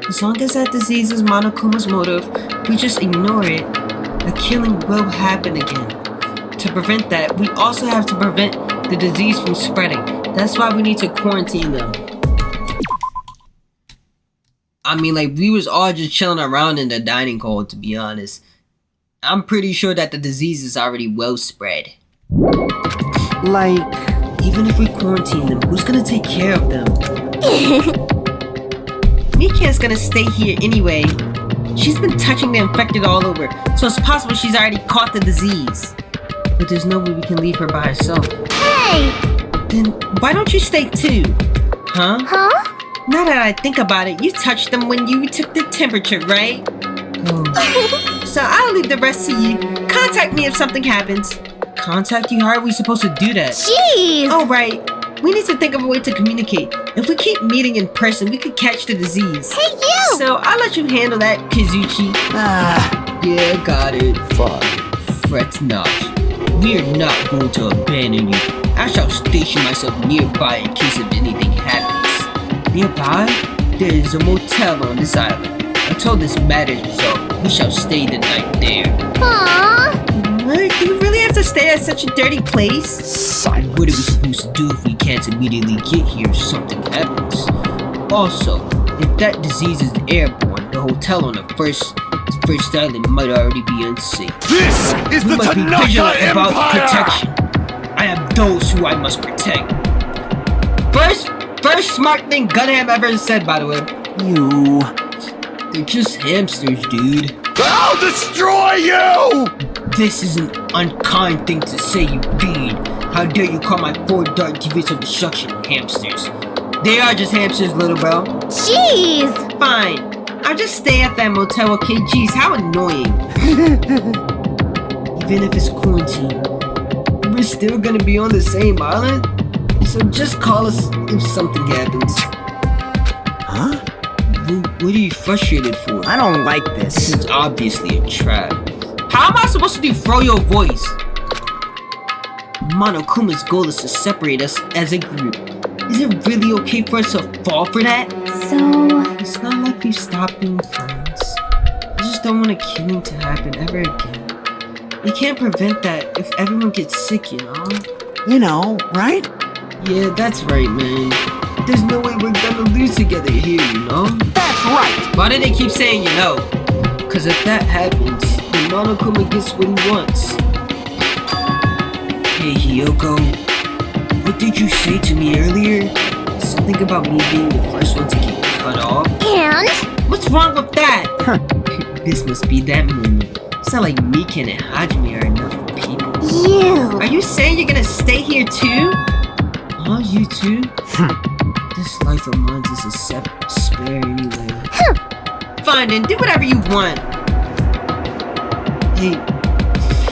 As long as that disease is Monokuma's motive, if we just ignore it, a killing will happen again. To prevent that, we also have to prevent the disease from spreading. That's why we need to quarantine them. I mean, we was all just chilling around in the dining hall, to be honest. I'm pretty sure that the disease is already well spread. Even if we quarantine them, who's gonna take care of them? Mikia's gonna stay here anyway. She's been touching the infected all over, so it's possible she's already caught the disease. But there's no way we can leave her by herself. Hey! Then why don't you stay too? Huh? Huh? Now that I think about it, you touched them when you took the temperature, right? Oh. So I'll leave the rest to you. Contact me if something happens. Contact you? How are we supposed to do that? Jeez! Oh, right. We need to think of a way to communicate. If we keep meeting in person, we could catch the disease. Hey, you! So I'll let you handle that, Kizuchi. Yeah, got it. Fine. Fret not. We are not going to abandon you. I shall station myself nearby in case of anything happens. Nearby? There is a motel on this island. Until this matter is resolved, we shall stay the night there. Aww! What? Do we really have to stay at such a dirty place? Silence. What are we supposed to do if we can't immediately get here if something happens? Also, if that disease is airborne, the hotel on the first island might already be unsafe. This is We the must be Tanaka vigilant about Empire! protection. I have those who I must protect. First smart thing Gunham ever said, by the way. You... They're just hamsters, dude. I'll destroy you! This is an unkind thing to say, you fiend. How dare you call my 4 dark deviants of destruction hamsters? They are just hamsters, little bro. Jeez! Fine. I'll just stay at that motel, okay? Jeez, how annoying. Even if it's quarantine, we're still gonna be on the same island. So just call us if something happens. Huh? What are you frustrated for? I don't like this. This is obviously a trap. How am I supposed to do Froyo voice? Monokuma's goal is to separate us as a group. Is it really okay for us to fall for that? So... It's not like we've stopped being friends. I just don't want a killing to happen ever again. We can't prevent that if everyone gets sick, you know? You know, right? Yeah, that's right, man. There's no way we're gonna lose together here, you know? That's right! Why do they keep saying you know? Cause if that happens, then Monokuma gets what he wants. Hey, Hiyoko. What did you say to me earlier? Something about me being the first one to get cut off? And? What's wrong with that? This must be that moment. It's not like Mikan and Hajime are enough people. You! Are you saying you're gonna stay here too? Huh, you too? This life of mine is a spare anyway. Fine then, do whatever you want. Hey,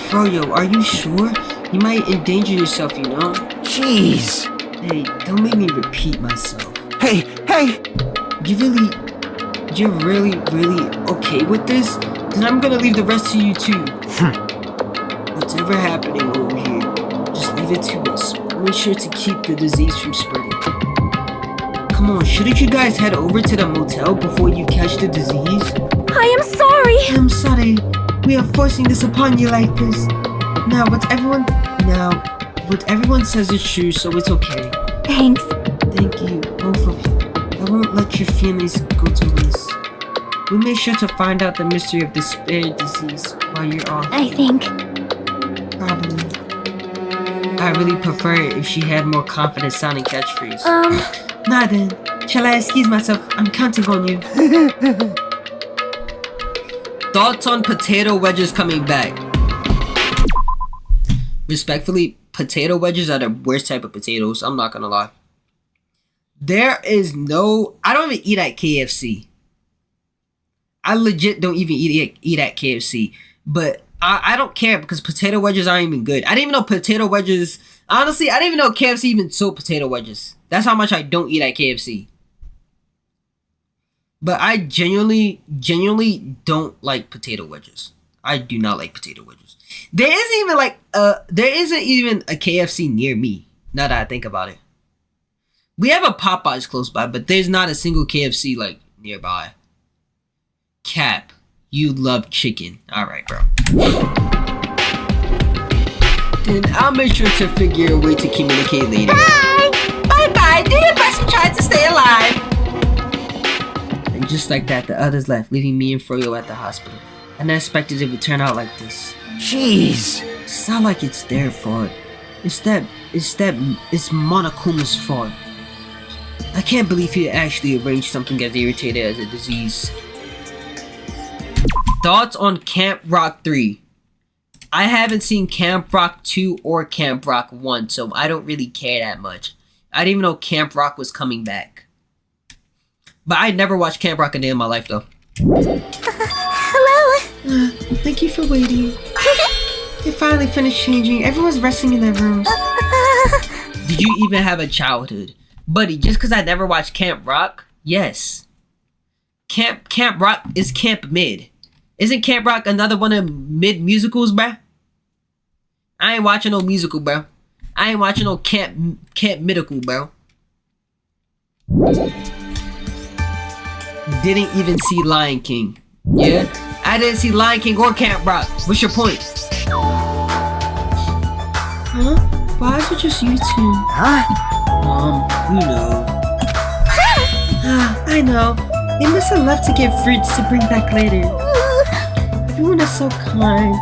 Froyo, are you sure? You might endanger yourself, you know? Jeez. Hey, don't make me repeat myself. Hey! You're really okay with this? Then I'm gonna leave the rest to you too. Whatever happening over here, just leave it to us. Make sure to keep the disease from spreading. Come on, shouldn't you guys head over to the motel before you catch the disease? I am sorry! I'm sorry. We are forcing this upon you like this. Now, what everyone says is true, so it's okay. Thanks. Thank you, both of you. I won't let your feelings go to waste. We'll make sure to find out the mystery of the spirit disease while you're off. I think. Probably. I really prefer it if she had more confident sounding catchphrase. Nah then. Shall I excuse myself? I'm counting on you. Thoughts on potato wedges coming back? Respectfully, potato wedges are the worst type of potatoes. I'm not gonna lie. I don't even eat at KFC. I legit don't even eat at KFC. But I don't care because potato wedges aren't even good. I didn't even know potato wedges... Honestly, I didn't even know KFC even sold potato wedges. That's how much I don't eat at KFC. But I genuinely don't like potato wedges. I do not like potato wedges. There isn't even a KFC near me, now that I think about it. We have a Popeyes close by, but there's not a single KFC like nearby. Cap, you love chicken. Alright, bro. Then I'll make sure to figure a way to communicate later. Bye! Bye-bye, do your best and try to stay alive. And just like that, the others left, leaving me and Froyo at the hospital. I never expected it would turn out like this. Jeez. It's not like it's their fault. It's Monokuma's fault. I can't believe he actually arranged something as irritated as a disease. Thoughts on Camp Rock 3? I haven't seen Camp Rock 2 or Camp Rock 1, so I don't really care that much. I didn't even know Camp Rock was coming back. But I never watched Camp Rock a day in my life, though. Hello? Thank you for waiting. They finally finished changing. Everyone's resting in their rooms. Did you even have a childhood? Buddy, just because I never watched Camp Rock? Yes. Camp Rock is Camp Mid. Isn't Camp Rock another one of mid musicals, bruh? I ain't watching no musical, bro. I ain't watching no Camp Medical, bro. Didn't even see Lion King. Yeah? I didn't see Lion King or Camp Rock. What's your point? Huh? Why is it just you two? Huh? You know. I know. They must have left to get fruits to bring back later. Everyone is so kind.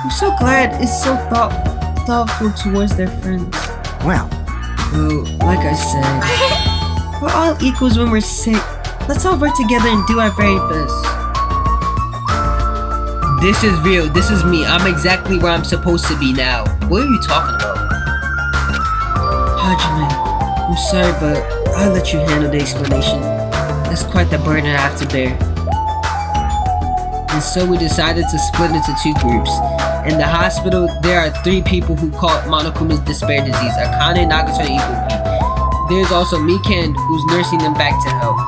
I'm so glad it's so thoughtful towards their friends. Well, like I said, we're all equals when we're sick. Let's all work together and do our very best. This is real. This is me. I'm exactly where I'm supposed to be now. What are you talking about? Hajime, I'm sorry, but I'll let you handle the explanation. That's quite the burden I have to bear. and so we decided to split into 2 groups. In the hospital, there are 3 people who caught Monokuma's despair disease, Akane, Nagato, and Ikuki. There's also Mikan, who's nursing them back to health.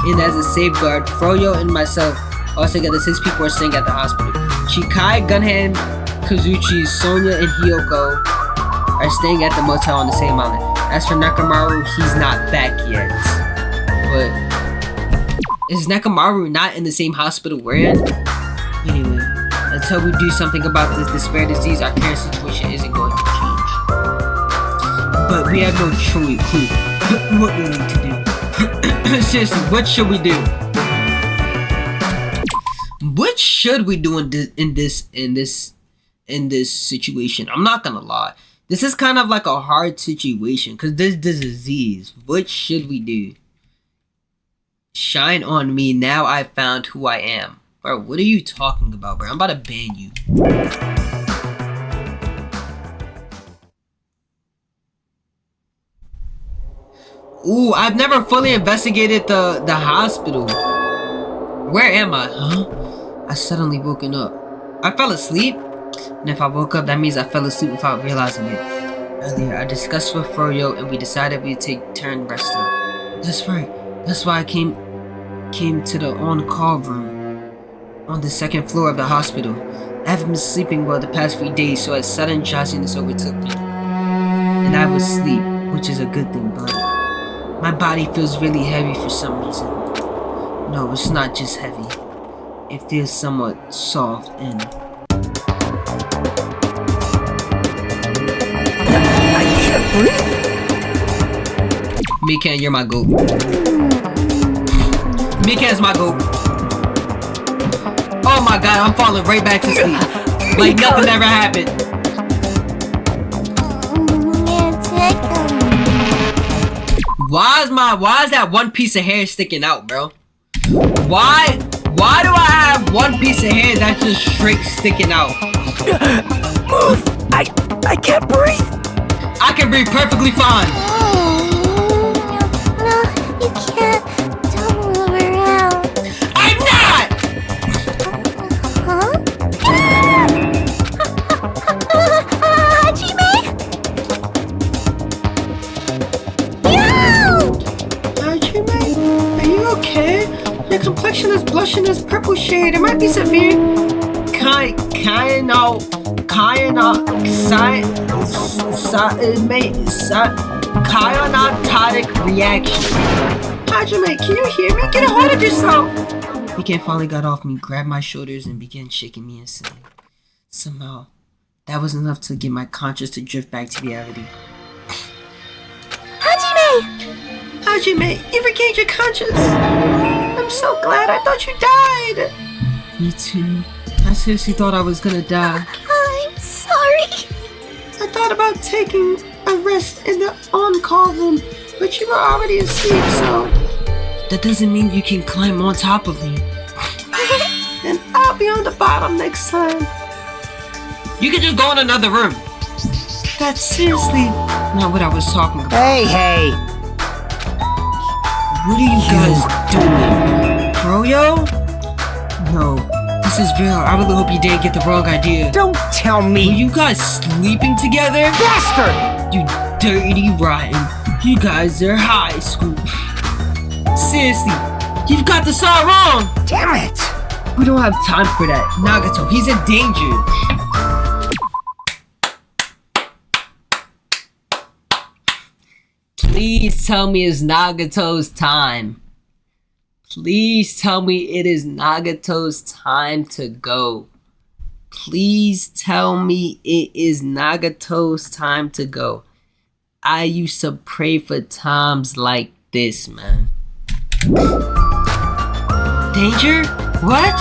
And as a safeguard, Froyo and myself, altogether 6 people are staying at the hospital. Chikai, Gunhan, Kazuchi, Sonya, and Hiyoko are staying at the motel on the same island. As for Nakamaru, he's not back yet. But is Nakamaru not in the same hospital we're in? Anyway, until we do something about this despair disease, our current situation isn't going to change. But we have no clue what we need to do. Seriously, what should we do? What should we do in this situation? I'm not gonna lie. This is kind of like a hard situation because this disease. What should we do? Shine on me, now I found who I am. Bro, what are you talking about, bro? I'm about to ban you. Ooh, I've never fully investigated the hospital. Where am I, huh? I suddenly woken up. I fell asleep? And if I woke up, that means I fell asleep without realizing it. Earlier, I discussed with Froyo and we decided we'd take turn resting. That's right. That's why I came to the on-call room on the 2nd floor of the hospital. I haven't been sleeping well the past few days, so a sudden drowsiness overtook me. And I was asleep, which is a good thing, but my body feels really heavy for some reason. No, it's not just heavy. It feels somewhat soft and... I can't breathe. Mikan, you're my goat. Mikan's my goat. Oh my god, I'm falling right back to sleep. Like nothing ever happened. Why is that one piece of hair sticking out, bro? Why do I have one piece of hair that's just straight sticking out? Move! I can't breathe! I can breathe perfectly fine. No, you can't. Don't move around. I'm not! Huh? Hajime? Hajime, are you okay? Your complexion is blushing this purple shade. It might be severe. Kyanotic reaction. Hajime, can you hear me? Get a hold of yourself! Mikan finally got off me, grabbed my shoulders, and began shaking me instantly. Somehow, that was enough to get my conscience to drift back to reality. Hajime, you regained your conscience! I'm so glad. I thought you died! Me too. I seriously thought I was gonna die. I'm sorry. I thought about taking a rest in the on-call room, but you were already asleep, so... That doesn't mean you can climb on top of me. And I'll be on the bottom next time. You can just go in another room. That's seriously not what I was talking about. Hey! What are you guys doing? Froyo? No, this is real. I really hope you didn't get the wrong idea. Don't tell Were me! you guys sleeping together? Bastard! You dirty rotten. You guys are high school. Seriously, you've got this all wrong. Damn it! We don't have time for that. Nagato, he's in danger. Please tell me it's Nagato's time. Please tell me it is Nagato's time to go. Please tell me it is Nagato's time to go. I used to pray for times like this, man. Danger? What?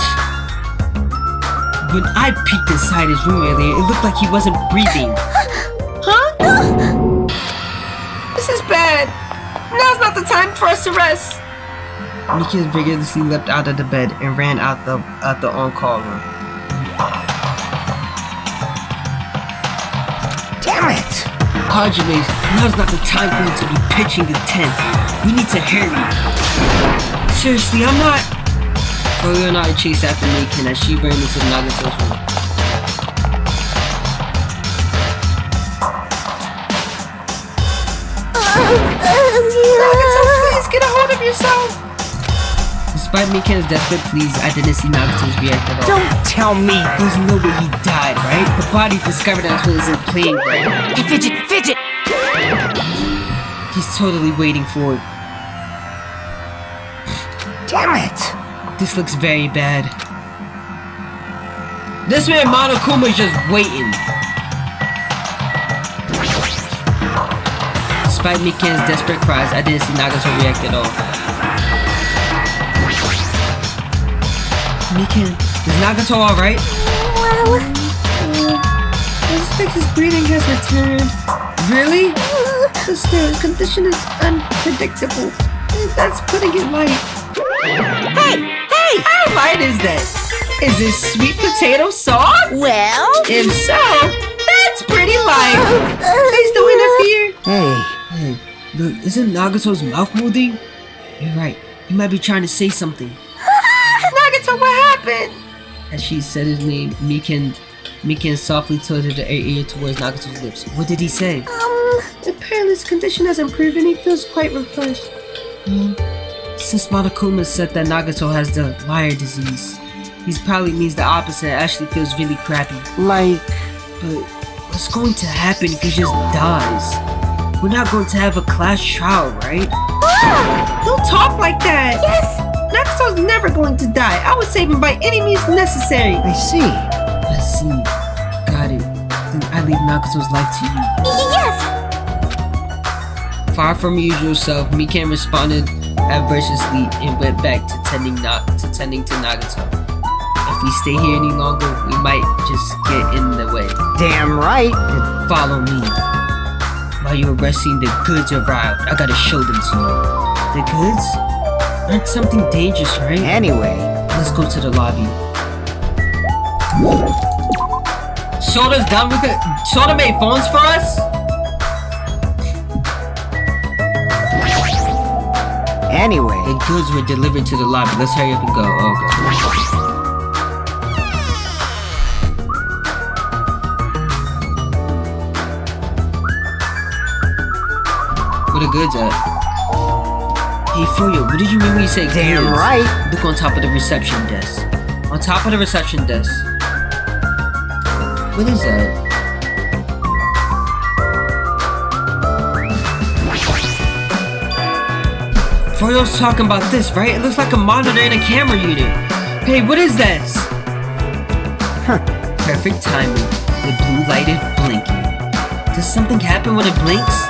When I peeked inside his room earlier, it looked like he wasn't breathing. Huh? This is bad. Now's not the time for us to rest. Mika vigorously leapt out of the bed and ran out the on-call room. Damn it! Hajime, now's not the time for you to be pitching the tent. We need to hurry. Seriously, I'm not... Froyo and I chase after Mikan as she ran into Nagato's room. Nagato, please get a hold of yourself! Despite Mikan's desperate pleas, I didn't see Nagato's react at all. Don't tell me! There's no way he died, right? The body discovered as well isn't playing right. Hey, Fidget! He's totally waiting for it. Damn it! This looks very bad. This man Monokuma's just waiting. Despite Mikan's desperate cries, I didn't see Nagato react at all. Mikan, is Nagato alright? Well... I suspect his breathing has returned. Really? His condition is unpredictable. That's putting it light. Hey! How light is that? Is it sweet potato sauce? Well? If so, that's pretty light. Please don't interfere. Hey, look, isn't Nagato's mouth moving? You're right. He might be trying to say something. Nagato, what happened? As she said his name, Mikan softly tilted her ear towards Nagato's lips. What did he say? Apparently his condition has improved and he feels quite refreshed. Since Monokuma said that Nagato has the liar disease, he probably means the opposite and actually feels really crappy. Like... But what's going to happen if he just dies? We're not going to have a class trial, right? Don't talk like that! Yes! Nagato's never going to die. I would save him by any means necessary. I see. Got it. Then I leave Nagato's life to you. Yes! Far from her usual self, Mikan responded adversely and went back to tending to Nagato. If we stay here any longer, we might just get in the way. Damn right. Then follow me. While you're resting, the goods arrived. I gotta show them to you. The goods? Aren't something dangerous, right? Anyway. Let's go to the lobby. Soda's done with it. Soda made phones for us? Anyway. The goods were delivered to the lobby. Let's hurry up and go. Okay. Where the goods at? Hey, Froyo, what did you mean when you said Damn goods? right. Look on top of the reception desk. On top of the reception desk. What is that? Froyo's talking about this, right? It looks like a monitor and a camera unit. Hey, what is this? Huh. Perfect timing. The blue light is blinking. Does something happen when it blinks?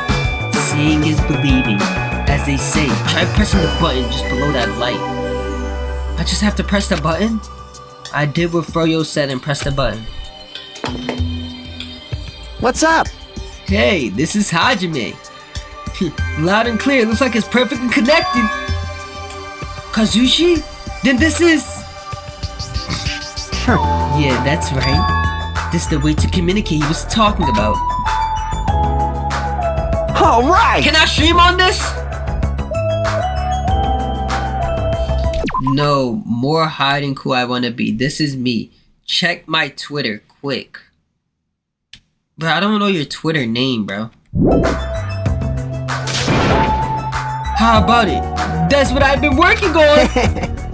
Seeing is believing. As they say, try pressing the button just below that light. I just have to press the button? I did what Froyo said and pressed the button. What's up? Hey, this is Hajime. Loud and clear, looks like it's perfectly connected. Kazushi? Then this is... Yeah, that's right. This is the way to communicate he was talking about. Alright! Can I stream on this? No, more hiding who I wanna be. This is me. Check my Twitter, quick. Bro, I don't know your Twitter name, bro. How about it? That's what I've been working on!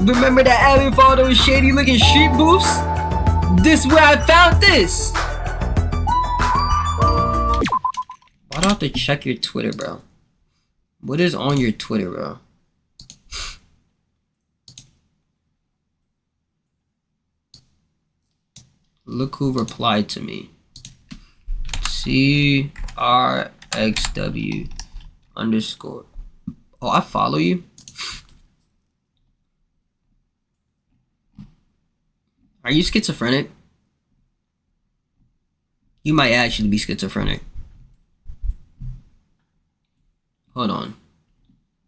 Remember that alley for all those shady looking street booths? This is where I found this! Why do I have to check your Twitter, bro? What is on your Twitter, bro? Look who replied to me. CRXW_. Oh, I follow you? Are you schizophrenic? You might actually be schizophrenic. Hold on.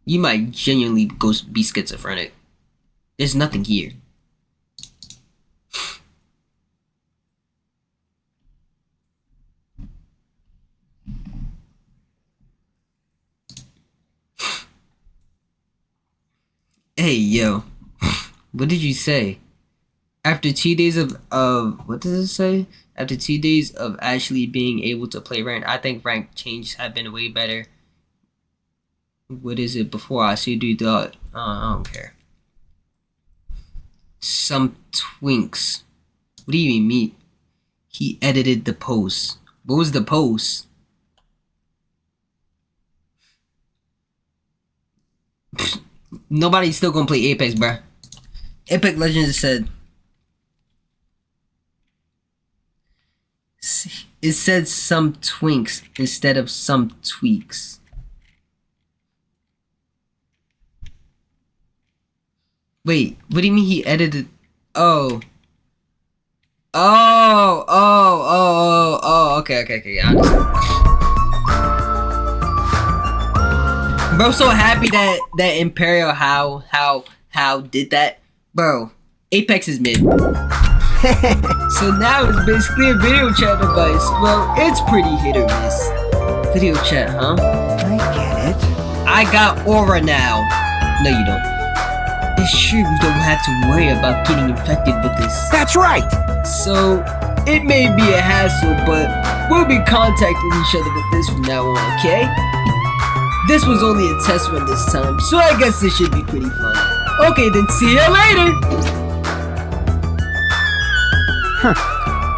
You might genuinely be schizophrenic. There's nothing here. Hey, yo. What did you say? After 2 days of what does it say? After 2 days of actually being able to play rank, I think rank changes have been way better. What is it before I see do that? I don't care. Some twinks. What do you even mean? He edited the post. What was the post? Nobody's still gonna play Apex, bruh. Apex Legends said. It said some twinks instead of some tweaks. Wait, what do you mean he edited? Oh. Okay. I understand. Bro, so happy that Imperial how did that. Bro, Apex is mid. So now it's basically a video chat device. Well, it's pretty hit or miss. Video chat, huh? I get it. I got Aura now. No, you don't. It's true we don't have to worry about getting infected with this. That's right! So, it may be a hassle, but we'll be contacting each other with this from now on, okay? This was only a test run this time, so I guess this should be pretty fun. Okay, then see you later!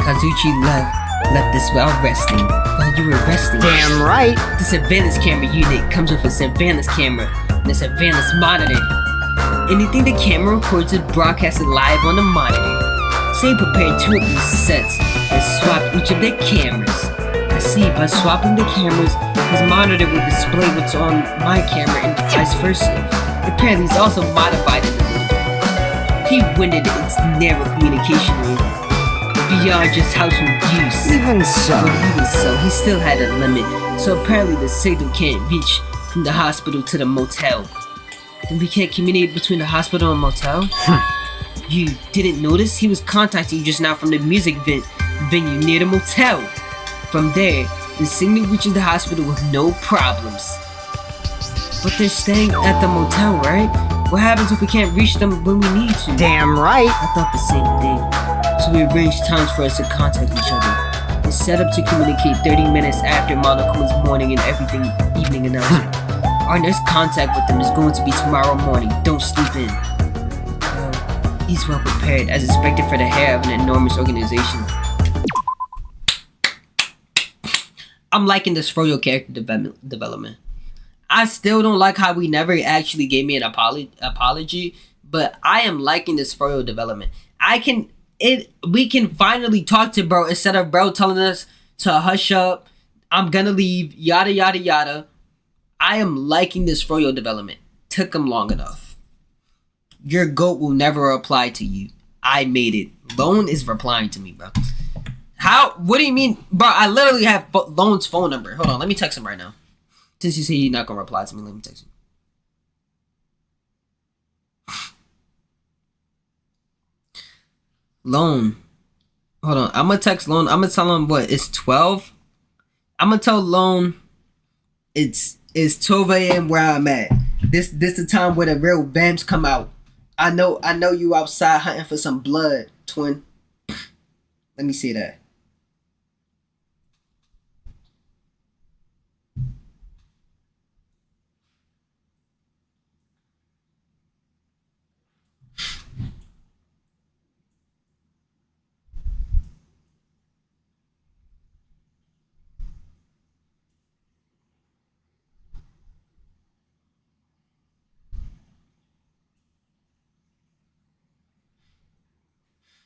Kazuchi left this while resting. While you were resting. Damn right! The surveillance camera unit comes with a surveillance camera and a surveillance monitor. Anything the camera records is broadcasted live on the monitor. Say prepare 2 of these sets and swap each of their cameras. I see by swapping the cameras, his monitor will display what's on my camera and vice versa. Apparently he's also modified it a little bit. He winded its narrow communication range beyond just household use. Even so. But even so, he still had a limit, so apparently the signal can't reach from the hospital to the motel. Then we can't communicate between the hospital and motel? You didn't notice? He was contacting you just now from the music venue near the motel. From there, the signal reaches the hospital with no problems. But they're staying at the motel, right? What happens if we can't reach them when we need to? Damn right! I thought the same thing. So we arranged times for us to contact each other. It's set up to communicate 30 minutes after Monokuma's morning and evening announcement. Our next contact with them is going to be tomorrow morning. Don't sleep in. He's well prepared, as expected for the head of an enormous organization. I'm liking this Froyo character development. I still don't like how we never actually gave me an apology, but I am liking this Froyo development. We can finally talk to bro instead of bro telling us to hush up, I'm gonna leave, yada yada yada. I am liking this Froyo development. Took him long enough. Your goat will never reply to you. I made it. Lone is replying to me, bro. How? What do you mean? Bro, I literally have Lone's phone number. Hold on, let me text him right now. Since you say he's not gonna reply to me, let me text him. Lone. Hold on, I'm gonna text Lone. I'm gonna tell him what? It's 12? I'm gonna tell Lone it's 12 a.m. where I'm at. This the time where the real vamps come out. I know you outside hunting for some blood, twin. Let me see that.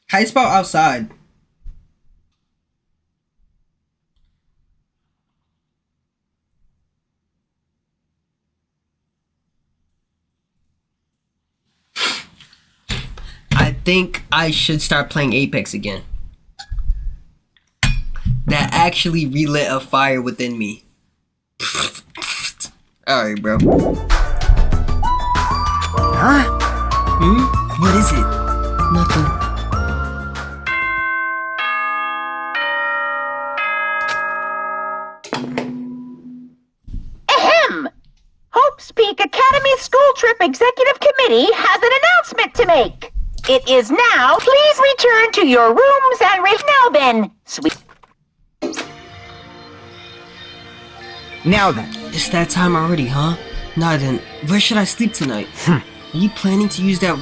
How you spell outside? I think I should start playing Apex again. That actually relit a fire within me. Alright, bro. Huh? What is it? Nothing. Hope's Peak Academy School Trip Executive Committee has an announcement to make. It is now. Please return to your rooms and now then, sweet. Now then. It's that time already, huh? Now then, where should I sleep tonight? Are you planning to use that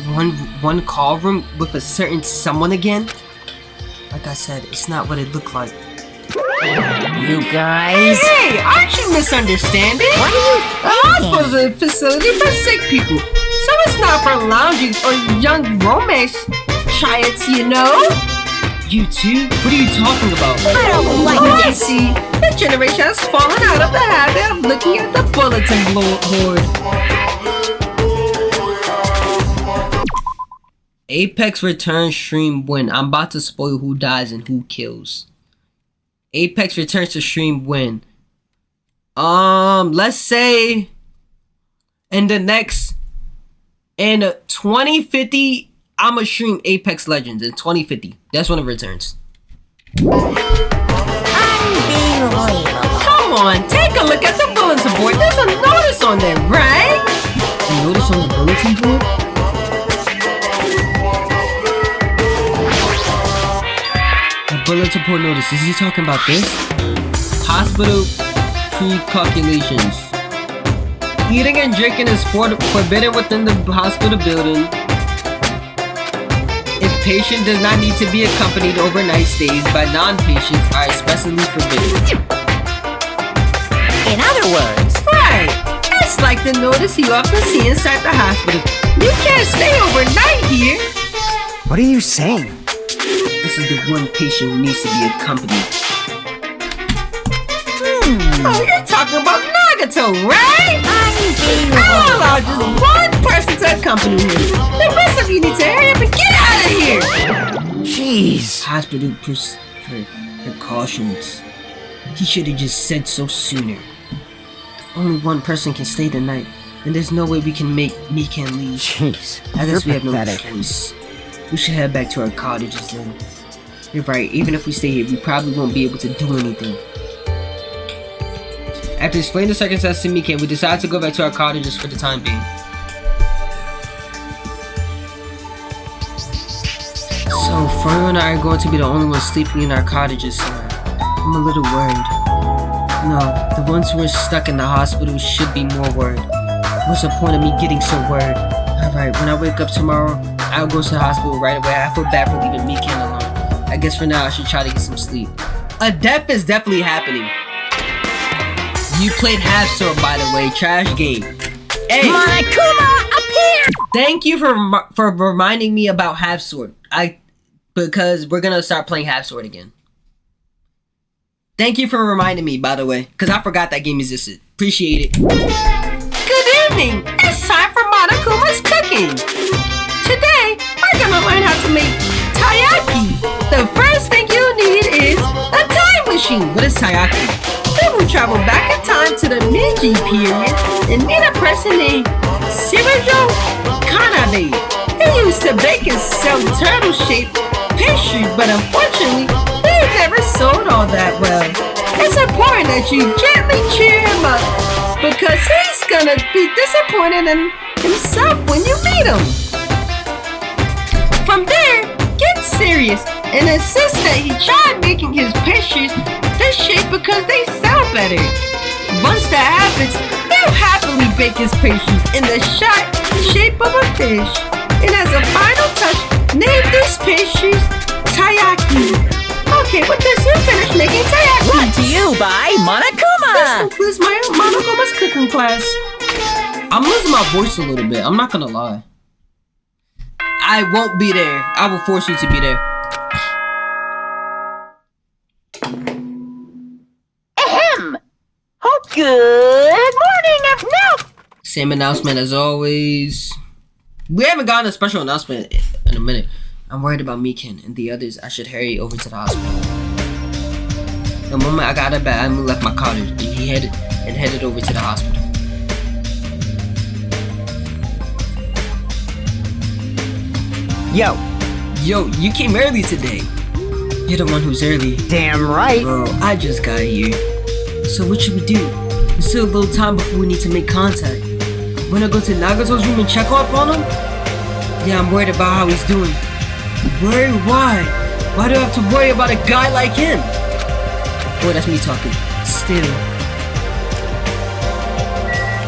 one call room with a certain someone again? Like I said, it's not what it looked like. You guys. Hey, aren't you misunderstanding? What are you The hospital's a facility for sick people, so it's not for lounging or young romance triads, you know? You too? What are you talking about? I don't like I this. see. The generation has fallen out of the habit of looking at the bulletin board. Apex returns stream when. I'm about to spoil who dies and who kills. Apex returns to stream when. Let's say in 2050, I'ma stream Apex Legends in 2050. That's when it returns. Unbelievable. Come on, take a look at the bulletin board. There's a notice on there, right? A notice on the bulletin board? A bulletin board notice. Is he talking about this? Hospital precalculations. Eating and drinking is forbidden within the hospital building. If patient does not need to be accompanied overnight stays by non-patients are especially forbidden. In other words, Right! It's like the notice you often see inside the hospital. You can't stay overnight here! What are you saying? This is the one patient who needs to be accompanied. Oh, you're talking about Nagato, right? I'll allow just one person to accompany him. The rest of you need to hurry up and get out of here! Jeez. Hospital precautions. He should have just said so sooner. Only one person can stay the night, and there's no way we can make Mikan leave. Jeez. I guess we You're have no pathetic. choice. We should head back to our cottages then. You're right, even if we stay here, we probably won't be able to do anything. After explaining the circumstances to Mikan, we decided to go back to our cottages for the time being. So, Froyo and I are going to be the only ones sleeping in our cottages tonight. I'm a little worried. No, the ones who are stuck in the hospital should be more worried. What's the point of me getting so worried? Alright, when I wake up tomorrow, I'll go to the hospital right away. I feel bad for leaving Mikan alone. I guess for now I should try to get some sleep. A death is definitely happening. You played Half Sword, by the way. Trash game. Hey! Monokuma, appear! Thank you for reminding me about Half Sword. Because we're gonna start playing Half Sword again. Thank you for reminding me, by the way, because I forgot that game existed. Appreciate it. Good evening! It's time for Monokuma's cooking! Today, we're gonna learn how to make taiyaki. The first thing you need is a time machine. What is taiyaki? Then we travel back in time to the Meiji period and meet a person named Shirajo Kanabe. He used to bake and sell turtle-shaped pastries, but unfortunately, he never sold all that well. It's important that you gently cheer him up, because he's gonna be disappointed in himself when you meet him. From there, get serious and insist that he try making his pastries this shape because they sell better. Once that happens, he'll happily bake his pastries in the shape of a fish. And as a final touch, name these pastries taiyaki. Okay, with this, you finish making taiyaki. Brought to you by This Monokuma! concludes my Monokuma's cooking class. I'm losing my voice a little bit, I'm not gonna lie. I won't be there. I will force you to be there. Ahem! Oh, good morning, now! Same announcement as always. We haven't gotten a special announcement in a minute. I'm worried about Mikan and the others. I should hurry over to the hospital. The moment I got out of bed, I left my cottage and headed over to the hospital. Yo. Yo, you came early today. You're the one who's early. Damn right. Bro, I just got here. So what should we do? There's still a little time before we need to make contact. Wanna go to Nagato's room and check up on him? Yeah, I'm worried about how he's doing. Worried? Why? Why do I have to worry about a guy like him? Boy, that's me talking. Still.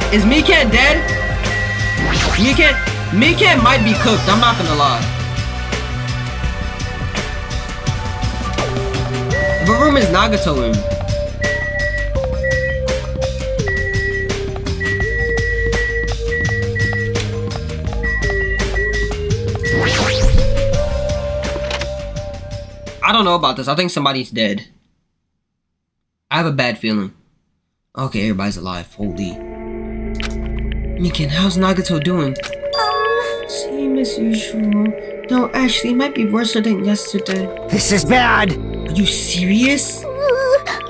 Is Mikan dead? Mikan might be cooked, I'm not gonna lie. What room is Nagato in? I don't know about this. I think somebody's dead. I have a bad feeling. Okay, everybody's alive. Holy. Mikan, how's Nagato doing? Same as usual. No, actually, it might be worse than yesterday. This is bad! Are you serious?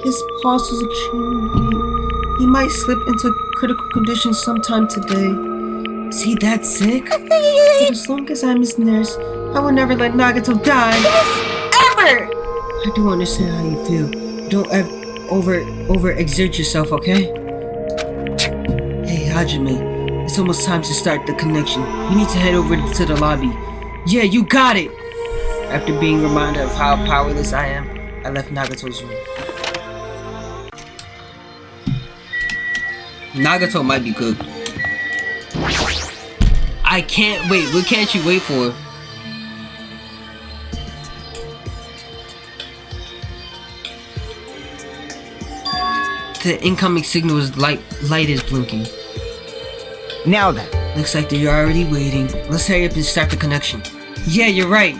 His pulse is extremely weak. He might slip into critical condition sometime today. Is he that sick? But as long as I'm his nurse, I will never let Nagato die. Ever! I do understand how you feel. Don't over-exert yourself, okay? Hey, Hajime. It's almost time to start the connection. You need to head over to the lobby. Yeah, you got it! After being reminded of how powerless I am, I left Nagato's room. Nagato might be cooked. I can't wait. What can't you wait for? The incoming signal is light is blinking. Now then. Looks like they're already waiting. Let's hurry up and start the connection. Yeah, you're right.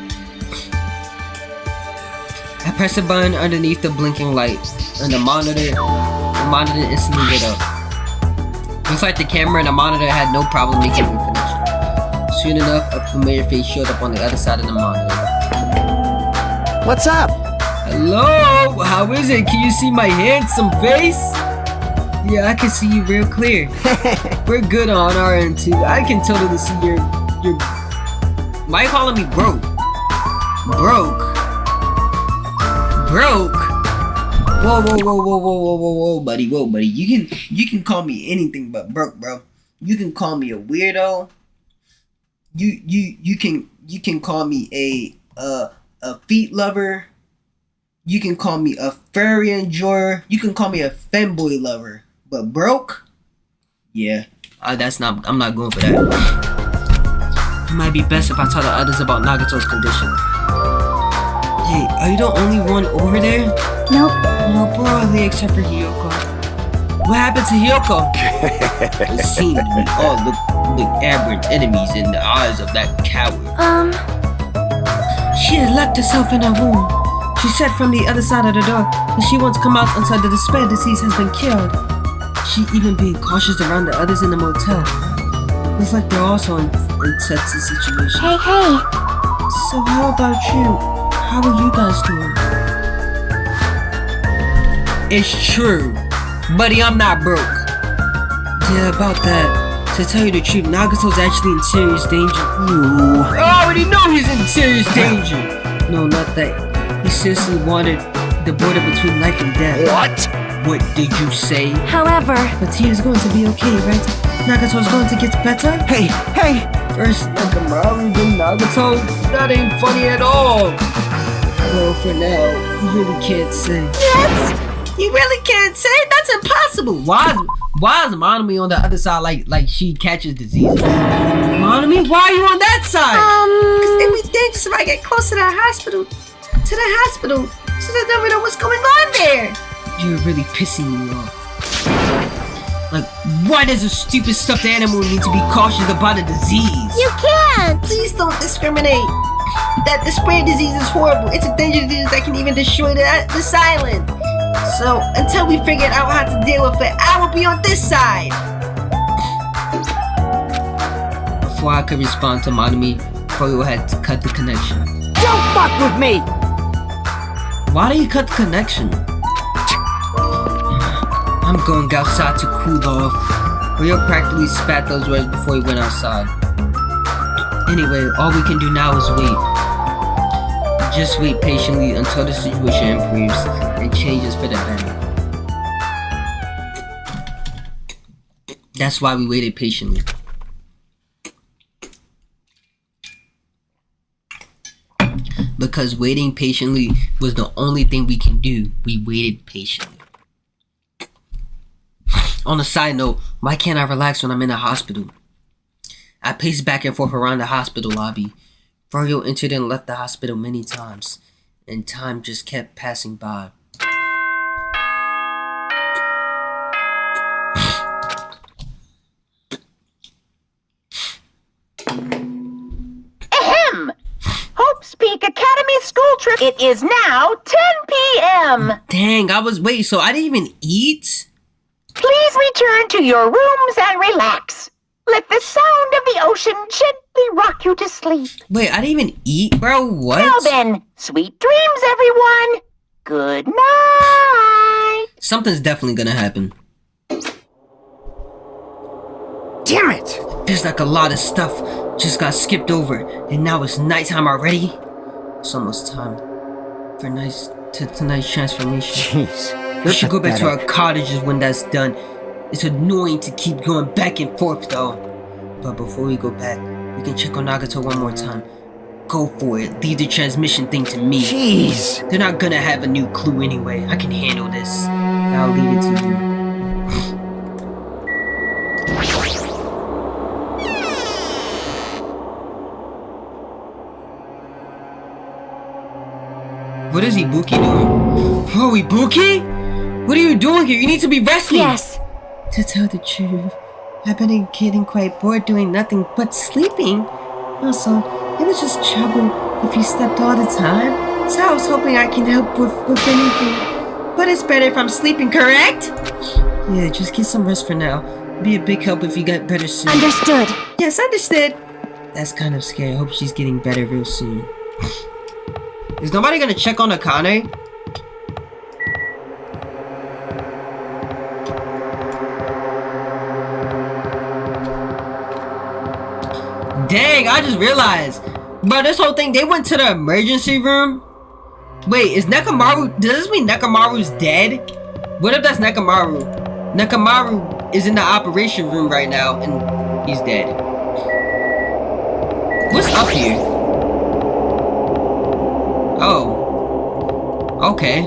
I pressed a button underneath the blinking light, and the monitor instantly lit up. Looks like the camera and the monitor had no problem making the connection. Soon enough, a familiar face showed up on the other side of the monitor. What's up? Hello? How is it? Can you see my handsome face? Yeah, I can see you real clear. We're good on our end too. I can totally see your... Why are you calling me broke? Broke? Whoa, buddy. You can call me anything but broke, bro. You can call me a weirdo. You can call me a feet lover. You can call me a furry enjoyer. You can call me a femboy lover. But broke? Yeah, I'm not going for that. It might be best if I tell the others about Nagato's condition. Hey, are you the only one over there? Nope. No, probably except for Hiyoko. What happened to Hiyoko? It seemed we all look aberrant enemies in the eyes of that coward. She had locked herself in her room. She said from the other side of the door that she won't come out until the despair disease has been cured. She even being cautious around the others in the motel. Looks like they're also in such a situation. Hey. So how about you? How are you guys doing? It's true. Buddy, I'm not broke. Yeah, about that. To tell you the truth, Nagato's actually in serious danger. You... I already know he's in serious danger. No, not that. He seriously wanted the border between life and death. What? What did you say? However... But he is going to be okay, right? Nagato's going to get better? Hey! First Nakamura, then Nagato? That ain't funny at all. Well, for now, you really can't say. Yes? You really can't say? That's impossible. Why is Monami on the other side like she catches diseases? Monami, why are you on that side? Because it would be dangerous if I get close to the hospital. So they never know what's going on there. You're really pissing me off. Like, why does a stupid stuffed animal need to be cautious about a disease? You can't! Please don't discriminate. That the spray disease is horrible. It's a dangerous disease that can even destroy this island. So, until we figure out how to deal with it, I will be on this side. Before I could respond to Monami, Koyo had to cut the connection. Don't fuck with me! Why do you cut the connection? I'm going outside to cool off. Koyo practically spat those words before he went outside. Anyway, all we can do now is wait. Just wait patiently until the situation improves and changes for the better. That's why we waited patiently. because waiting patiently was the only thing we can do. We waited patiently. On a side note, why can't I relax when I'm in a hospital? I paced back and forth around the hospital lobby. Froyo entered and left the hospital many times, and time just kept passing by. Ahem! Hope's Peak Academy school trip. It is now 10 p.m. Dang, wait, so I didn't even eat? Please return to your rooms and relax. Let the sound of the ocean gently rock you to sleep. Wait, I didn't even eat, bro? What? Well then, sweet dreams, everyone. Good night. Something's definitely gonna happen. Damn it! Feels like a lot of stuff just got skipped over, and now it's nighttime already. It's almost time for tonight's transformation. Jeez. We should go back to our cottages when that's done. It's annoying to keep going back and forth though. But before we go back, we can check on Nagato one more time. Go for it. Leave the transmission thing to me. Jeez. They're not gonna have a new clue anyway. I can handle this. I'll leave it to you. What is Ibuki doing? Oh, Ibuki? What are you doing here? You need to be resting. Yes. To tell the truth, I've been getting quite bored doing nothing but sleeping. Also, it was just trouble if you slept all the time. So I was hoping I can help with anything. But it's better if I'm sleeping, correct? Yeah, just get some rest for now. Be a big help if you get better soon. Understood. Yes, understood. That's kind of scary. I hope she's getting better real soon. Is nobody gonna check on Akane? Dang, I just realized. Bro, this whole thing, they went to the emergency room? Wait, is Nekamaru... Does this mean Nekamaru's dead? What if that's Nekamaru? Nekamaru is in the operation room right now, and he's dead. What's up here? Oh. Okay.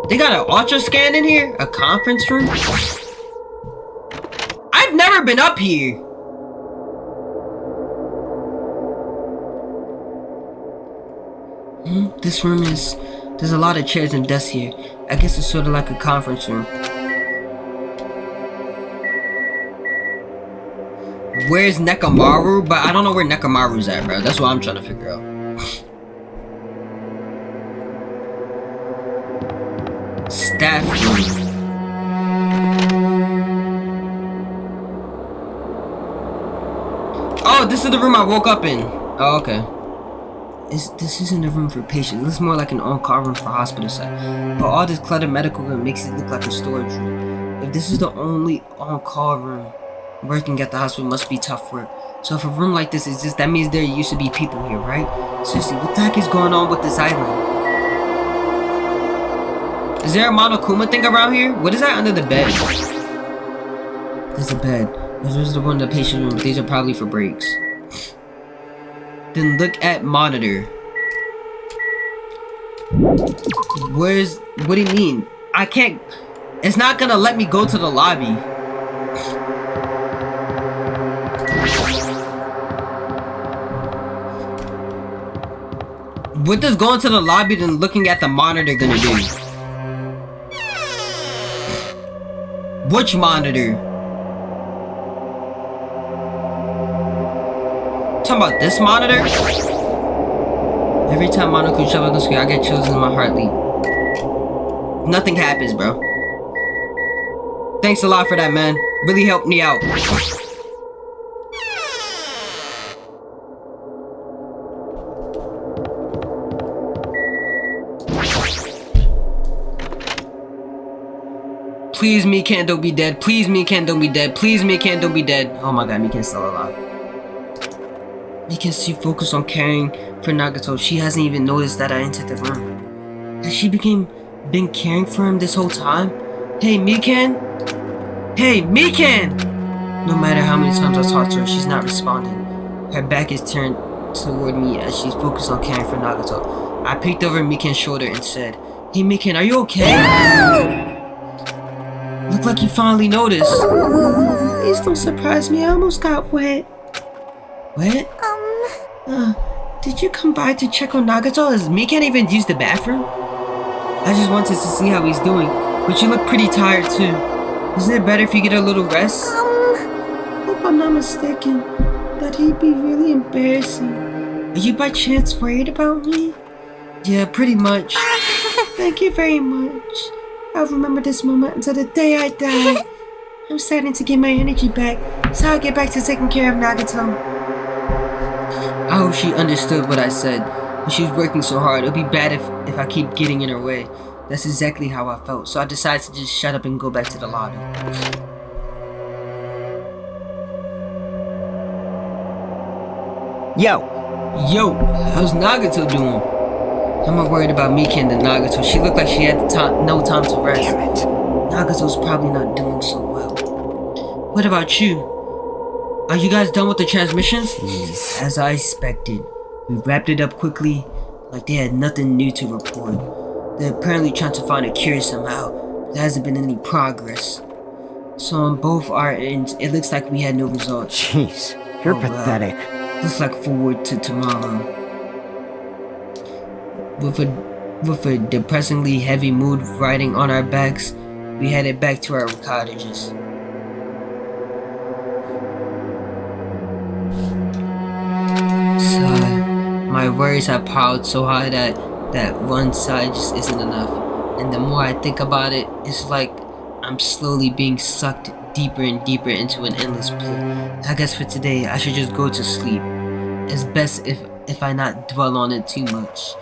They got an ultra scan in here? A conference room? I've never been up here. This room is... There's a lot of chairs and desks here. I guess it's sort of like a conference room. Where's Nekamaru? But I don't know where Nekamaru's at, bro. That's what I'm trying to figure out. Staff room. Oh, this is the room I woke up in. Oh, okay. This isn't a room for patients. This is more like an on-call room for hospital side. But all this cluttered medical room makes it look like a storage room. If this is the only on-call room, working at the hospital must be tough work. So if a room like this exists, that means there used to be people here, right? Seriously, what the heck is going on with this island? Is there a Monokuma thing around here? What is that under the bed? There's a bed. Those are the one in the patient room. These are probably for breaks. Then look at monitor. What do you mean? I can't... It's not gonna let me go to the lobby. What does going to the lobby then looking at the monitor gonna do? Which monitor? Talking about this monitor? Every time Monaco shows up on the screen, I get chills in my heart leap. Nothing happens, bro. Thanks a lot for that, man. Really helped me out. Please, Mikan, don't be dead. Please, Mikan, don't be dead. Please, Mikan, don't be dead. Oh my god, Mikan's still alive. Mikan's too focused on caring for Nagato. She hasn't even noticed that I entered the room. Has she been caring for him this whole time? Hey, Mikan? Hey, Mikan! No matter how many times I talk to her, she's not responding. Her back is turned toward me as she's focused on caring for Nagato. I peeked over Miken's shoulder and said, "Hey Miken, are you okay?" Look like you finally noticed. Please don't surprise me, I almost got wet. Wet? Did you come by to check on Nagato? Has Miken even used the bathroom? I just wanted to see how he's doing, but you look pretty tired too. Isn't it better if you get a little rest? Hope I'm not mistaken. That'd be really embarrassing. Are you by chance worried about me? Yeah, pretty much. Thank you very much. I'll remember this moment until the day I die. I'm starting to get my energy back, so I'll get back to taking care of Nagato. I hope she understood what I said. When she was working so hard, it would be bad if I keep getting in her way. That's exactly how I felt, so I decided to just shut up and go back to the lobby. Yo! Yo, how's Nagato doing? I'm more worried about Miken than Nagato. She looked like she had no time to rest. Damn it. Nagato's probably not doing so well. What about you? Are you guys done with the transmissions? Jeez. As I expected, we wrapped it up quickly, like they had nothing new to report. They're apparently trying to find a cure somehow, but there hasn't been any progress. So on both our ends, it looks like we had no results. Jeez, you're pathetic. Let's look forward to tomorrow. With a depressingly heavy mood riding on our backs, we headed back to our cottages. My worries have piled so high that one side just isn't enough. And the more I think about it, it's like I'm slowly being sucked deeper and deeper into an endless pit. I guess for today, I should just go to sleep. It's best if I not dwell on it too much.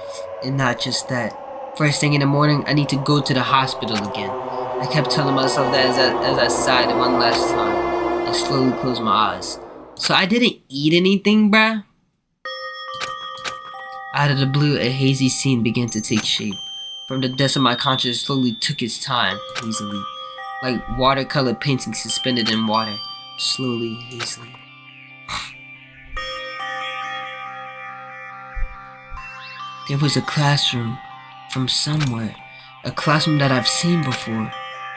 And not just that. First thing in the morning, I need to go to the hospital again. I kept telling myself that as I sighed one last time and slowly closed my eyes. So I didn't eat anything, bruh? Out of the blue, a hazy scene began to take shape. From the depths of my consciousness slowly took its time, hazily. Like watercolor painting suspended in water. Slowly, hazily. There was a classroom from somewhere. A classroom that I've seen before,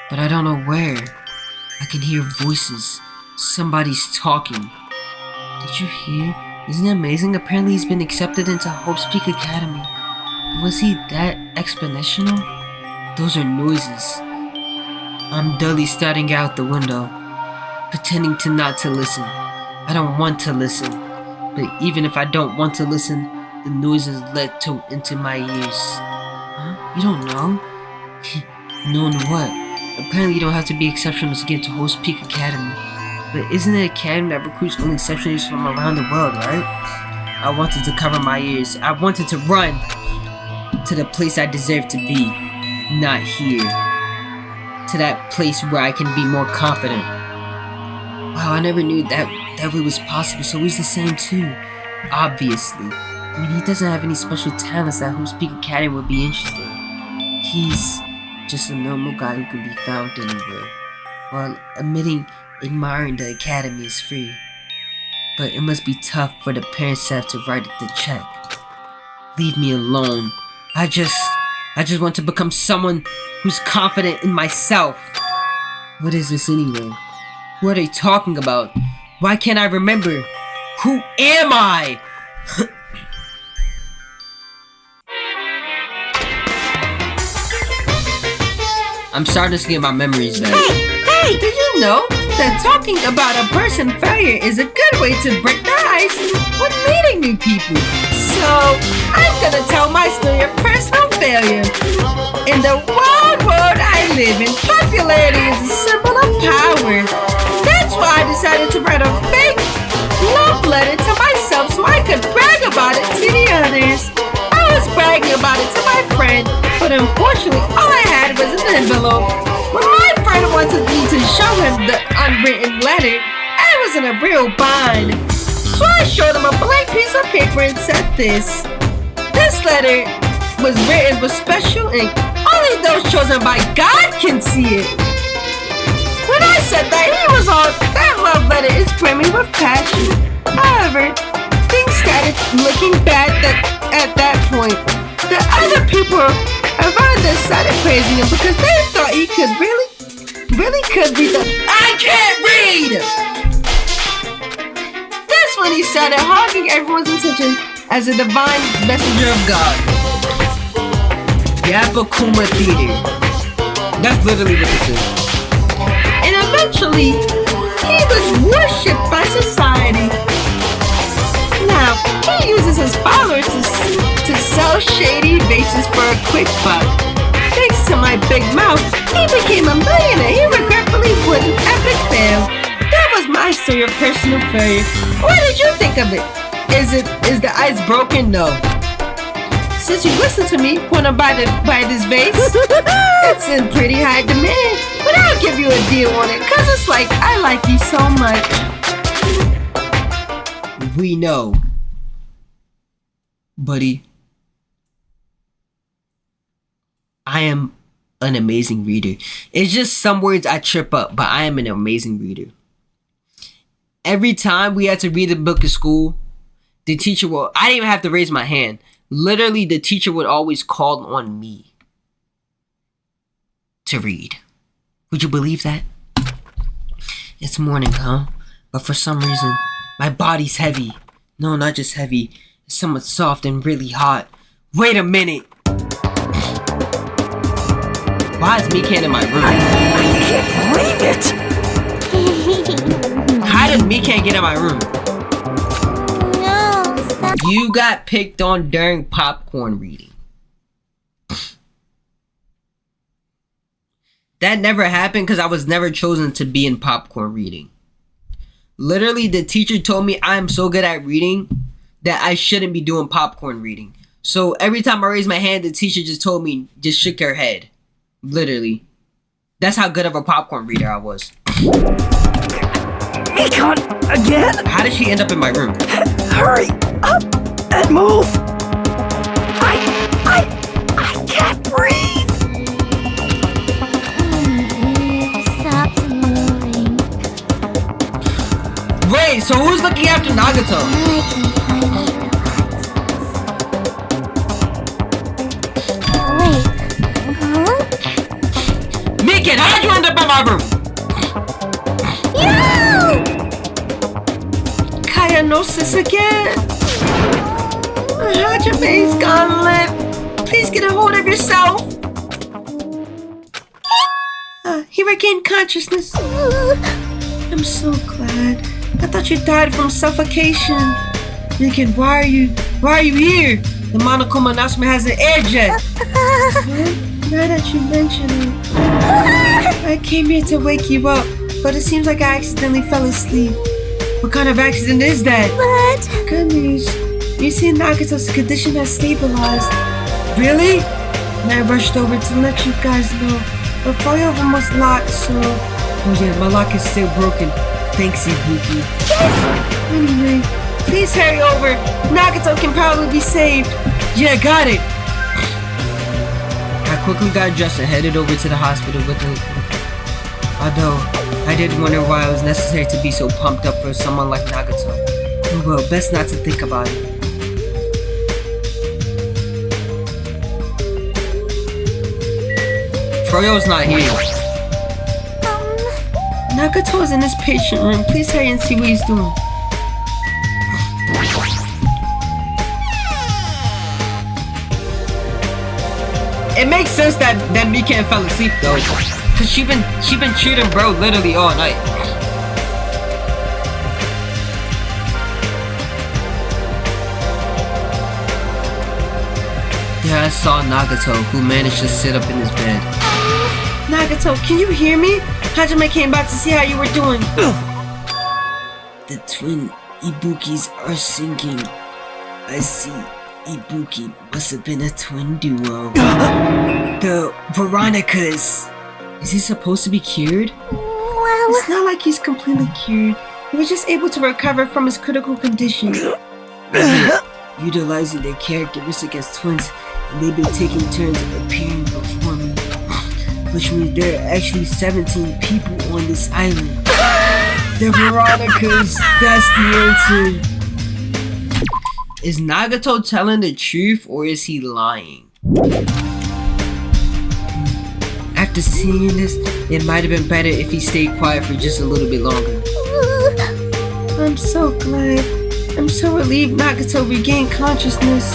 but I don't know where. I can hear voices. Somebody's talking. Did you hear? Isn't it amazing? Apparently he's been accepted into Hope's Peak Academy. Was he that exponential? Those are noises. I'm dully staring out the window, pretending to not to listen. I don't want to listen, but even if I don't want to listen, the noises led into my ears. Huh? You don't know? Knowing what? Apparently you don't have to be exceptional to get to Hope's Peak Academy. But isn't it an academy that recruits only exceptionals from around the world, right? I wanted to cover my ears. I wanted to run to the place I deserve to be. Not here. To that place where I can be more confident. Wow, I never knew that way was possible, so he's the same too. Obviously. I mean, he doesn't have any special talents that Hope's Peak Academy would be interested in. He's just a normal guy who can be found anywhere. While admiring the academy is free. But it must be tough for the parents to have to write the check. Leave me alone. I just want to become someone who's confident in myself. What is this anyway? Who are they talking about? Why can't I remember? Who am I? I'm starting to get my memories back. Hey, did you know that talking about a person's failure is a good way to break the ice when meeting new people? So, I'm gonna tell my story of personal failure. In the wild world I live in, popularity is a symbol of power. That's why I decided to write a fake love letter to myself so I could brag about it to the others. I was bragging about it to my friend, but unfortunately all I had was an envelope. When my friend wanted me to show him the unwritten letter, I was in a real bind. So I showed him a blank piece of paper and said this. This letter was written with special ink. Only those chosen by God can see it. When I said that he was on, that love letter is brimming with passion. However, things started looking bad at that point. The other people around us started praising him because they thought he could really could be the I can't read! That's when he started hogging everyone's attention as a divine messenger of God. Yapakuma Theater. That's literally what this is. And eventually, he was worshipped by society. Now, he uses his followers to sell shady vases for a quick buck. Thanks to my big mouth, he became a millionaire. He regretfully would an epic fail. That was my story of personal failure. What did you think of it? Is the ice broken? No. Since you listen to me, wanna buy this vase? It's in pretty high demand, but I'll give you a deal on it, cause it's like I like you so much. We know, buddy. I am an amazing reader. It's just some words I trip up, but I am an amazing reader. Every time we had to read a book in school, the teacher will, I didn't even have to raise my hand. Literally, the teacher would always call on me to read. Would you believe that? It's morning, huh? But for some reason, my body's heavy. No, not just heavy. It's somewhat soft and really hot. Wait a minute. Why is Mikan in my room? I can't believe it! How did Mikan get in my room? No, stop. You got picked on during popcorn reading. That never happened because I was never chosen to be in popcorn reading. Literally, the teacher told me I'm so good at reading that I shouldn't be doing popcorn reading. So every time I raised my hand, the teacher just told me, just shook her head. Literally. That's how good of a popcorn reader I was. Mikan, again? How did she end up in my room? Hurry up and move! I can't breathe! Stop moving. Wait, so who's looking after Nagato? I can find it. Wait. Huh? Mikan, how'd you end up in my room? Cyanosis again. Hajame's gone limp. Please get a hold of yourself. He regained consciousness. I'm so glad. I thought you died from suffocation. Mikan, why are you here? The Monokuma Nasma has an air jet. Now that you mention it, I came here to wake you up, but it seems like I accidentally fell asleep. What kind of accident is that? What? Good news. You see, Nagato's condition has stabilized. Really? And I rushed over to let you guys know. But fire almost locked, so... Oh yeah, my lock is still broken. Thanks, Ibuki. Yes! Anyway, please hurry over. Nagato can probably be saved. Yeah, got it. I quickly got dressed and headed over to the hospital with him. Although, I did wonder why it was necessary to be so pumped up for someone like Nagato. Oh well, best not to think about it. Froyo's not here. Nagato is in his patient room. Please hurry and see what he's doing. It makes sense that Mikan fell asleep though, cause she been treating bro literally all night. There I saw Nagato, who managed to sit up in his bed. Nagato, can you hear me? Hajime came back to see how you were doing. The twin Ibukis are sinking. I see. Ibuki must have been a twin duo. The Veronicas. Is he supposed to be cured? Well, It's not like he's completely cured. He was just able to recover from his critical condition. Utilizing their caregivers against twins, and they've been taking turns appearing before me. Which means there are actually 17 people on this island. The Veronicas, that's the answer. Is Nagato telling the truth or is he lying? After seeing this, it might have been better if he stayed quiet for just a little bit longer. I'm so glad. I'm so relieved Nagato regained consciousness.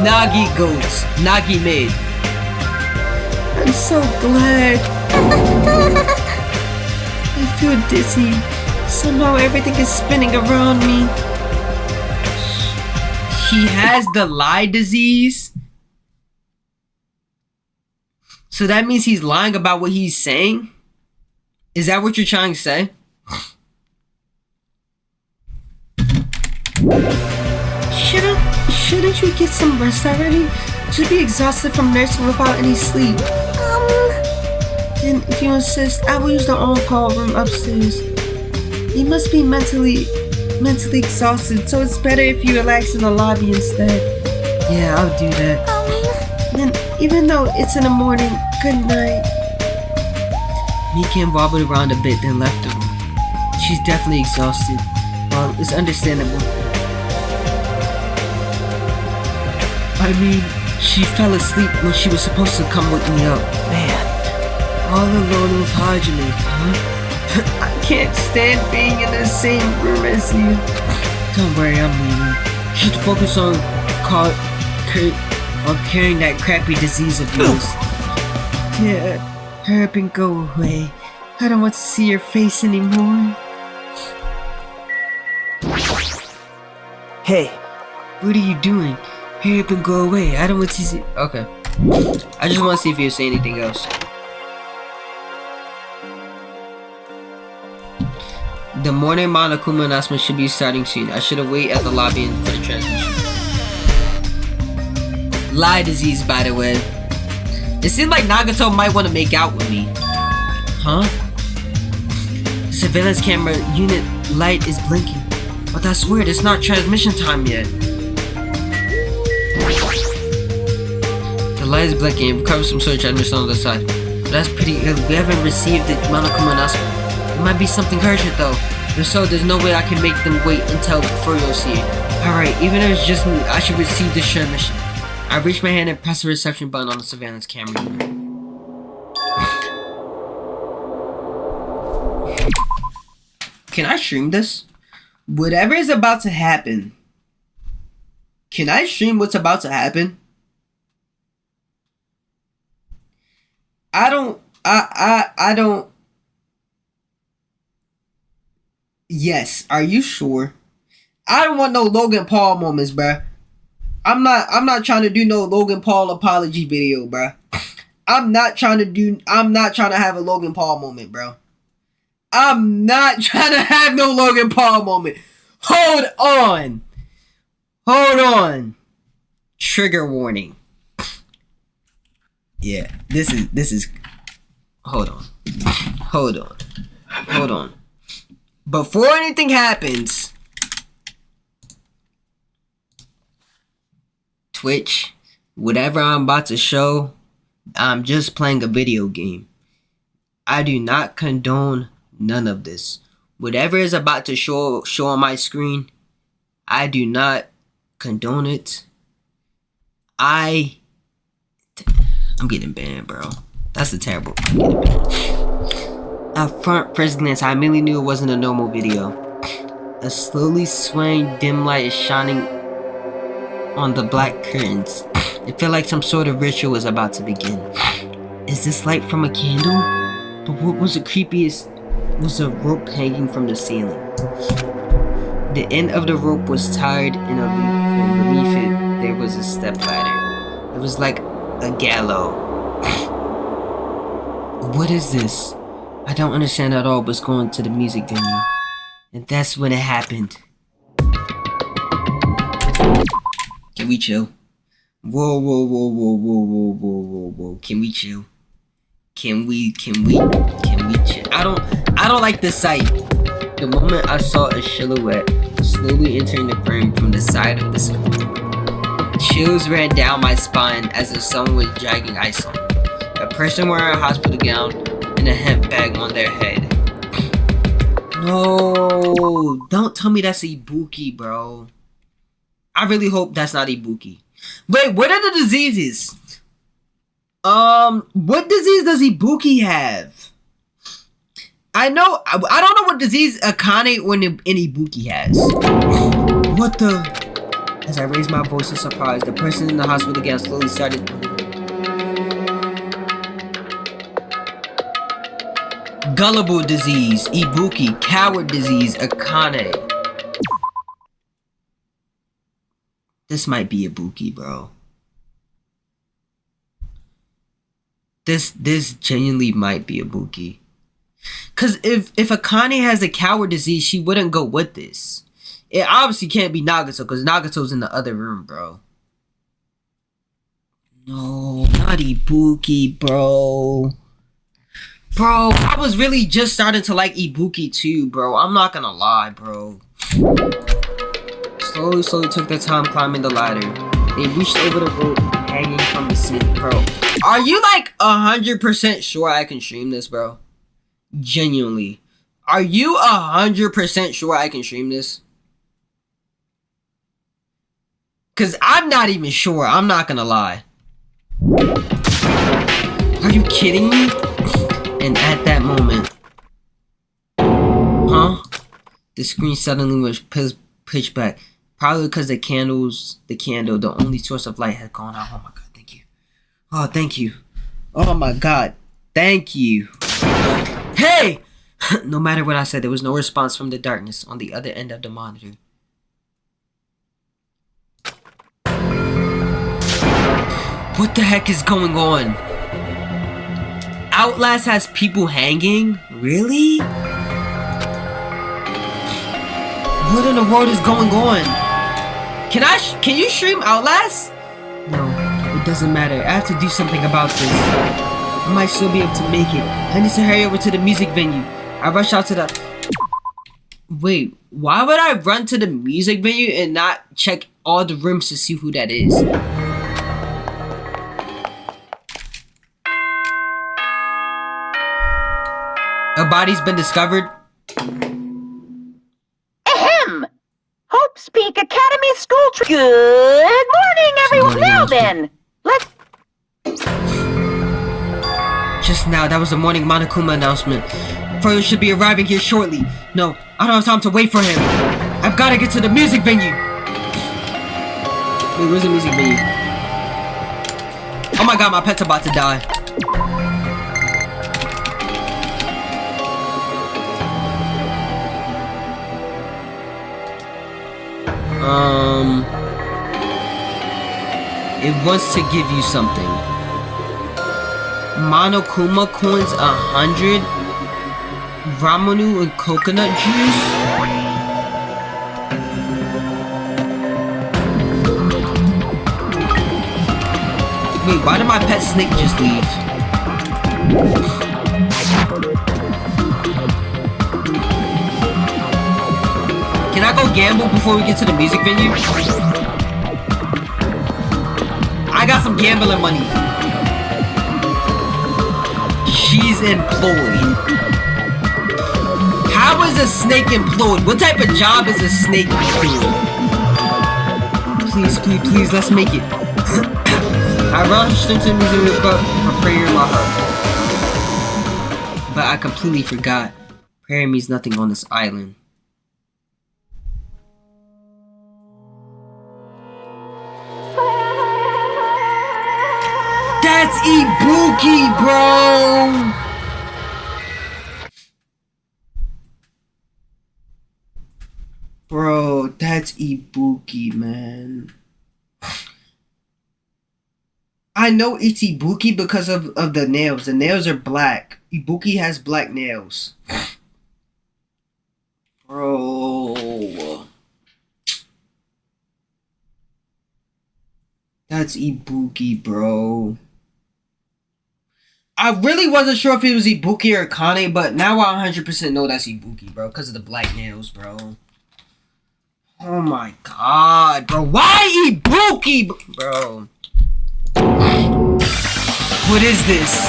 Nagi goats. Nagi mid. I'm so glad. I feel dizzy. Somehow everything is spinning around me. He has the lie disease. So that means he's lying about what he's saying? Is that what you're trying to say? Shouldn't you get some rest already? Should be exhausted from nursing without any sleep. Then if you insist, I will use the on-call room upstairs. You must be mentally exhausted, so it's better if you relax in the lobby instead. Yeah, I'll do that. Then, even though it's in the morning, good night. Mikan wobbled around a bit, then left the room. She's definitely exhausted. Well, it's understandable. I mean, she fell asleep when she was supposed to come wake me up. Man. All alone with Hajime, huh? I can't stand being in the same room as you. Don't worry, I'm leaving. You should focus on carrying that crappy disease of yours. Yeah, hurry up and go away. I don't want to see your face anymore. Hey. What are you doing? Hurry up and go away. I don't want to see. Okay. I just want to see if you say anything else. The morning Monokuma announcement should be starting soon. I should have waited at the lobby for the transmission. Lie disease, by the way. It seems like Nagato might want to make out with me. Huh? Surveillance camera unit light is blinking. But that's weird, it's not transmission time yet. The light is blinking and recovers some sort of transmission on the side. But that's pretty early. We haven't received the Monokuma announcement. It might be something urgent though. If so, there's no way I can make them wait until Furio see it. Alright, even if it's just me, I should receive this transmission. I reach my hand and press the reception button on the surveillance camera unit. Can I stream this? Whatever is about to happen. Can I stream what's about to happen? I don't. Yes, are you sure? I don't want no Logan Paul moments, bruh. I'm not trying to do no Logan Paul apology video, bruh. I'm not trying to have a Logan Paul moment, bro. I'm not trying to have no Logan Paul moment. Hold on. Trigger warning. Yeah, this is hold on. Before anything happens, Twitch, whatever I'm about to show, I'm just playing a video game. I do not condone none of this. Whatever is about to show on my screen, I do not condone it. I'm getting banned, bro. That's a terrible. I'm getting banned. At first glance, I immediately knew it wasn't a normal video. A slowly swaying dim light is shining on the black curtains. It felt like some sort of ritual was about to begin. Is this light from a candle? But what was the creepiest was a rope hanging from the ceiling. The end of the rope was tied and beneath it there was a step ladder. It was like a gallows. What is this? I don't understand at all, but it's going to the music venue. And that's when it happened. Can we chill? Whoa. Can we chill? Can we chill? I don't like this sight. The moment I saw a silhouette slowly entering the frame from the side of the screen, chills ran down my spine as if someone was dragging ice on me. A person wearing a hospital gown and a hemp bag on their head. No, don't tell me that's Ibuki, bro. I really hope that's not Ibuki. Wait, what are the diseases? What disease does Ibuki have? I don't know what disease Akane or Ibuki has. What the? As I raised my voice in surprise, the person in the hospital again slowly started. Gullible disease, Ibuki, coward disease, Akane. This might be Ibuki, bro. This genuinely might be Ibuki. Cause if Akane has a coward disease, she wouldn't go with this. It obviously can't be Nagato, because Nagato's in the other room, bro. No, not Ibuki, bro. Bro, I was really just starting to like Ibuki too, bro. I'm not gonna lie, bro. Slowly took their time climbing the ladder. They reached over the rope hanging from the ceiling, bro. Are you like 100% sure I can stream this, bro? Genuinely. Are you 100% sure I can stream this? Cause I'm not even sure. I'm not gonna lie. Are you kidding me? And at that moment, the screen suddenly was pitch black. Probably because the only source of light, had gone out. Oh my god, thank you. Oh, thank you. Oh my god, thank you. Hey! No matter what I said, there was no response from the darkness on the other end of the monitor. What the heck is going on? Outlast has people hanging? Really? What in the world is going on? Can you stream Outlast? No, it doesn't matter. I have to do something about this. I might still be able to make it. I need to hurry over to the music venue. I rush out to the... Wait, why would I run to the music venue and not check all the rooms to see who that is? A body's been discovered. Ahem! Hope's Peak Academy School Good morning, everyone! Now then, let's... Just now, that was the morning Monokuma announcement. Froyo should be arriving here shortly. No, I don't have time to wait for him. I've got to get to the music venue. Wait, where's the music venue? Oh my god, my pet's about to die. It wants to give you something. Monokuma coins 100. Ramunu and coconut juice. Wait, why did my pet snake just leave? Can I go gamble before we get to the music venue? I got some gambling money. She's employed. How is a snake employed? What type of job is a snake doing? Please, please, please, let's make it. I rushed into the music venue for prayer in my heart. But I completely forgot. Prayer means nothing on this island. That's Ibuki, bro! Bro, that's Ibuki, man. I know it's Ibuki because of the nails. The nails are black. Ibuki has black nails. Bro. That's Ibuki, bro. I really wasn't sure if it was Ibuki or Akane, but now I 100% know that's Ibuki, bro, because of the black nails, bro. Oh my god, bro. Why Ibuki, bro? What is this?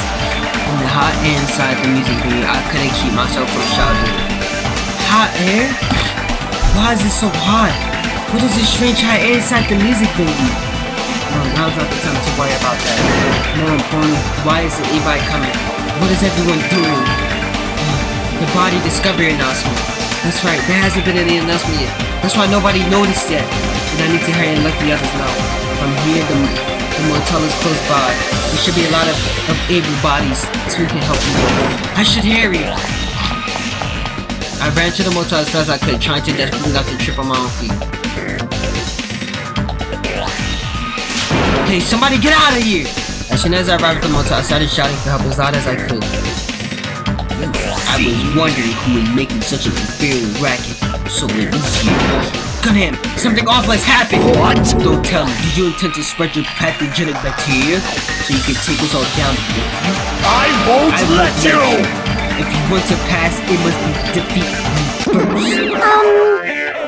In the hot air inside the music venue, I couldn't keep myself from shouting. Hot air? Why is it so hot? What is this strange high air inside the music venue? No, now's not the time to worry about that. More important, why isn't anybody coming? What is everyone doing? The body discovery announcement. That's right, there hasn't been any announcement yet. That's why nobody noticed yet. And I need to hurry and let the others know. From here, the motel is close by. There should be a lot of able bodies so we can help you. I should hurry. I ran to the motel as fast as I could, trying to desperately not to trip on my own feet. Hey, somebody get out of here! As soon as I arrived at the motel, I started shouting for help as loud as I could. I was wondering who was making such an inferior racket. So it was you. Gun him! Something awful has happened! What? Don't tell me. Did you intend to spread your pathogenic bacteria so you can take us all down with you? I won't let you! If you want to pass, it must be defeat me first.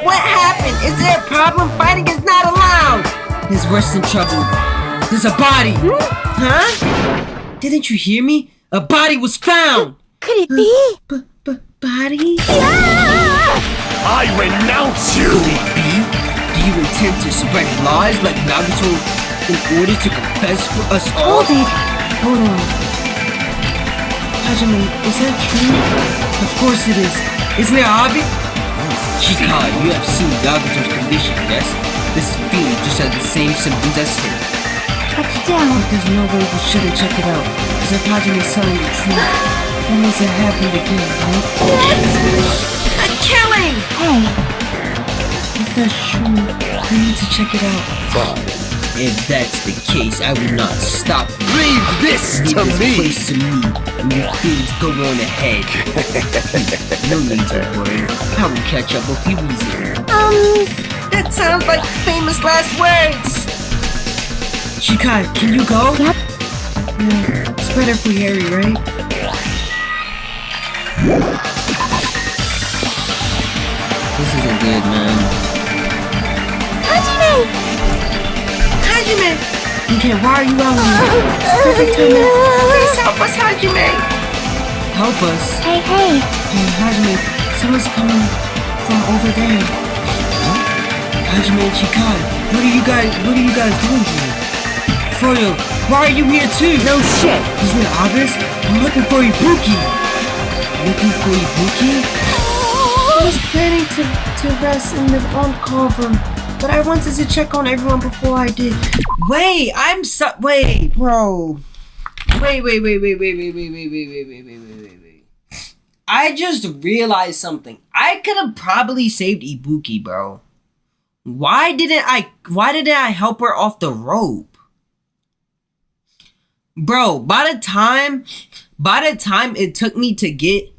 What happened? Is there a problem? Fighting is not allowed! There's worse than trouble. There's a body! Huh? Didn't you hear me? A body was found! Could it be? Body? I renounce you! Could it be? Do you intend to spread lies like Nagato in order to confess for us all? Hold it! Hold on. Hajime, is that true? Of course it is. Isn't it obvious? Chika, you have seen Nagato's condition, yes? This fiend just has the same symptoms as him. But still... There's no way we shouldn't check it out. Because if Hajime is telling the truth, that means it happened again, right? A killing! Hey. If that's true, we need to check it out. If that's the case, I will not stop you. Leave this to me! Place to me, and your things go on ahead. No need to worry. I will catch up with you easily. That sounds like famous last words. Shikai, can you go? Yep. Yeah, it's better for Harry, right? This isn't good, man. Hajime! Okay, why are you out here? Perfect timing. Please help us, Hajime! Help us? Hey. Hey, Hajime, someone's coming from over there. Hajime and Chikai, what are you guys doing here? Froyo, why are you here too? No shit! Isn't it obvious? I'm looking for Ibuki! Looking for Ibuki? I was planning to rest in the on-call room, but I wanted to check on everyone before I did. Wait, wait, bro. Wait. I just realized something. I could have probably saved Ibuki, bro. Why didn't I help her off the rope? Bro, by the time it took me to get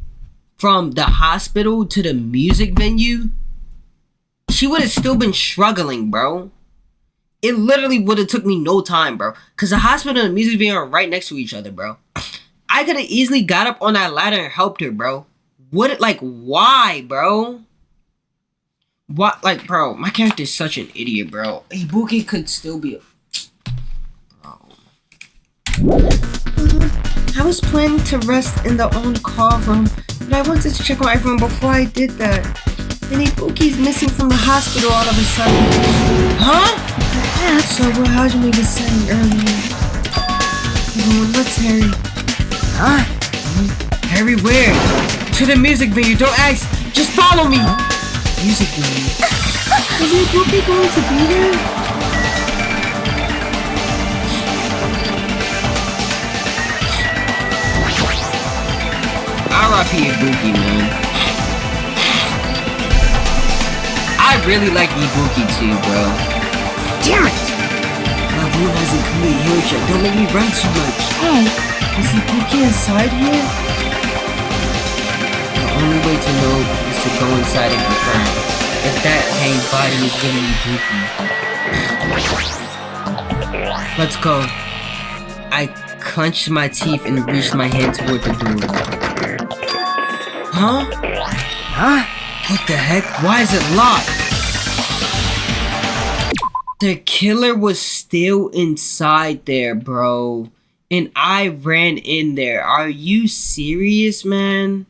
from the hospital to the music venue, she would have still been struggling, bro. It literally would have took me no time, bro. Because the hospital and the music venue are right next to each other, bro. I could have easily got up on that ladder and helped her, bro. Why, bro? What, bro, my character is such an idiot, bro. Ibuki could still be I was planning to rest in the on-call room, but I wanted to check on everyone before I did that. And Ibuki's missing from the hospital all of a sudden. Huh? So what Hajime was saying earlier. Everyone, let's hurry. Huh? Hurry where? To the music venue, don't ask. Just follow me. Music venue. Is Ibuki going to be there? R.I.P. Ibuki, man. I really like Ibuki too, bro. Damn it! My wound hasn't completely healed yet. Don't make me run too much. Hey. Is Ibuki inside here? The only way to know is to go inside and confirm if that hanged body is really Ibuki. Let's go. I clenched my teeth and reached my hand toward the door. Huh? What the heck? Why is it locked? The killer was still inside there, bro. And I ran in there. Are you serious, man?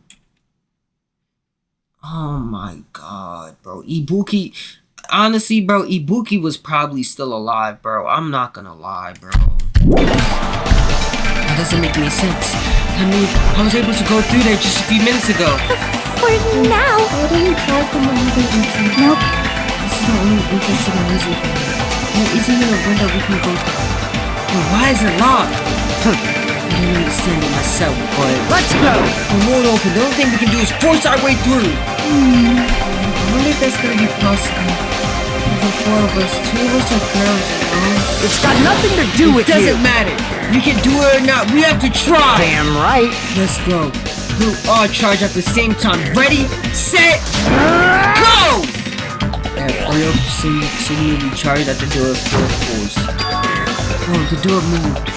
Oh my god, bro. Ibuki... honestly, bro, Ibuki was probably still alive, bro. I'm not gonna lie, bro. That doesn't make any sense. I mean, I was able to go through there just a few minutes ago. For now. Why don't you try from another entry? Nope. This is the only entrance to the music. There isn't even a window we can go through. Well, why is it locked? I don't understand it myself, but... Let's go! The won't open. The only thing we can do is force our way through. I wonder if that's gonna be possible. The four of us, two of us are girls, you know? It's got nothing to do with It you! doesn't matter. We can do it or not. We have to try. Damn right! Let's go. We'll all charge at the same time. Ready, set, go! And Froyo seemingly charged at the door full force. Oh, the door moved.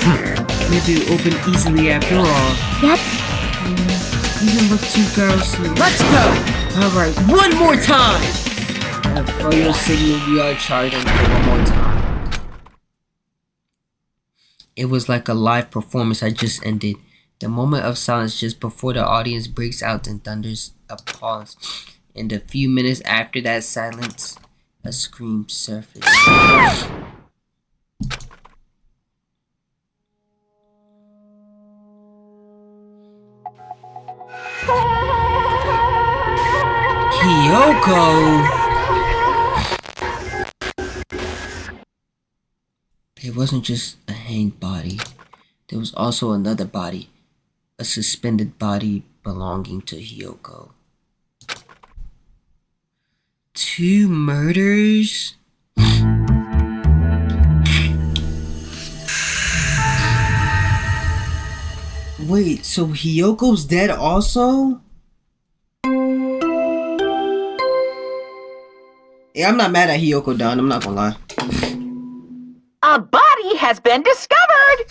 Maybe it opened easily after all. Yep. Even with two girls here. Let's go! Alright, one more time! And Froyo signaled we all charged and one more time. It was like a live performance had just ended. The moment of silence just before the audience breaks out and thunders a pause. And a few minutes after that silence, a scream surfaced. Hiyoko! It wasn't just a hanged body. There was also another body. A suspended body belonging to Hiyoko. 2 murders? Wait, so Hiyoko's dead also? Yeah, I'm not mad at Hiyoko Don, I'm not gonna lie. A body has been discovered!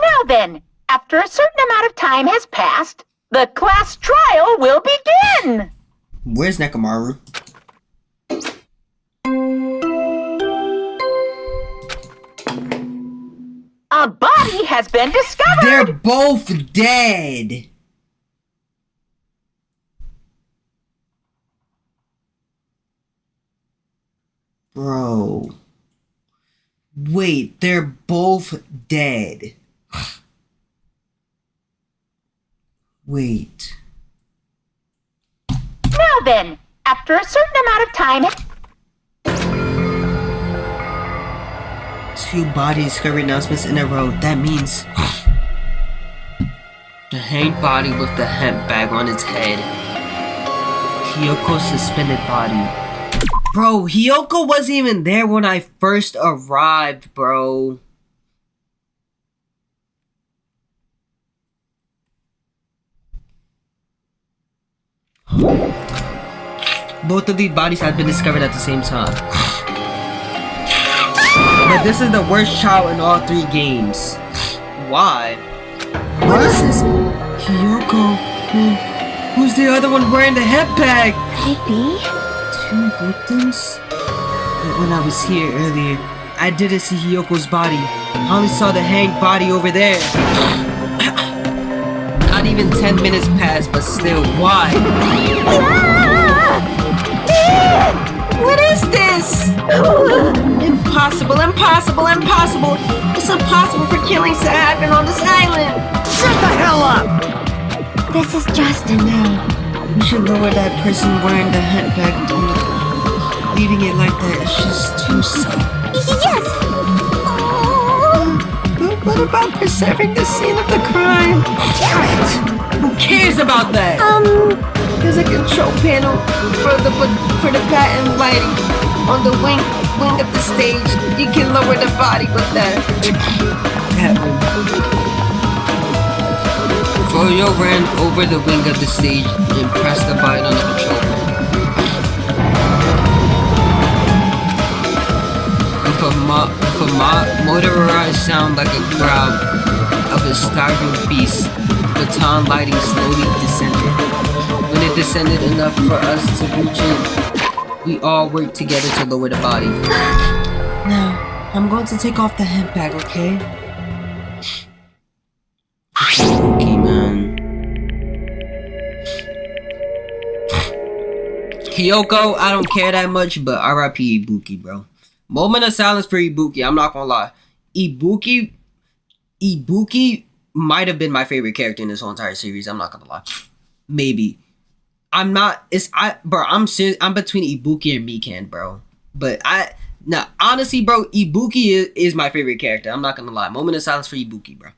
Now then, after a certain amount of time has passed, the class trial will begin! Where's Nekamaru? A body has been discovered! They're both dead! Bro. Wait, they're both dead. Wait. Now then, after a certain amount of time... 2 body discovery announcements in a row. That means... the hanged body with the hemp bag on its head. Hiyoko's suspended body. Bro, Hiyoko wasn't even there when I first arrived, bro. Both of these bodies have been discovered at the same time. But this is the worst child in all 3 games. Why? What is this? Hiyoko. Who's the other one wearing the hemp bag? Maybe. 2 victims? But when I was here earlier, I didn't see Hiyoko's body. I only saw the hanged body over there. Not even 10 minutes passed, but still, why? What is this? Impossible, impossible, impossible! It's impossible for killings to happen on this island! Shut the hell up! This is Justin. Now, we should lower that person wearing the hemp bag on the ground. Leaving it like that is just too subtle. Yes! But what about preserving the scene of the crime? Damn it! Who cares about that? There's a control panel for the patent lighting on the wing of the stage. You can lower the body with that. Froyo ran over the wing of the stage and pressed the button on the control panel. With a motorized sound like a growl of a starving beast, the baton lighting slowly descended. When it descended enough for us to reach it, we all worked together to lower the body. Now, I'm going to take off the hemp bag, okay? Okay, man. Hiyoko, I don't care that much, but R.I.P. Ibuki, bro. Moment of silence for Ibuki. I'm not gonna lie. Ibuki might have been my favorite character in this whole entire series. I'm not gonna lie. Maybe. I'm not. I'm serious. I'm between Ibuki and Mikan, bro. But honestly, bro, Ibuki is my favorite character. I'm not gonna lie. Moment of silence for Ibuki, bro.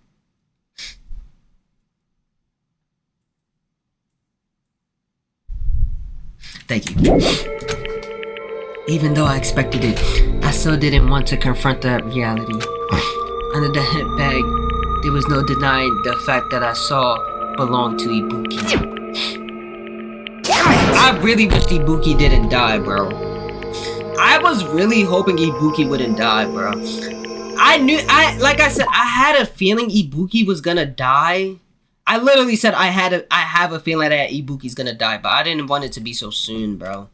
Thank you. Even though I expected it, I still didn't want to confront that reality. Under the hip bag, there was no denying the fact that I saw belonged to Ibuki. I really wish Ibuki didn't die, bro. I was really hoping Ibuki wouldn't die, bro. Like I said, I had a feeling Ibuki was gonna die. I literally said I have a feeling that Ibuki's gonna die, but I didn't want it to be so soon, bro.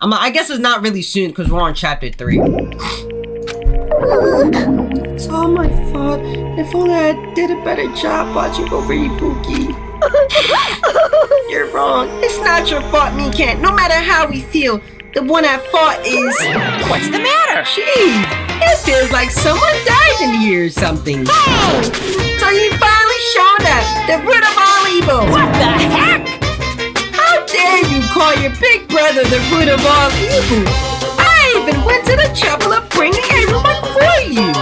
I guess it's not really soon because we're on chapter 3. It's all my fault. If only I did a better job watching over Ibuki. You're wrong. It's not your fault, Mikan. No matter how we feel, the one at fault is... What's the matter? Gee, it feels like someone died in here or something. Hey! So you finally showed us the root of all evil. What the heck? How dare you call your big brother the root of all evil? I even went to the trouble of bringing everyone for you.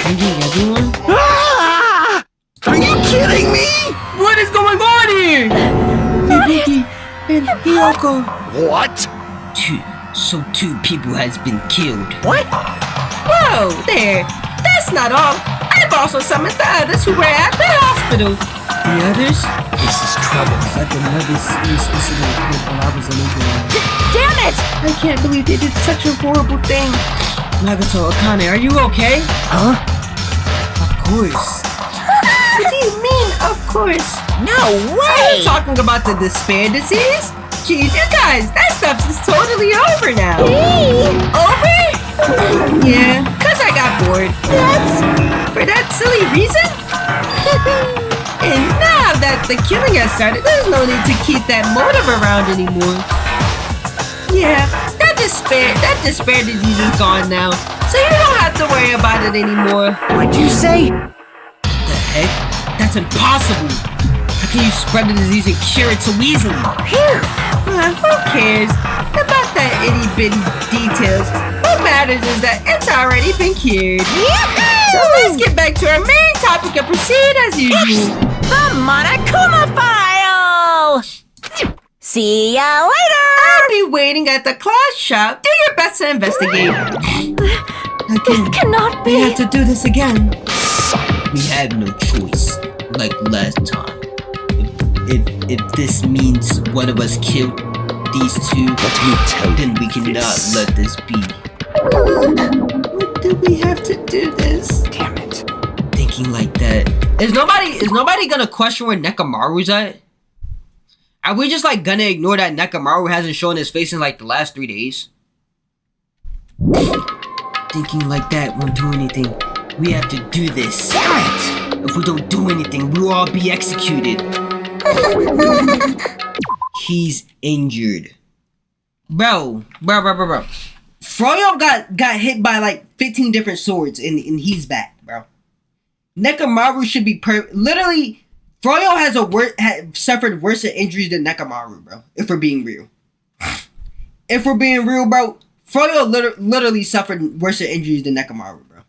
Bringing everyone? Ah! Are you kidding me? What is going on here? Ibuki and Hiyoko. What? Two people has been killed. What? Whoa, there. That's not all. I've also summoned the others who were at the hospital. The others? This is trouble. Like another serious incident when I was illegal. Damn it! I can't believe they did such a horrible thing. Nagato, Akane, are you okay? Huh? Of course. What do you mean, of course? No Are way! you talking about the despair disease? Jeez, you guys, that stuff is totally over now. Over? Yeah, cause I got bored. For that silly reason? And now that the killing has started, there's no need to keep that motive around anymore. Yeah, that despair disease is gone now, so you don't have to worry about it anymore. What'd you say? The heck? That's impossible. How can you spread the disease and cure it so easily? Who cares about that itty bitty details? What matters is that it's already been cured. So let's get back to our main topic and proceed as usual. The Monokuma file! See ya later! I'll be waiting at the class shop. Do your best to investigate. This cannot We be. have to do this again. We have no choice, like last time. If this means one of us killed these two, Let me tell you then we cannot this. let this be. What do we have to do this? Damn it. Thinking like that. Is nobody gonna question where Nekamaru's at? Are we just like gonna ignore that Nekamaru hasn't shown his face in like the last 3 days? Thinking like that won't do anything. We have to do this. Damn it. If we don't do anything, we'll all be executed. He's injured. Bro. Froyo got hit by like 15 different swords and he's back, bro. Nekamaru should be literally, Froyo has suffered worse injuries than Nekamaru, bro. If we're being real. Bro, Froyo literally suffered worse injuries than Nekamaru, bro.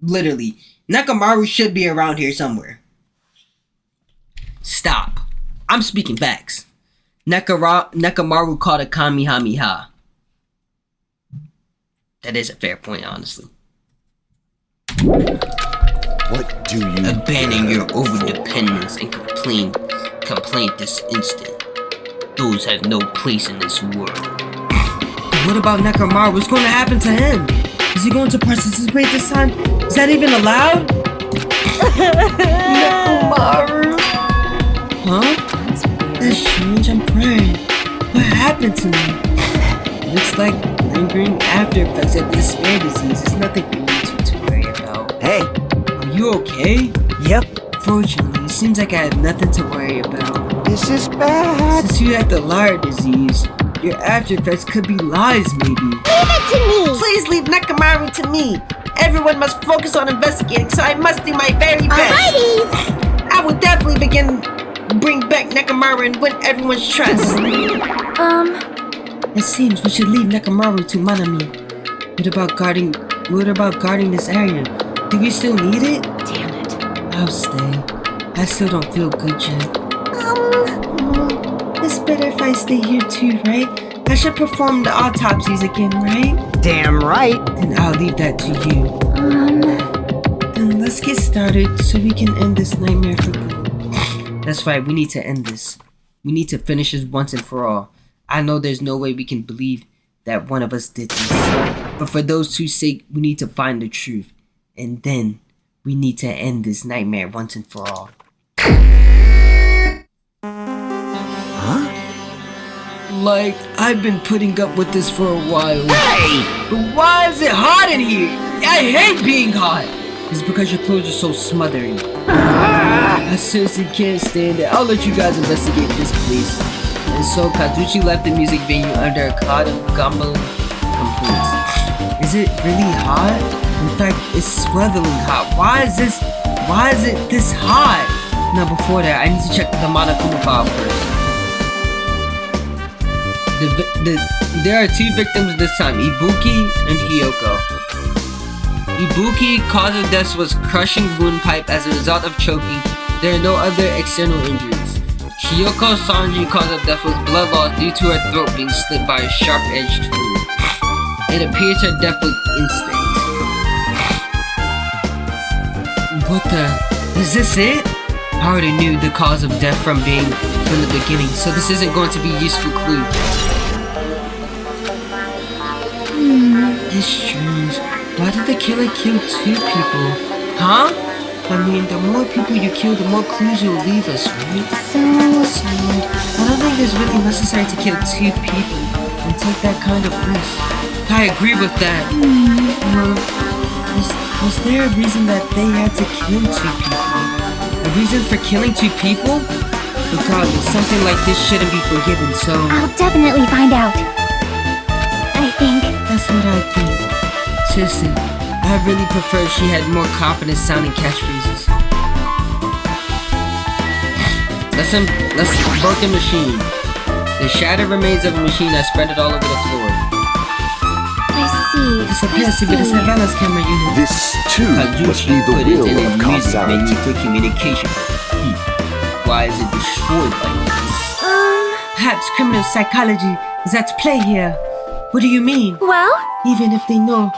Literally. Nekamaru should be around here somewhere. Stop. I'm speaking facts. Nekamaru caught a Kamehameha. That is a fair point, honestly. What do you... Abandon your overdependence and complaint this instant. Those have no place in this world. What about Nekamaru? What's going to happen to him? Is he going to participate this time? Is that even allowed? Nekamaru? Huh? That's strange, I'm praying. What happened to me? Looks like lingering after effects of this despair disease. It's nothing for you to worry about. Hey. Are you okay? Yep. Fortunately, it seems like I have nothing to worry about. This is bad. Since you had the liar disease, your after effects could be lies, maybe. Leave it to me! Please leave Nekomaru to me. Everyone must focus on investigating, so I must do my very best. Alrighty! I will definitely bring back Nekomaru and win everyone's trust. It seems we should leave Nekomaru to Manami. What about guarding this area? Do we still need it? Damn it. I'll stay. I still don't feel good yet. It's better if I stay here too, right? I should perform the autopsies again, right? Damn right. Then I'll leave that to you. Then let's get started so we can end this nightmare for good. That's right, we need to end this. We need to finish this once and for all. I know there's no way we can believe that one of us did this. But for those two's sake, we need to find the truth. And then we need to end this nightmare once and for all. Huh? Like, I've been putting up with this for a while. Hey! But why is it hot in here? I hate being hot! It's because your clothes are so smothering. I seriously can't stand it. I'll let you guys investigate this place. And so Kazuchi left the music venue under a cloud of gumbo complaints. Is it really hot? In fact, it's sweltering hot. Why is it this hot? Now before that, I need to check the Monokuma file first. There are two victims this time, Ibuki and Hiyoko. Ibuki, cause of death was crushing wound pipe as a result of choking. There are no other external injuries. Hiyoko Sanji, cause of death was blood loss due to her throat being slit by a sharp-edged tool. It appears her death was instant. What the? Is this it? I already knew the cause of death from the beginning, so this isn't going to be a useful clue. It's strange. Why did the killer kill two people? Huh? I mean, the more people you kill, the more clues you'll leave us, right? So, I don't think it's really necessary to kill two people and take that kind of risk. I agree with that. Was there a reason that they had to kill two people? A reason for killing two people? Regardless, something like this shouldn't be forgiven, so... I'll definitely find out. I think. That's what I think. Seriously, I really prefer she had more confident sounding catchphrases. Let's vote the machine. The shattered remains of a machine are spread all over the floor. I see. This appears to be the surveillance camera unit. This, too, must be the put will it in of a music causality. menu for communication. Why is it destroyed like this? Perhaps criminal psychology is at play here. What do you mean? Well? Even if they know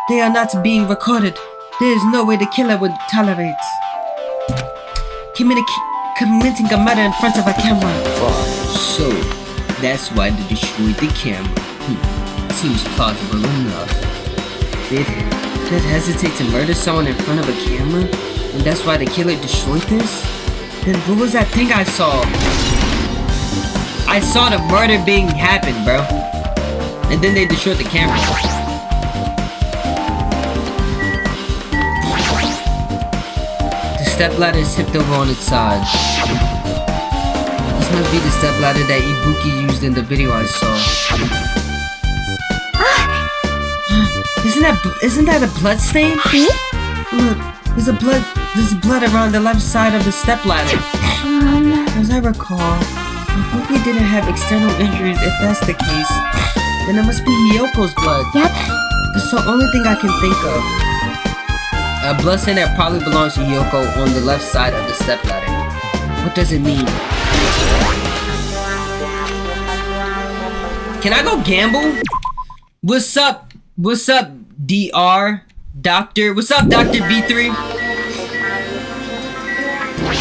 they are not being recorded, there is no way the killer would tolerate committing a murder in front of a camera. So, that's why they destroyed the camera. Seems plausible enough. They'd hesitate to murder someone in front of a camera? And that's why the killer destroyed this? Then what was that thing I saw? I saw the murder being happen, bro. And then they destroyed the camera. The stepladder is tipped over on its side. This must be the stepladder that Ibuki used in the video I saw. Isn't that a blood stain? Look, there's blood around the left side of the stepladder. As I recall, Ibuki didn't have external injuries. If that's the case, then it must be Hiyoko's blood. Yep. That's the only thing I can think of. A blood stain that probably belongs to Hiyoko on the left side of the stepladder. What does it mean? Can I go gamble? What's up, DR? Doctor? What's up, Dr. V3?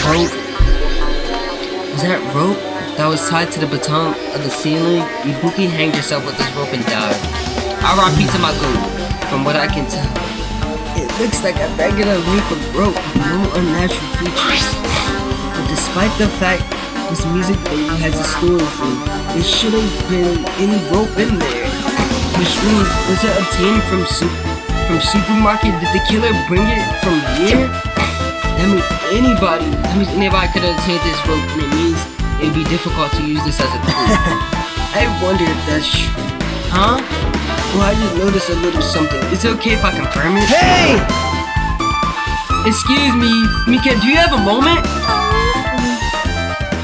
Rope? Is that rope that was tied to the baton of the ceiling? Ibuki hanged herself with this rope and died. R.I.P. to my goat. From what I can tell, it looks like a regular length of rope with no unnatural features. But despite the fact this music venue has a storage room, there shouldn't have been any rope in there. Which means, was it obtained from supermarket? Did the killer bring it from here? I mean, anybody could have obtained this rope, and it means it'd be difficult to use this as a clue. I wonder if that's true. Huh? Well, I just noticed a little something. Is it okay if I confirm it? Hey! Excuse me, Mika, do you have a moment?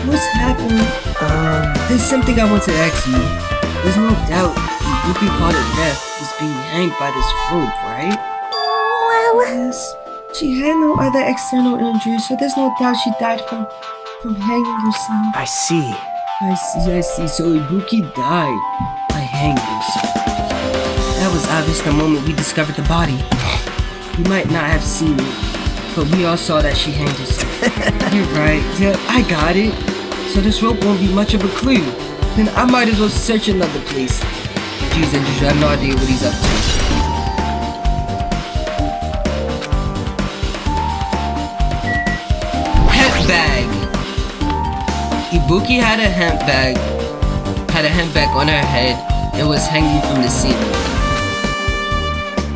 What's happening? There's something I want to ask you. There's no doubt Ibuki part of death is being hanged by this rope, right? Well... Yes. She had no other external injuries, so there's no doubt she died from hanging herself. I see. I see. So Ibuki died by hanging herself. That was obvious the moment we discovered the body. You might not have seen it, but we all saw that she hanged herself. You're right. Yeah, I got it. So this rope won't be much of a clue. Then I might as well search another place. Jeez, Andrew, I have no idea what he's up to. Bag. Ibuki had a hemp bag on her head and was hanging from the ceiling.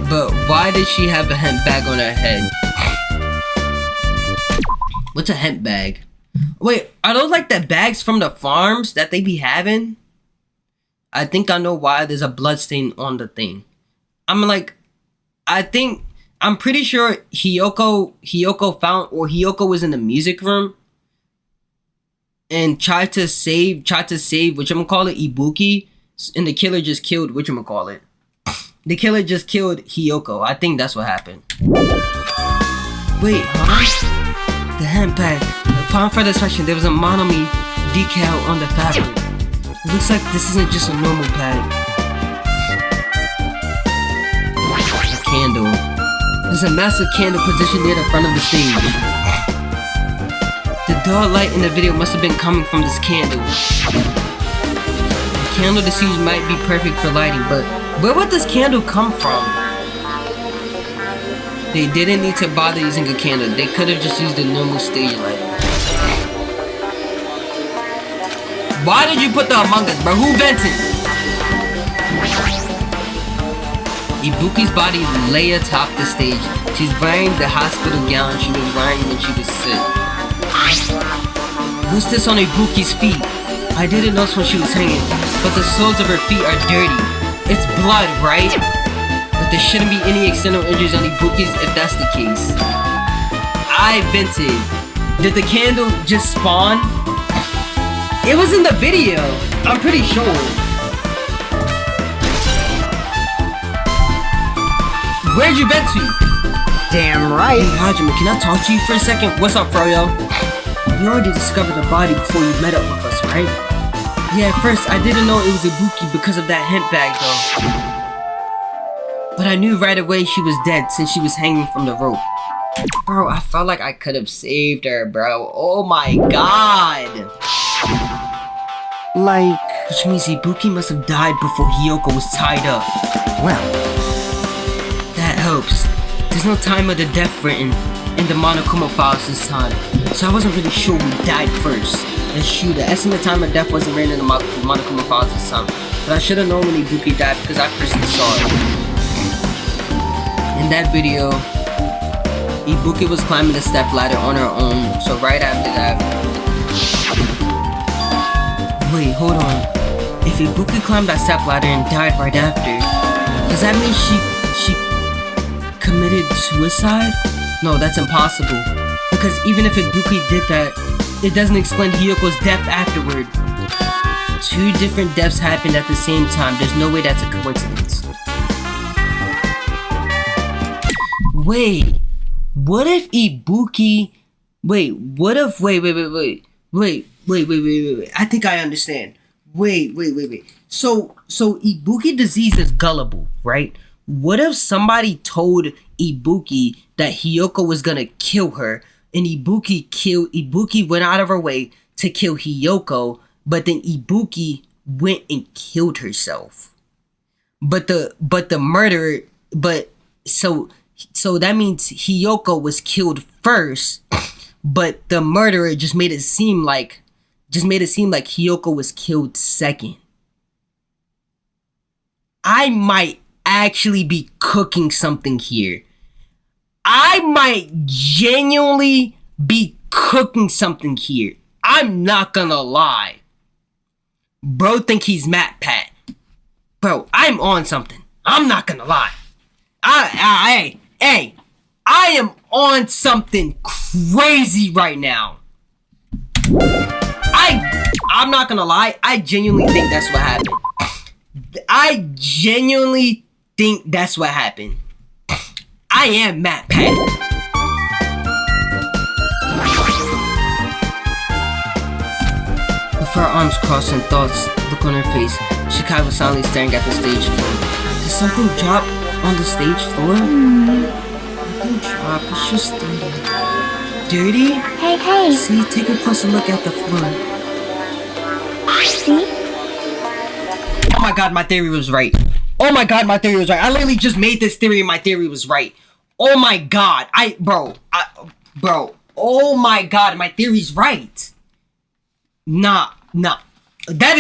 But why did she have a hemp bag on her head? What's a hemp bag? Wait, are those like the bags from the farms that they be having? I think I know why there's a blood stain on the thing. I'm pretty sure Hiyoko was in the music room and tried to save whatchamacallit, Ibuki, and the killer just killed whatchamacallit. The killer just killed Hiyoko. I think that's what happened. Wait, huh? The hemp bag. Upon further inspection, there was a Monomi decal on the fabric. It looks like this isn't just a normal bag. A candle. There's a massive candle positioned near the front of the stage. The dull light in the video must have been coming from this candle. The candle this use might be perfect for lighting, but where would this candle come from? They didn't need to bother using a candle. They could have just used a normal stage light. Why did you put the Among Us, bro? Who vented? Ibuki's body lay atop the stage. She's wearing the hospital gown she was wearing when she was sick. What's this on Ibuki's feet? I didn't notice when she was hanging, but the soles of her feet are dirty. It's blood, right? But there shouldn't be any external injuries on Ibuki's if that's the case. I vented. Did the candle just spawn? It was in the video. I'm pretty sure. Where'd you vent to? Damn right. Hey, Hajime, can I talk to you for a second? What's up, Froyo? You already discovered the body before you met up with us, right? Yeah, at first, I didn't know it was Ibuki because of that hemp bag, though. But I knew right away she was dead since she was hanging from the rope. Bro, I felt like I could have saved her, bro. Oh my god. Like... Which means Ibuki must have died before Hiyoko was tied up. Well... That helps. There's no time of the death written in the Monokuma files this time, so I wasn't really sure who died first. That's true, the estimate time of death wasn't written in the Monokuma files this time, but I should have known when Ibuki died because I personally saw it. In that video, Ibuki was climbing the step ladder on her own, so right after that... Wait, hold on. If Ibuki climbed that step ladder and died right after, does that mean she committed suicide? No, that's impossible. Because even if Ibuki did that, it doesn't explain Hiyoko's death afterward. Two different deaths happened at the same time. There's no way that's a coincidence. Wait, what if Ibuki... Wait, I think I understand. Wait. So Ibuki disease is gullible, right? What if somebody told Ibuki that Hiyoko was gonna kill her, and Ibuki went out of her way to kill Hiyoko, but then Ibuki went and killed herself. So that means Hiyoko was killed first, but the murderer just made it seem like Hiyoko was killed second. I might actually be cooking something here. I might genuinely be cooking something here. I'm not gonna lie. Bro think he's Matt Pat. Bro, I'm on something. I'm not gonna lie. I am on something crazy right now. I'm not gonna lie. I genuinely think that's what happened. I genuinely think that's what happened. I am Matt Pat. With her arms crossed and thoughts look on her face, Shikai was silently staring at the stage floor. Did something drop on the stage floor? Nothing dropped, it's just dirty. Hey. See, take a closer look at the floor. See? Oh my god, my theory was right. Oh my god, my theory was right. I literally just made this theory and my theory was right. Oh my god. Bro. Oh my god, my theory's right. Nah. That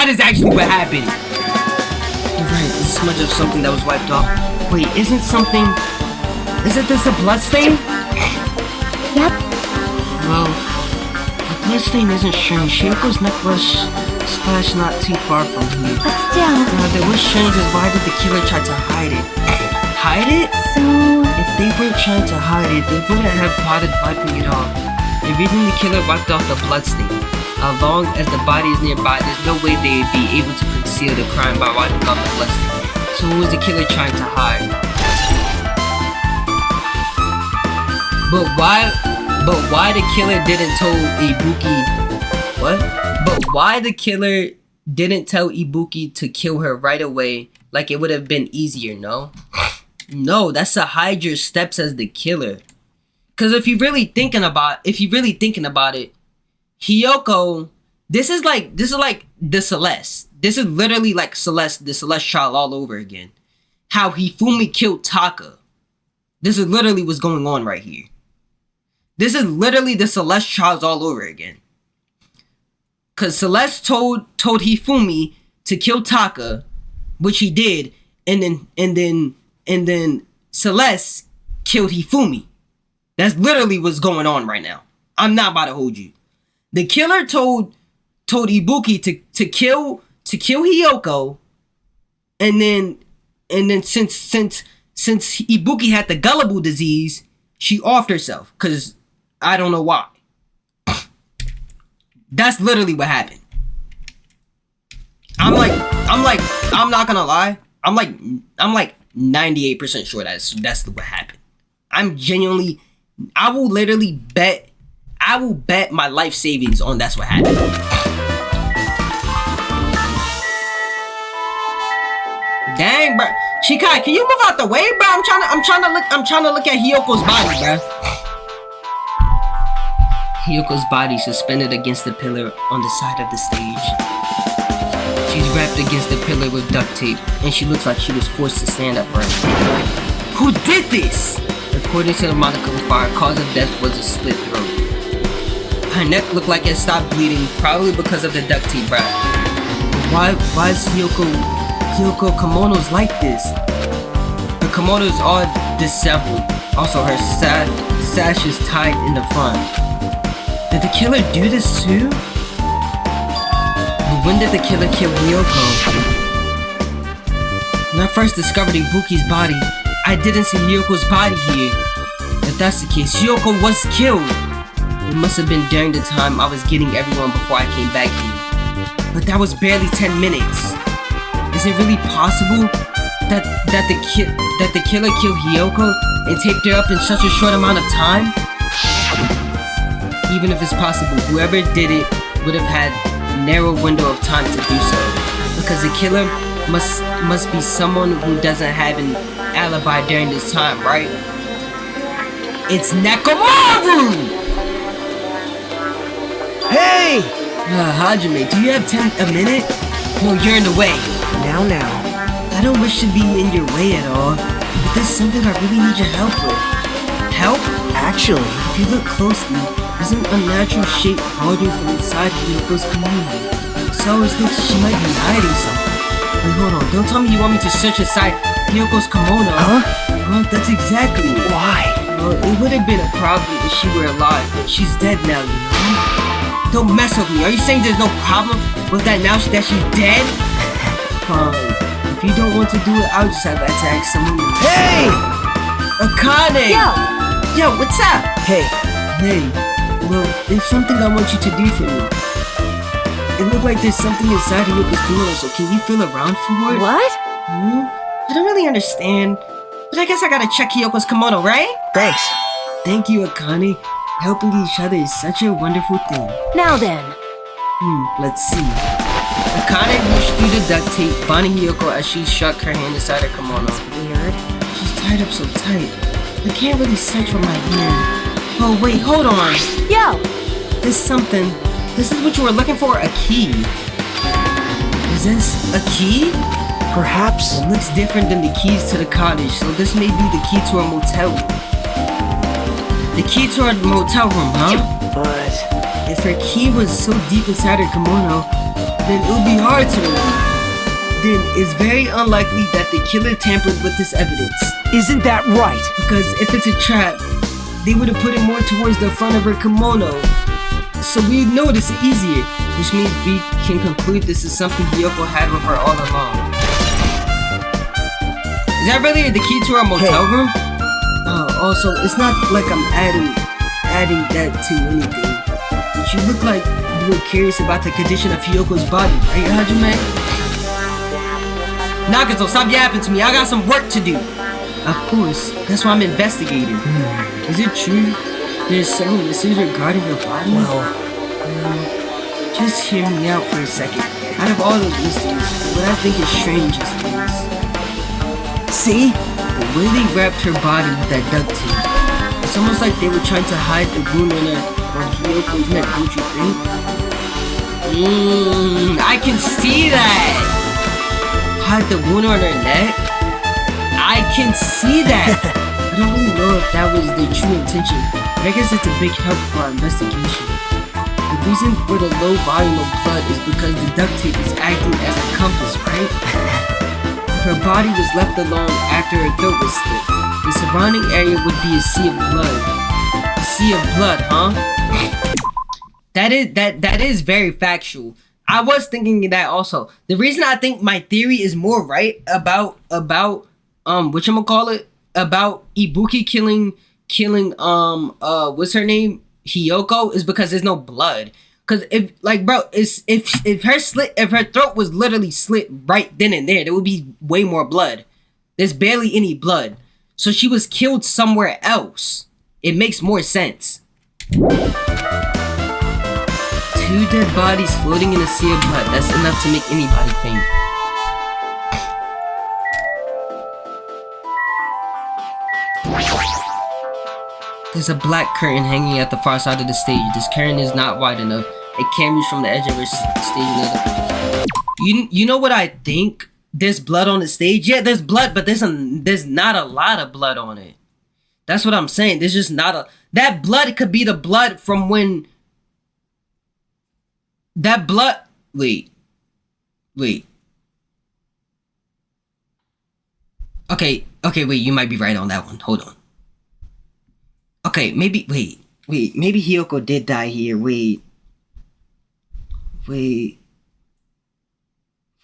is actually what happened. You're right, it's a smudge of something that was wiped off. Wait, isn't this a bloodstain? Yep. Well, the bloodstain isn't showing. Shioko's necklace stashed not too far from here. But still. There was strange is why did the killer try to hide it? Hide it? So... If they weren't trying to hide it, they wouldn't have bothered wiping it off. If even the killer wiped off the bloodstain, as long as the body is nearby, there's no way they would be able to conceal the crime by wiping off the bloodstain. So what was the killer trying to hide? But why the killer didn't tell Ibuki... What? But why the killer didn't tell Ibuki to kill her right away, like it would have been easier, no? No, that's to hide your steps as the killer. Cause if you're really thinking about it, Hiyoko, this is like the Celeste. This is literally like Celeste, the Celeste child all over again. How Hifumi killed Taka. This is literally what's going on right here. This is literally the Celeste child all over again. Cause Celeste told Hifumi to kill Taka, which he did, and then Celeste killed Hifumi. That's literally what's going on right now. I'm not about to hold you. The killer told Ibuki to kill Hiyoko, and then since Ibuki had the gullible disease, she offed herself. Cause I don't know why. That's literally what happened. I'm not gonna lie. I'm like 98% sure that's what happened. I will bet my life savings on that's what happened. Dang, bro. Shikai, can you move out the way, bro? I'm trying to look at Hiyoko's body, bro. Hiyoko's body suspended against the pillar on the side of the stage. She's wrapped against the pillar with duct tape, and she looks like she was forced to stand upright. Who did this? According to the monocle fire, cause of death was a slit throat. Her neck looked like it stopped bleeding, probably because of the duct tape wrap. Why is Hiyoko kimonos like this? The kimonos are disheveled. Also, her sash is tied in the front. Did the killer do this too? But when did the killer kill Hiyoko? When I first discovered Ibuki's body, I didn't see Hiyoko's body here. If that's the case, Hiyoko was killed. It must have been during the time I was getting everyone before I came back here. But that was barely 10 minutes. Is it really possible that the killer killed Hiyoko and taped her up in such a short amount of time? Even if it's possible, whoever did it would have had a narrow window of time to do so. Because the killer must be someone who doesn't have an alibi during this time, right? It's Nekomaru! Hey! Hajime, do you have a minute? No, you're in the way. Now. I don't wish to be in your way at all, but there's something I really need your help with. Help? Actually, if you look closely, there's an unnatural shape bulging from inside Hiyoko's kimono. So I was thinking she might be hiding something. Wait, hold on, don't tell me you want me to search inside Hiyoko's kimono. Huh? Well, that's exactly it. Why? Well, it would have been a problem if she were alive, but she's dead now, you know? Don't mess with me. Are you saying there's no problem with that now that she's dead? Fine. If you don't want to do it, I'll just have to attack someone. Hey! Akane! Yo, what's up? Hey. Hey. Well, there's something I want you to do for me. It looked like there's something inside of Yoko's kimono, so can you feel around for it? What? I don't really understand, but I guess I gotta check Yoko's kimono, right? Thanks. Thank you, Akane. Helping each other is such a wonderful thing. Now then. Let's see. Akane reached through the duct tape, bonding Yoko as she shook her hand inside her kimono. Weird. She's tied up so tight. I can't really search for my hand. Oh, wait, hold on. Yo! There's something. This is what you were looking for, a key. Is this a key? Perhaps. It looks different than the keys to the cottage, so this may be the key to a motel room. The key to our motel room, huh? But if her key was so deep inside her kimono, then it would be hard to remove. Then it's very unlikely that the killer tampered with this evidence. isn't that right? Because if it's a trap, they would have put it more towards the front of her kimono, so we'd notice it easier, which means we can conclude this is something Hiyoko had with her all along. Is that really the key to our motel room? Also, it's not like I'm adding that to anything. But you look like you were curious about the condition of Hiyoko's body, right, Hajime? Nagato, stop yapping to me. I got some work to do. Of course, that's why I'm investigating. Is it true there's someone missing regarding her body? Well, just hear me out for a second. Out of all those mysteries, what I think is strange is this. See? The way they wrapped her body with that duct tape. It's almost like they were trying to hide the wound on Hiyoko's neck, don't you think? I can see that! Hide the wound on her neck? I can see that! I don't really know if that was their true intention, but I guess it's a big help for our investigation. The reason for the low volume of blood is because the duct tape is acting as a compass, right? If her body was left alone after her throat was slit, the surrounding area would be a sea of blood. A sea of blood, huh? That is very factual. I was thinking that also. The reason I think my theory is more right about whatchamacallit, about Ibuki killing what's her name? Hiyoko, is because there's no blood. Cause if her throat was literally slit right then and there would be way more blood. There's barely any blood. So she was killed somewhere else. It makes more sense. 2 dead bodies floating in a sea of blood. That's enough to make anybody faint. There's a black curtain hanging at the far side of the stage. This curtain is not wide enough. It can't reach from the edge of her stage. You know what I think? There's blood on the stage. Yeah, there's blood, but there's not a lot of blood on it. That's what I'm saying. There's just not a... That blood could be the blood from when... That blood... Wait. Okay, wait, you might be right on that one. Hold on. Okay, maybe... Wait. Maybe Hiyoko did die here. Wait.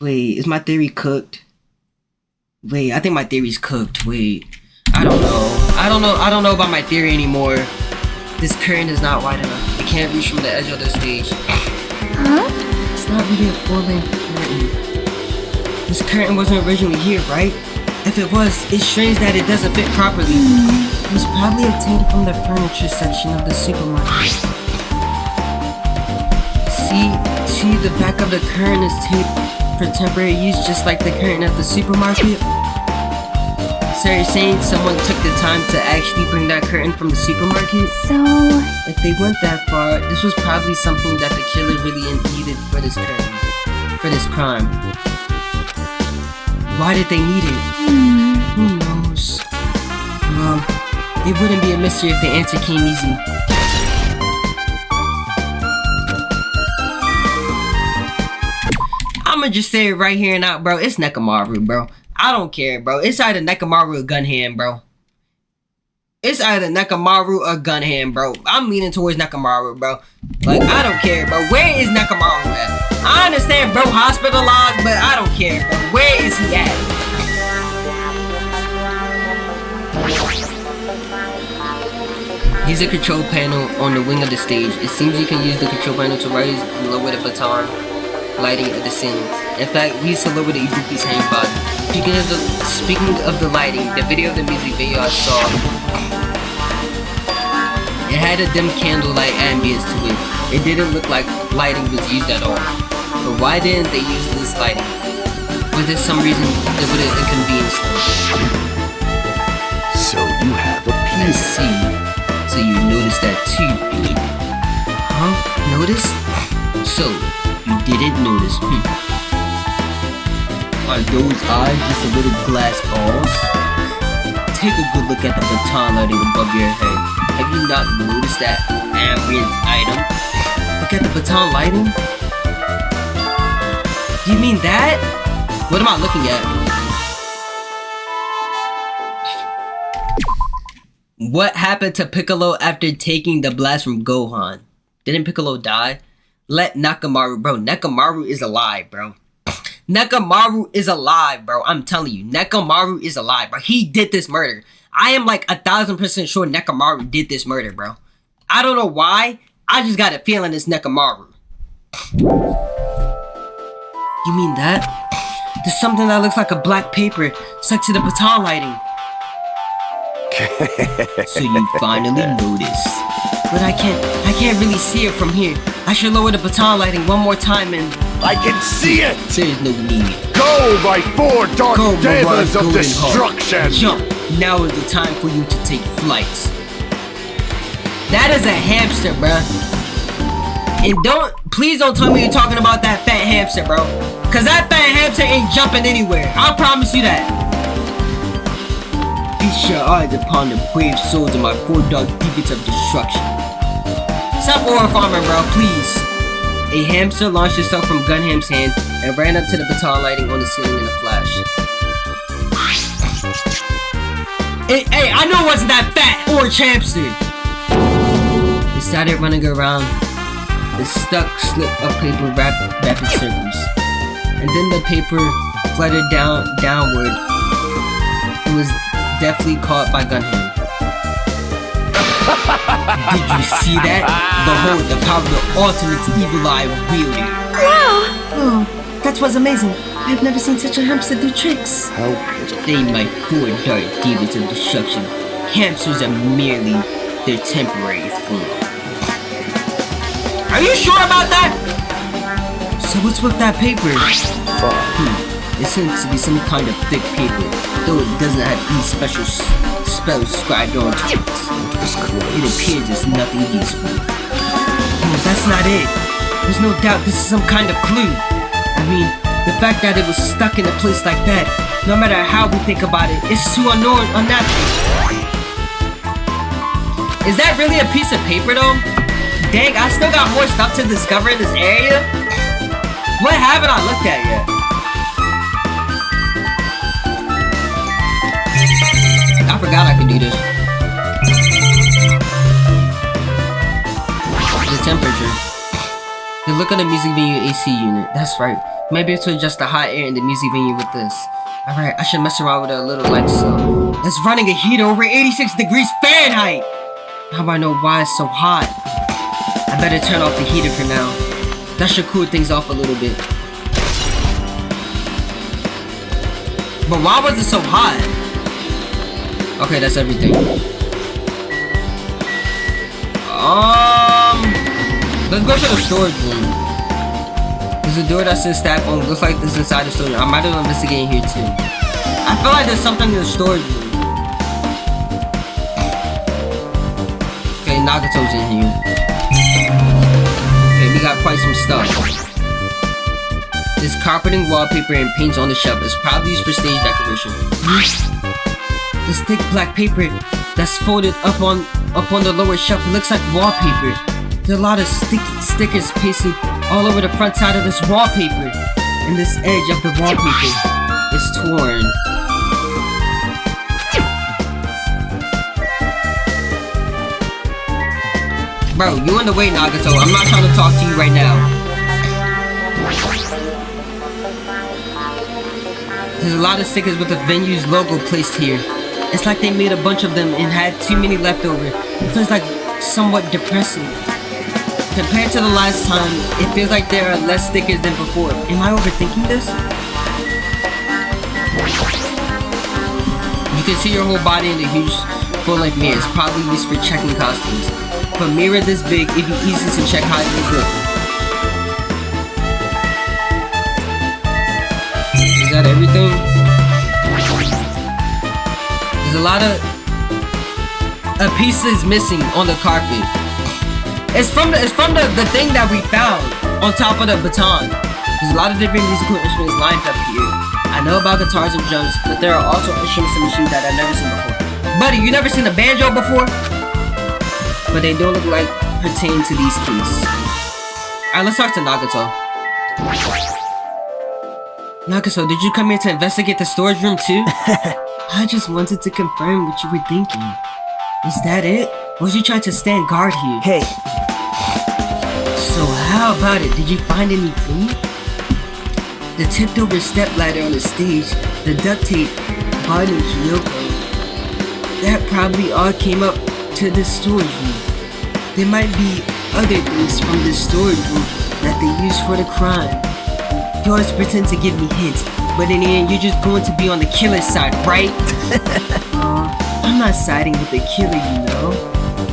Is my theory cooked? Wait, I think my theory's cooked. Wait. I don't know about my theory anymore. This curtain is not wide enough. It can't reach from the edge of the stage. Huh? It's not really a full-length curtain. This curtain wasn't originally here, right? If it was, it's strange that it doesn't fit properly. It was probably obtained from the furniture section of the supermarket. See, the back of the curtain is taped for temporary use, just like the curtain at the supermarket. So you're saying someone took the time to actually bring that curtain from the supermarket? So... If they went that far, this was probably something that the killer really needed for this curtain. For this crime. Why did they need it? Who knows? Well, it wouldn't be a mystery if the answer came easy. I'ma just say it right here and out, bro. It's Nekomaru, bro. I don't care, bro. It's either Nekomaru or Gunhand, bro. It's either Nekomaru or Gunham, bro. I'm leaning towards Nekomaru, bro. Like, I don't care, bro. Where is Nekomaru at? I understand, bro, hospitalized, but I don't care, bro. Where is he at? Use the control panel on the wing of the stage. It seems you can use the control panel to raise and lower the baton lighting at the scene. In fact, we used to lower the Ibuki's hand body. Speaking of the lighting, the video of the music video I saw, it had a dim candlelight ambience to it. It didn't look like lighting was used at all. But why didn't they use this lighting? Was there some reason it would have inconvenienced them? So you have a I penis. see. So you noticed that too, Pete. Huh? Notice? So, you didn't notice. Are those eyes just a little glass balls? Take a good look at the baton lighting above your head. Have you not noticed that ambient item? Look at the baton lighting? Do you mean that? What am I looking at? What happened to Piccolo after taking the blast from Gohan? Didn't Piccolo die? Let Nekomaru, bro. Nekomaru is alive, bro. Nekomaru is alive, bro. I'm telling you, Nekomaru is alive, bro. He did this murder. I am like 1000% sure Nekomaru did this murder, bro. I don't know why. I just got a feeling it's Nekomaru. You mean that? There's something that looks like a black paper stuck to the baton lighting. So you finally noticed. But I can't really see it from here. I should lower the baton lighting one more time and... I can see it! There's no need. Go, my four dark Go, devils of Golden destruction! Heart. Jump! Now is the time for you to take flights. That is a hamster, bruh. And please don't tell me you're talking about that fat hamster, bro. Cause that fat hamster ain't jumping anywhere. I promise you that. Feast your eyes upon the brave souls of my four dark demons of destruction. Stop aura farming, bro, please. A hamster launched itself from Gunham's hand and ran up to the baton lighting on the ceiling in a flash. Hey, I know it wasn't that fat orange hamster. It started running around the stuck slip of paper rapid circles. And then the paper fluttered downward. It was deftly caught by Gunham. Did you see that? Behold the power of the ultimate evil eye wielder. Wow! Oh, that was amazing. I've never seen such a hamster do tricks. How They my four dark demons of destruction. Hamsters are merely their temporary form. Are you sure about that? So what's with that paper? It seems to be some kind of thick paper, though it doesn't have any special spells scribed onto it. It appears as nothing useful. Oh, that's not it. There's no doubt this is some kind of clue. I mean, the fact that it was stuck in a place like that, no matter how we think about it, it's too unnatural. Is that really a piece of paper though? Dang, I still got more stuff to discover in this area. What haven't I looked at yet? I forgot I could do this. The temperature. The look of the music venue AC unit. That's right. You might be able to adjust the hot air in the music venue with this. Alright, I should mess around with it a little like so. It's running a heater over 86 degrees Fahrenheit! How do I know why it's so hot? I better turn off the heater for now. That should cool things off a little bit. But why was it so hot? Okay, that's everything. Let's go to the storage room. There's a door that says staff on. Looks like this is inside the storage room. I might as well investigate here too. I feel like there's something in the storage room. Okay, Nagato's in here. Okay, we got quite some stuff. This carpeting, wallpaper, and paints on the shelf is probably used for stage decoration. This thick black paper that's folded up on the lower shelf, it looks like wallpaper. There are a lot of stickers pasted all over the front side of this wallpaper. And this edge of the wallpaper is torn. Bro, you in the way, Nagato. I'm not trying to talk to you right now. There's a lot of stickers with the venue's logo placed here. It's like they made a bunch of them and had too many left over. It feels like somewhat depressing. Compared to the last time, it feels like there are less stickers than before. Am I overthinking this? You can see your whole body in the huge full-length mirrors, probably used for checking costumes. For a mirror this big, it'd be easy to check how you look. Is that everything? There's a lot of pieces missing on the carpet. It's from the thing that we found on top of the baton. There's a lot of different musical instruments lined up here. I know about guitars and drums, but there are also instruments and machines that I've never seen before. Buddy, you never seen a banjo before? But they don't look like pertain to these keys. Alright, let's talk to Nagato. Nagato, did you come here to investigate the storage room too? I just wanted to confirm what you were thinking. Is that it? Or was you trying to stand guard here? Hey. So how about it? Did you find any clue? The tipped over stepladder on the stage, the duct tape, Bart and Kyoko. That probably all came up to this storage room. There might be other things from this storage room that they used for the crime. You always pretend to give me hints, but in the end, you're just going to be on the killer's side, right? I'm not siding with the killer, you know.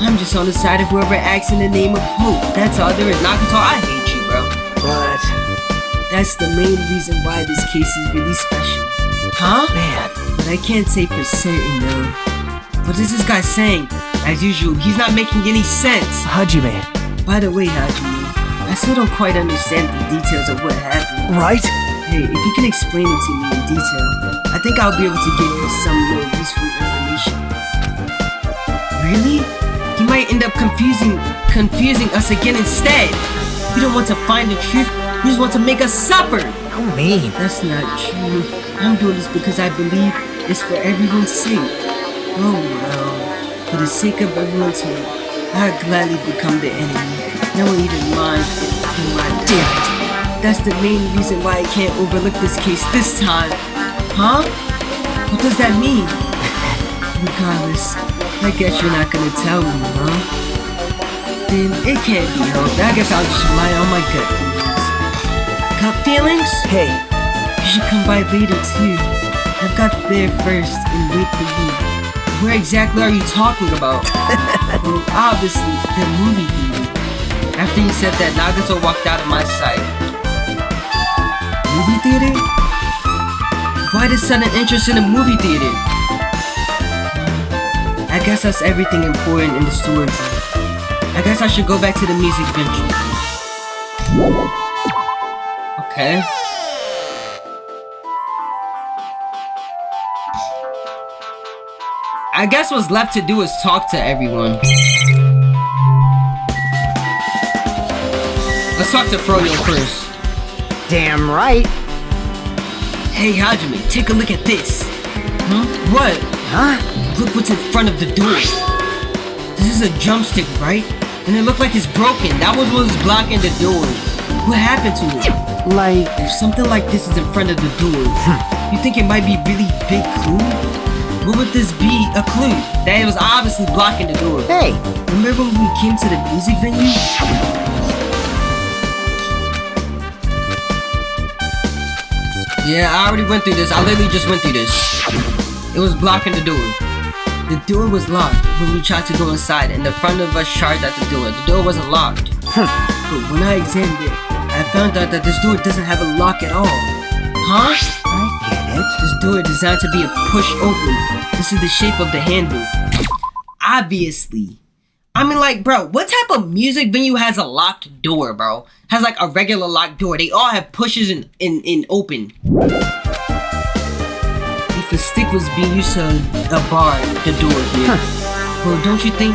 I'm just on the side of whoever acts in the name of hope. That's all there is. Nagato, I hate you, bro. But that's the main reason why this case is really special. Huh? man, But I can't say for certain, though. What is this guy saying? As usual, he's not making any sense. Hajime, By the way, Hajime, I still don't quite understand the details of what happened. right? Hey, if you can explain it to me in detail, I think I'll be able to give you some real useful information. Really? He might end up confusing us again instead. You don't want to find the truth, you just want to make us suffer. How mean. That's not true. I'm doing this because I believe it's for everyone's sake. Oh well, for the sake of everyone's hope, I'd gladly become the enemy. No one even mind who I did. That's the main reason why I can't overlook this case this time. Huh? What does that mean? Regardless, I guess you're not gonna tell me, huh? Then it can't be helped. I guess I'll just rely on my gut feelings. Gut feelings? Hey, You should come by later too. I've got there first and wait for you. Where exactly are you talking about? Well, obviously, the movie theater. After you said that, Nagato walked out of my sight. Movie theater? Why this sudden interest in a movie theater? I guess that's everything important in the story. I guess I should go back to the music venture. Okay. I guess what's left to do is talk to everyone. Let's talk to Froyo first. damn right. Hey Hajime, take a look at this. Huh? What? Huh? Look what's in front of the door. This is a drumstick, right? And it looked like it's broken. That was what was blocking the door. What happened to it? Like, If something like this is in front of the door, you think it might be a really big clue? What would this be a clue? That it was obviously blocking the door. hey, Remember when we came to the music venue? Yeah, I already went through this. I literally just went through this. It was blocking the door. The door was locked when we tried to go inside, and the front of us charged at the door. The door wasn't locked. But when I examined it, I found out that this door doesn't have a lock at all. Huh? I get it. This door is designed to be a push open. This is the shape of the handle. Obviously. I mean, like, bro, what type of music venue has a locked door, bro? Has like a regular locked door. They all have pushes in open. If a stick was being used to bar the door here, well, don't you think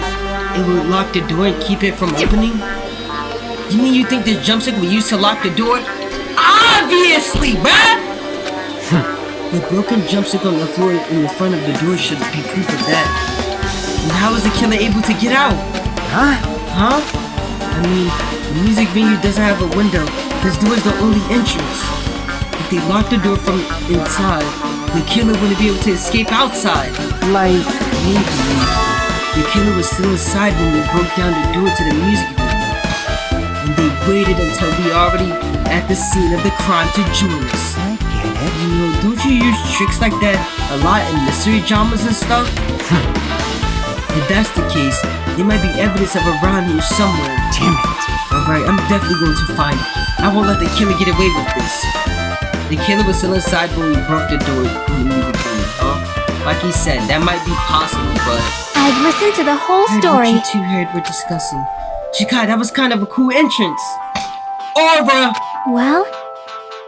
it would lock the door and keep it from opening? You mean you think this jumpstick was used to lock the door? Obviously, bruh! The broken jumpstick on the floor in the front of the door should be proof of that. And how was the killer able to get out? Huh? Huh? I mean, the music venue doesn't have a window. This door is the only entrance. If they lock the door from inside, the killer wouldn't be able to escape outside. Like, maybe. The killer was still inside when we broke down the door to the music venue. And they waited until we already at the scene of the crime to join us. I get it. You know, don't you use tricks like that a lot in mystery dramas and stuff? If that's the case, there might be evidence of around here somewhere. Damn it. Alright, I'm definitely going to find it. I won't let the killer get away with this. The killer was still inside when we broke the door in the music venue, huh? Like he said, that might be possible, but... I've listened to the whole I heard story. what you two heard we're discussing. Chikai, that was kind of a cool entrance. Aura! Well?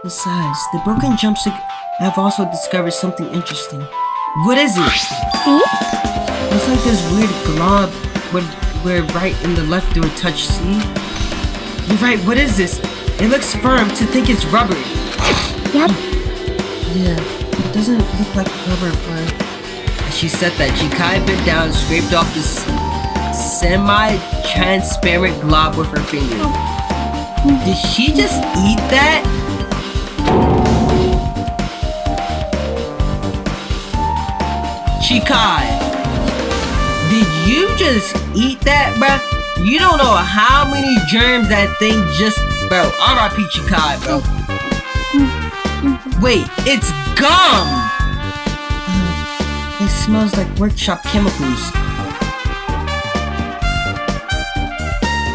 Besides, the broken jumpsuit have also discovered something interesting. What is it? See? It's like this weird glob where right in the left door touch, see? You're right, what is this? It looks firm to think it's rubber. Yep. Yeah, it doesn't look like rubber, but... As she said that, Chikai bent down and scraped off this semi-transparent glob with her finger. Did she just eat that? Chikai, did you just eat that, bruh? You don't know how many germs that thing just... Bro, R.I.P. Chikai, bro. Wait, it's gum! It smells like workshop chemicals.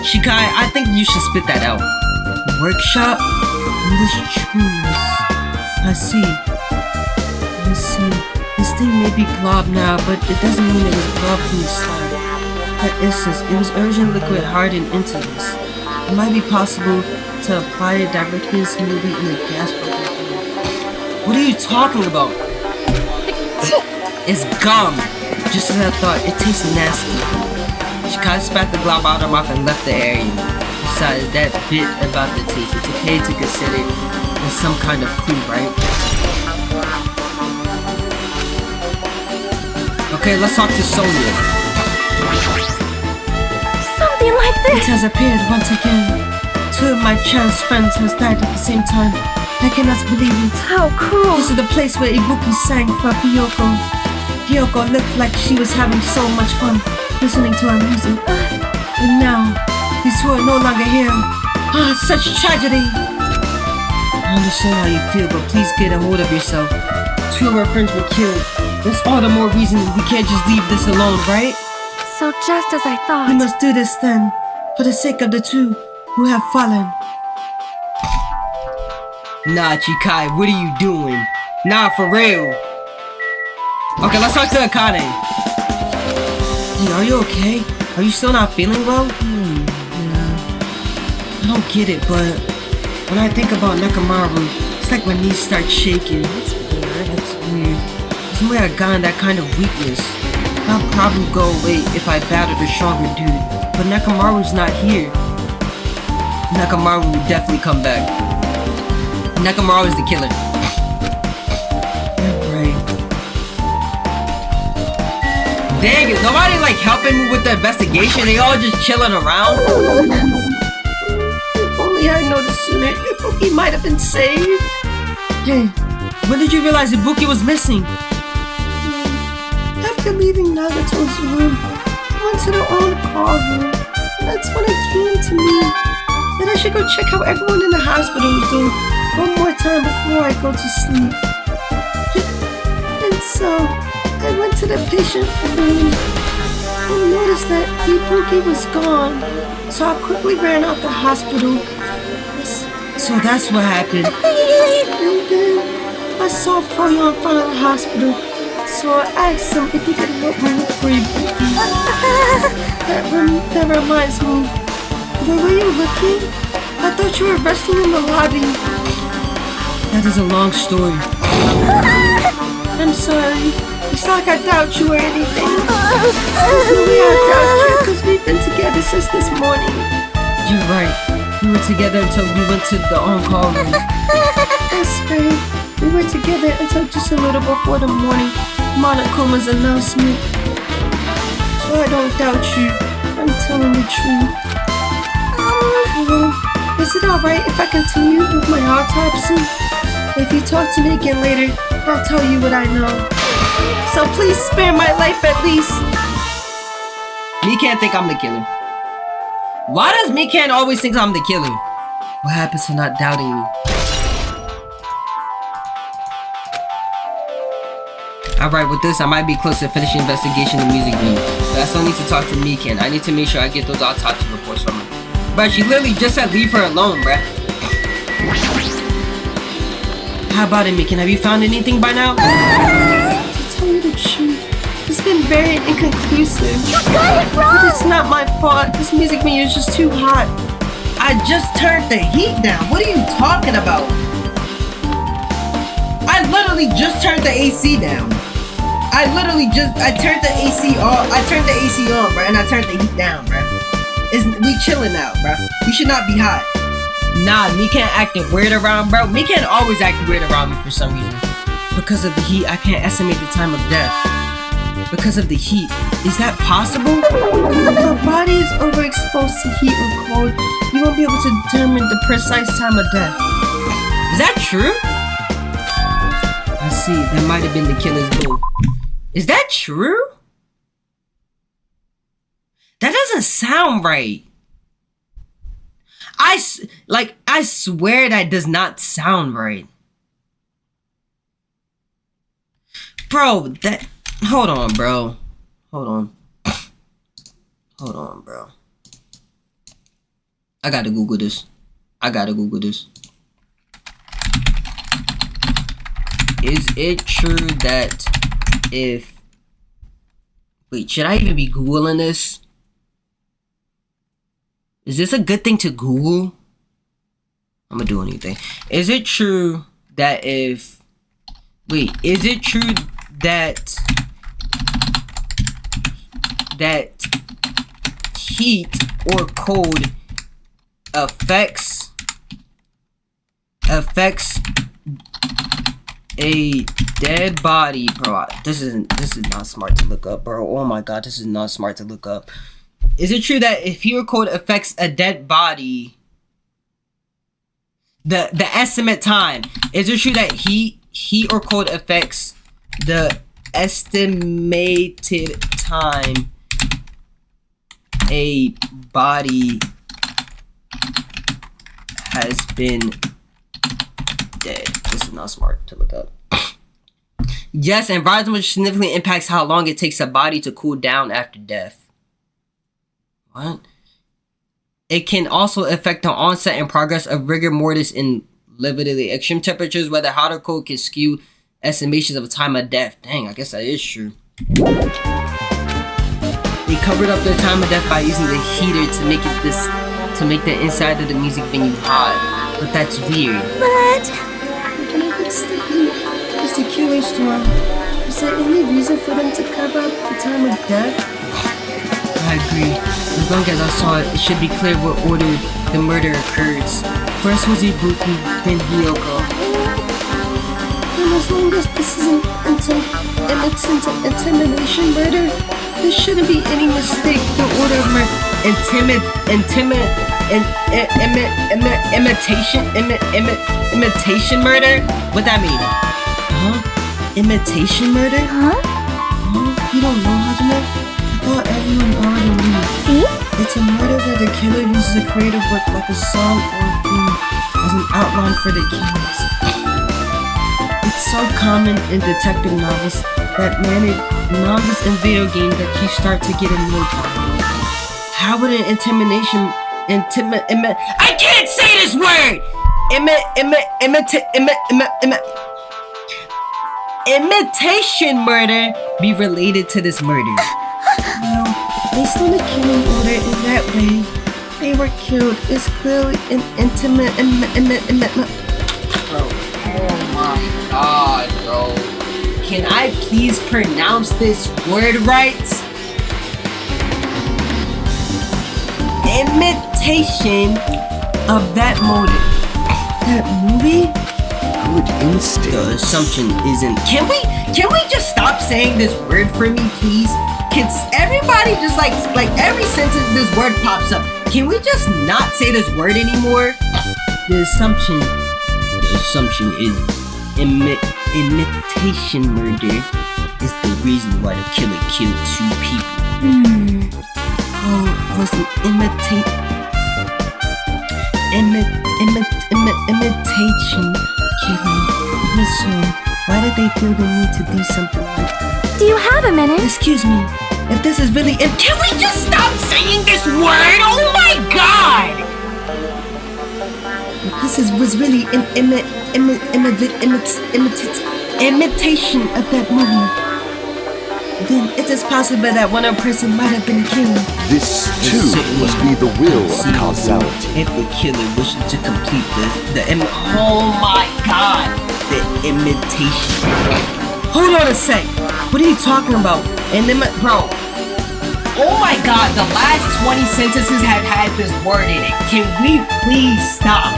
Chikai, I think you should spit that out. Workshop? Industries. I see. Let's see. This thing may be glob now, but it doesn't mean it was glob from the start. For instance, it was urgent liquid hardened into this. It might be possible to apply it directly and smoothly in a gas bubble. What are you talking about? It's gum. Just as I thought, it tastes nasty. Chikai spat the glob out of her mouth and left the area. Besides that bit about the taste, it's okay to consider it as some kind of clue, right? Okay, let's talk to Sonia. Something like It this. has appeared once again. Two of my chance friends has died at the same time. I cannot believe it. How cruel. This is the place where Ibuki sang for Ryoko. Ryoko looked like she was having so much fun listening to her music. And now, these two are no longer here. Ah, such tragedy! I understand how you feel, but please get a hold of yourself. Two of our friends were killed. That's all the more reason we can't just leave this alone, right? So just as I thought. We must do this then, for the sake of the two who have fallen. Nah, Chikai, what are you doing? Nah, for real. Okay, let's talk to Akane. Hey, are you okay? Are you still not feeling well? Yeah. I don't get it, but when I think about Nekomaru, it's like my knees start shaking. That's weird. That's weird. There's no way I got in that kind of weakness. I'll probably go away if I battled a stronger dude, but Nekomaru's not here. Nekomaru will definitely come back. Nekomaru is the killer. You're right. Dang it, nobody like helping me with the investigation, they all just chilling around. If only I noticed sooner, Ibuki might have been saved. Hey, when did you realize Ibuki was missing? After leaving Nagato's room, I went to the on-call room. That's when it came to me that I should go check how everyone in the hospital is doing one more time before I go to sleep. And so, I went to the patient room and noticed that Ibuki was gone. So I quickly ran out the hospital. So that's what happened. And then I saw Froyo in front of the hospital. So I asked him if he could help me look for Ibuki. That reminds me. Where were you looking? I thought you were resting in the lobby. That is a long story. I'm sorry. It's not like I doubt you or anything. There's no way I doubt you because we've been together since this morning. You're right. We were together until we went to the on-call room. That's right. We were together until just a little before the morning Monokoma's announcement. So I don't doubt you. I'm telling the truth. it alright if I continue with my autopsy? If you talk to me again later, I'll tell you what I know. So please spare my life at least. Mikan think I'm the killer. Why does Mikan always think I'm the killer? What happens to not doubting me? Alright, with this, I might be close to finishing investigation of the music venue. But I still need to talk to Mikan. I need to make sure I get those autopsy reports from her. But she literally just said leave her alone, bruh. How about it, Mikan? Have you found anything by now? To tell you the truth, it's been very inconclusive. You got it wrong! But it's not my fault. This music venue is just too hot. I just turned the heat down. What are you talking about? I literally just turned the AC down. I turned the AC on. I turned the AC on, bro, and I turned the heat down, bro. We chilling out, bro. We should not be hot. Nah, Mikan acting weird around, bro. Mikan always acting weird around me for some reason. Because of the heat, I can't estimate the time of death. Because of the heat. Is that possible? If your body is overexposed to heat or cold, you won't be able to determine the precise time of death. Is that true? I see, that might have been the killer's goal. Is that true? That doesn't sound right. I swear that does not sound right. Bro, hold on, bro. Hold on, bro. I gotta Google this. Is it true that if... Wait, should I even be Googling this? Is this a good thing to Google? I'm gonna do anything. Is it true that if... Wait, is it true that heat or cold affects a dead body, bro? This is not smart to look up, bro. Oh my god, this is not smart to look up. Is it true that if heat or cold affects a dead body, the estimate time, is it true that heat or cold affects the estimated time a body has been dead? This is not smart to look up. Yes, environment significantly impacts how long it takes a body to cool down after death. What? It can also affect the onset and progress of rigor mortis in literally extreme temperatures. Whether hot or cold can skew estimations of time of death. Dang, I guess that is true. They covered up their time of death by using the heater to make the inside of the music venue hot. But that's weird. But... Even if it's the heat, it's the killer storm. Is there any reason for them to cover up the time of death? I agree. As long as I saw it, it should be clear what order the murder occurs. First was Ibuki, then Hiyoko. And as long as this isn't intimidation murder, there shouldn't be any mistake. The order of murder. Imitation murder? What that mean? Huh? Imitation murder? Huh? Huh? You don't know, Hajime? I thought everyone already knew. See? It's a murder where the killer uses a creative work like a song or a theme as an outline for the killers. It's so common in detective novels and video games that you start to get annoyed by. How would an I can't say this word! Imitation murder be related to this murder? Well, based on the killing order in that way, they were killed. It's clearly an intimate. Bro, oh my god, bro. Can I please pronounce this word right? Imitation of that motive. That movie? Good instinct. The assumption isn't. Can we just stop saying this word for me, please? Can everybody just like every sentence this word pops up? Can we just not say this word anymore? the assumption is imitation murder is the reason why the killer killed 2 people. Was an imitation killing. So why did they feel the need to do something like that? Do you have a minute? Excuse me. If this is really can we just stop saying this word? Oh my god! If this was really an imitation of that movie, then it is possible that one person might have been killed. This too must be the will of causality. If the killer wishes to complete oh my god, the imitation. Hold on a sec. What are you talking about? Bro. Oh my god, the last 20 sentences have had this word in it. Can we please stop?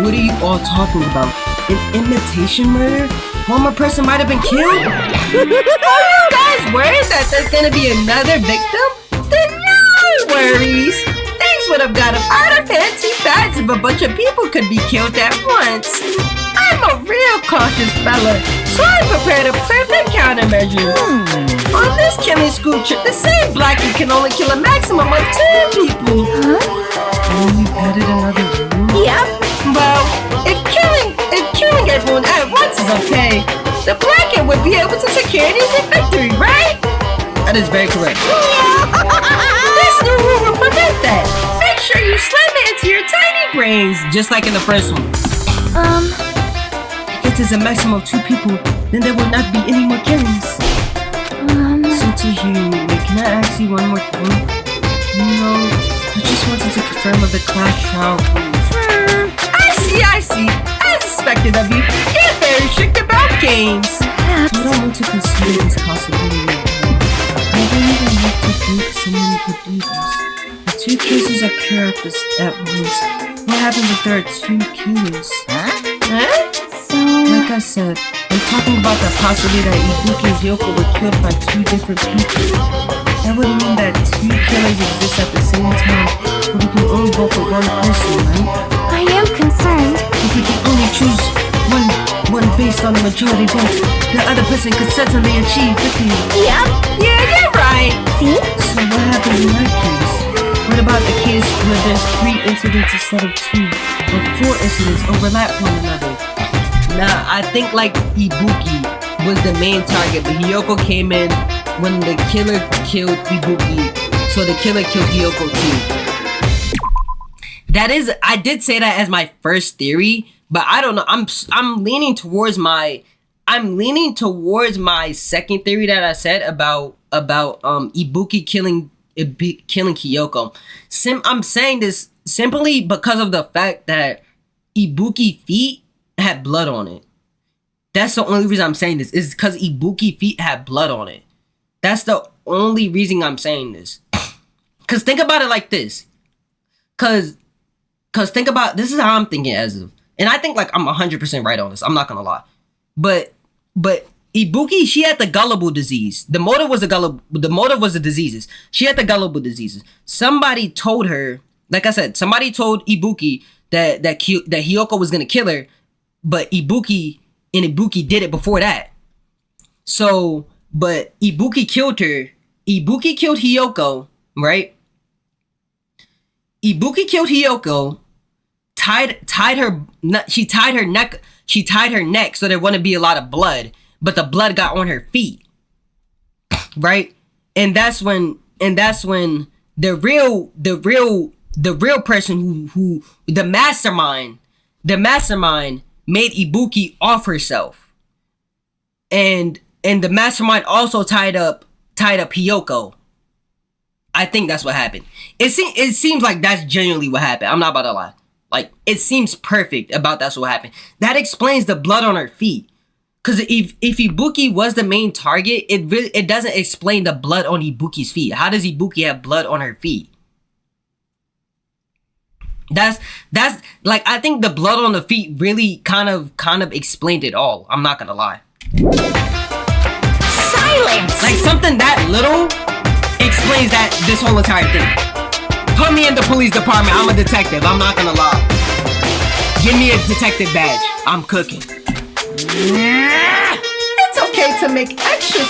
What are you all talking about? An imitation murder? One more person might have been killed? Are you guys worried that there's gonna be another victim? Then no worries! Things would have got out of hand too fast if a bunch of people could be killed at once. I'm a real cautious fella, so I prepared a perfect countermeasure. On this killing school trip, the same blackie can only kill a maximum of 2 people. And you added another rule? Yep. Well, if killing everyone at once is okay, the blackie would be able to secure an easy victory, right? That is very correct. This new rule will prevent that. Make sure you slam it into your tiny brains, just like in the first one. If it is a maximum of 2 people, then there will not be any more killings. Since you're here, can I ask you one more thing? No, I just wanted to confirm of the class trial rules. I see. As expected of you, you're very strict about games. I don't want to consider this possibility. I don't even have to think someone could do this. If 2 cases occur at once, what happens if there are 2 killers? Huh? Like I said, I'm talking about the possibility that Ibuki and Hyoko were killed by 2 different people. That would mean that 2 killers exist at the same time, but we can only vote for one person, right? I am concerned. If we can only choose one based on the majority vote, the other person could certainly achieve victory. Yep. Yeah, you're right. See? So what happens in that case? What about the case where there's 3 incidents instead of 2, or 4 incidents overlap one another? Nah, I think like Ibuki was the main target, but Hyoko came in when the killer killed Ibuki, so the killer killed Hyoko too. That is, I did say that as my first theory, but I don't know. I'm leaning towards my second theory that I said about Ibuki killing Kyoko. I'm saying this simply because of the fact that Ibuki feet had blood on it. That's the only reason I'm saying this, is because Ibuki feet had blood on it. That's the only reason I'm saying this. Cause think about it like this. Cause think about, this is how I'm thinking as of, and I think like I'm 100% right on this. I'm not gonna lie. But Ibuki, she had the gullible disease. The motive was the diseases. She had the gullible diseases. Somebody told her, like I said, somebody told Ibuki that Hyoko was gonna kill her, but Ibuki did it before that. So, but Ibuki killed her. Ibuki killed Hyoko, right? Ibuki killed Hyoko, tied her neck so there wouldn't be a lot of blood, but the blood got on her feet, right? And that's when the real person who the mastermind made Ibuki off herself, and the mastermind also tied up Hyoko. I think that's what happened. It seems like that's genuinely what happened. I'm not about to lie. Like, it seems perfect about that's what happened. That explains the blood on her feet. Because if Ibuki was the main target, it doesn't explain the blood on Ibuki's feet. How does Ibuki have blood on her feet? That's like, I think the blood on the feet really kind of explained it all. I'm not gonna lie. Silence! Like, something that little explains this whole entire thing. Put me in the police department. I'm a detective. I'm not gonna lie. Give me a detective badge. I'm cooking. It's okay to make extra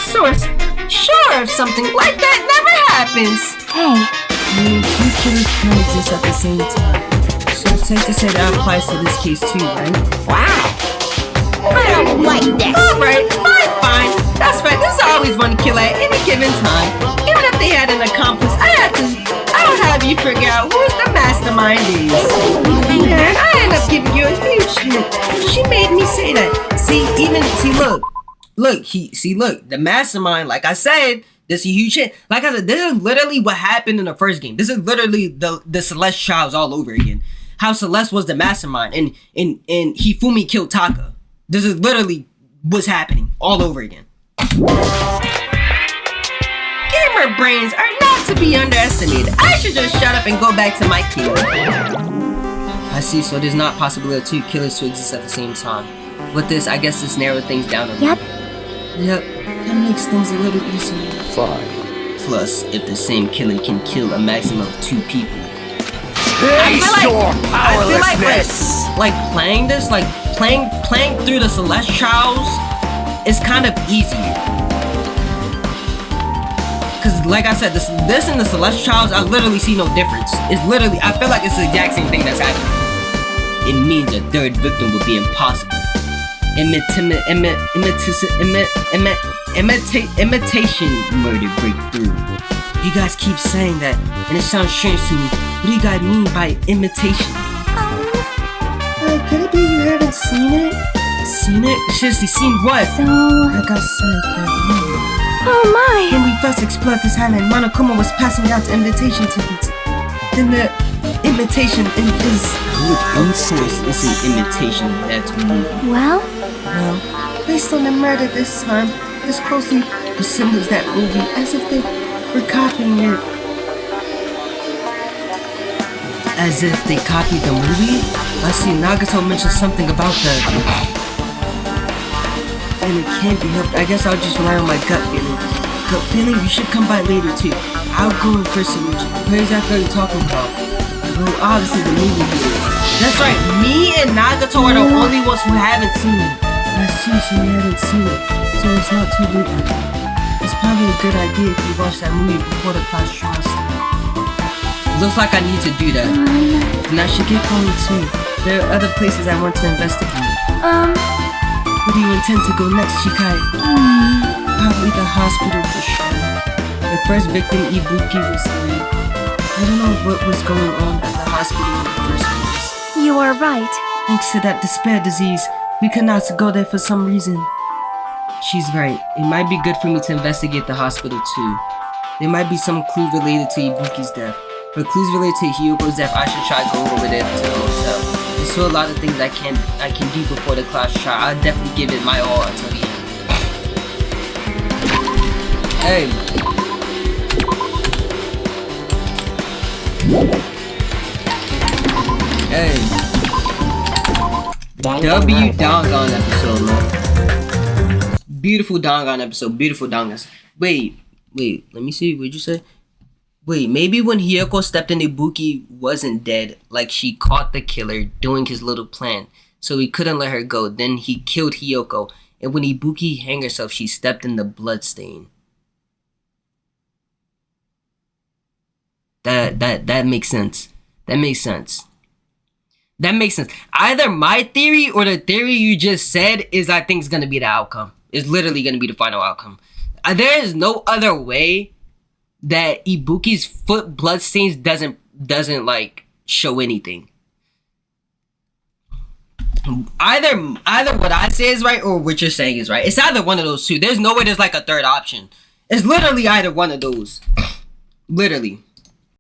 sure if something like that never happens. Hey. Two killers can exist at the same time. So it's safe to say that applies to this case too, right? Wow. I don't like this. Alright, fine. That's right. There's always one killer at any given time. Even if they had an accomplice, I'll have you figure out who's the mastermind is. And I end up giving you a huge hint. She made me say that. Look, the mastermind, like I said, this is a huge hit. Like I said, this is literally what happened in the first game. This is literally the Celeste trials all over again. How Celeste was the mastermind and Hifumi killed Taka. This is literally what's happening all over again. Gamer brains are not to be underestimated. I should just shut up and go back to my key. I see, so there's not possibility of two killers to exist at the same time. With this, I guess this narrows things down a little. Yep, that makes things a little easier. 5. Plus, if the same killer can kill a maximum of 2 people. I feel like playing this, like playing through the Celeste trials is kind of easier. Cause like I said, this and the Celeste trials, I literally see no difference. It's literally, I feel like it's the exact same thing that's happening. It means a third victim would be impossible. Imitation murder breakthrough. You guys keep saying that, and it sounds strange to me. What do you guys mean by imitation? Could it be you haven't seen it? Seen it? Seriously, seen what? So... Like I said, that moment. Oh my! When we first explored this island, Monokuma was passing out invitation tickets. Then the imitation is... Of course, it's an imitation, that's me. Well, based on the murder this time, this closely resembles that movie, as if they were copying it. As if they copied the movie? I see Nagato mentioned something about that. And it can't be helped. I guess I'll just rely on my gut feeling. Gut feeling? You should come by later too. I'll go in first and what exactly are you talking about? Well, obviously the movie theater. That's right, me and Nagato are the only ones who haven't seen it. I see, so you haven't seen it. So it's not too late. It's probably a good idea if you watch that movie before the class trials start. Looks like I need to do that. And I should get going too. There are other places I want to investigate. Where do you intend to go next, Shikai? Probably the hospital for sure. The first victim, Ibuki, was there. I don't know what was going on at the hospital in the first place. you are right. Thanks to that despair disease, we could not go there for some reason. She's right. It might be good for me to investigate the hospital too. There might be some clue related to Ibuki's death. For clues related to Hyogo's death, I should try going over there to the hotel. There's still a lot of things I can do before the class trial. I'll definitely give it my all until the end. Hey. Hey. W Dangan episode, man. Beautiful Dangan episode. Beautiful Dangas. Wait. Let me see. What'd you say? Wait, maybe when Hiyoko stepped in, Ibuki wasn't dead. Like, she caught the killer doing his little plan. So he couldn't let her go. Then he killed Hiyoko. And when Ibuki hanged herself, she stepped in the bloodstain. That makes sense. That makes sense. Either my theory or the theory you just said is I think is going to be the outcome. It's literally going to be the final outcome. There is no other way that Ibuki's foot bloodstains doesn't like show anything. Either what I say is right or what you're saying is right. It's either one of those two. There's no way there's like a third option. It's literally either one of those. Literally.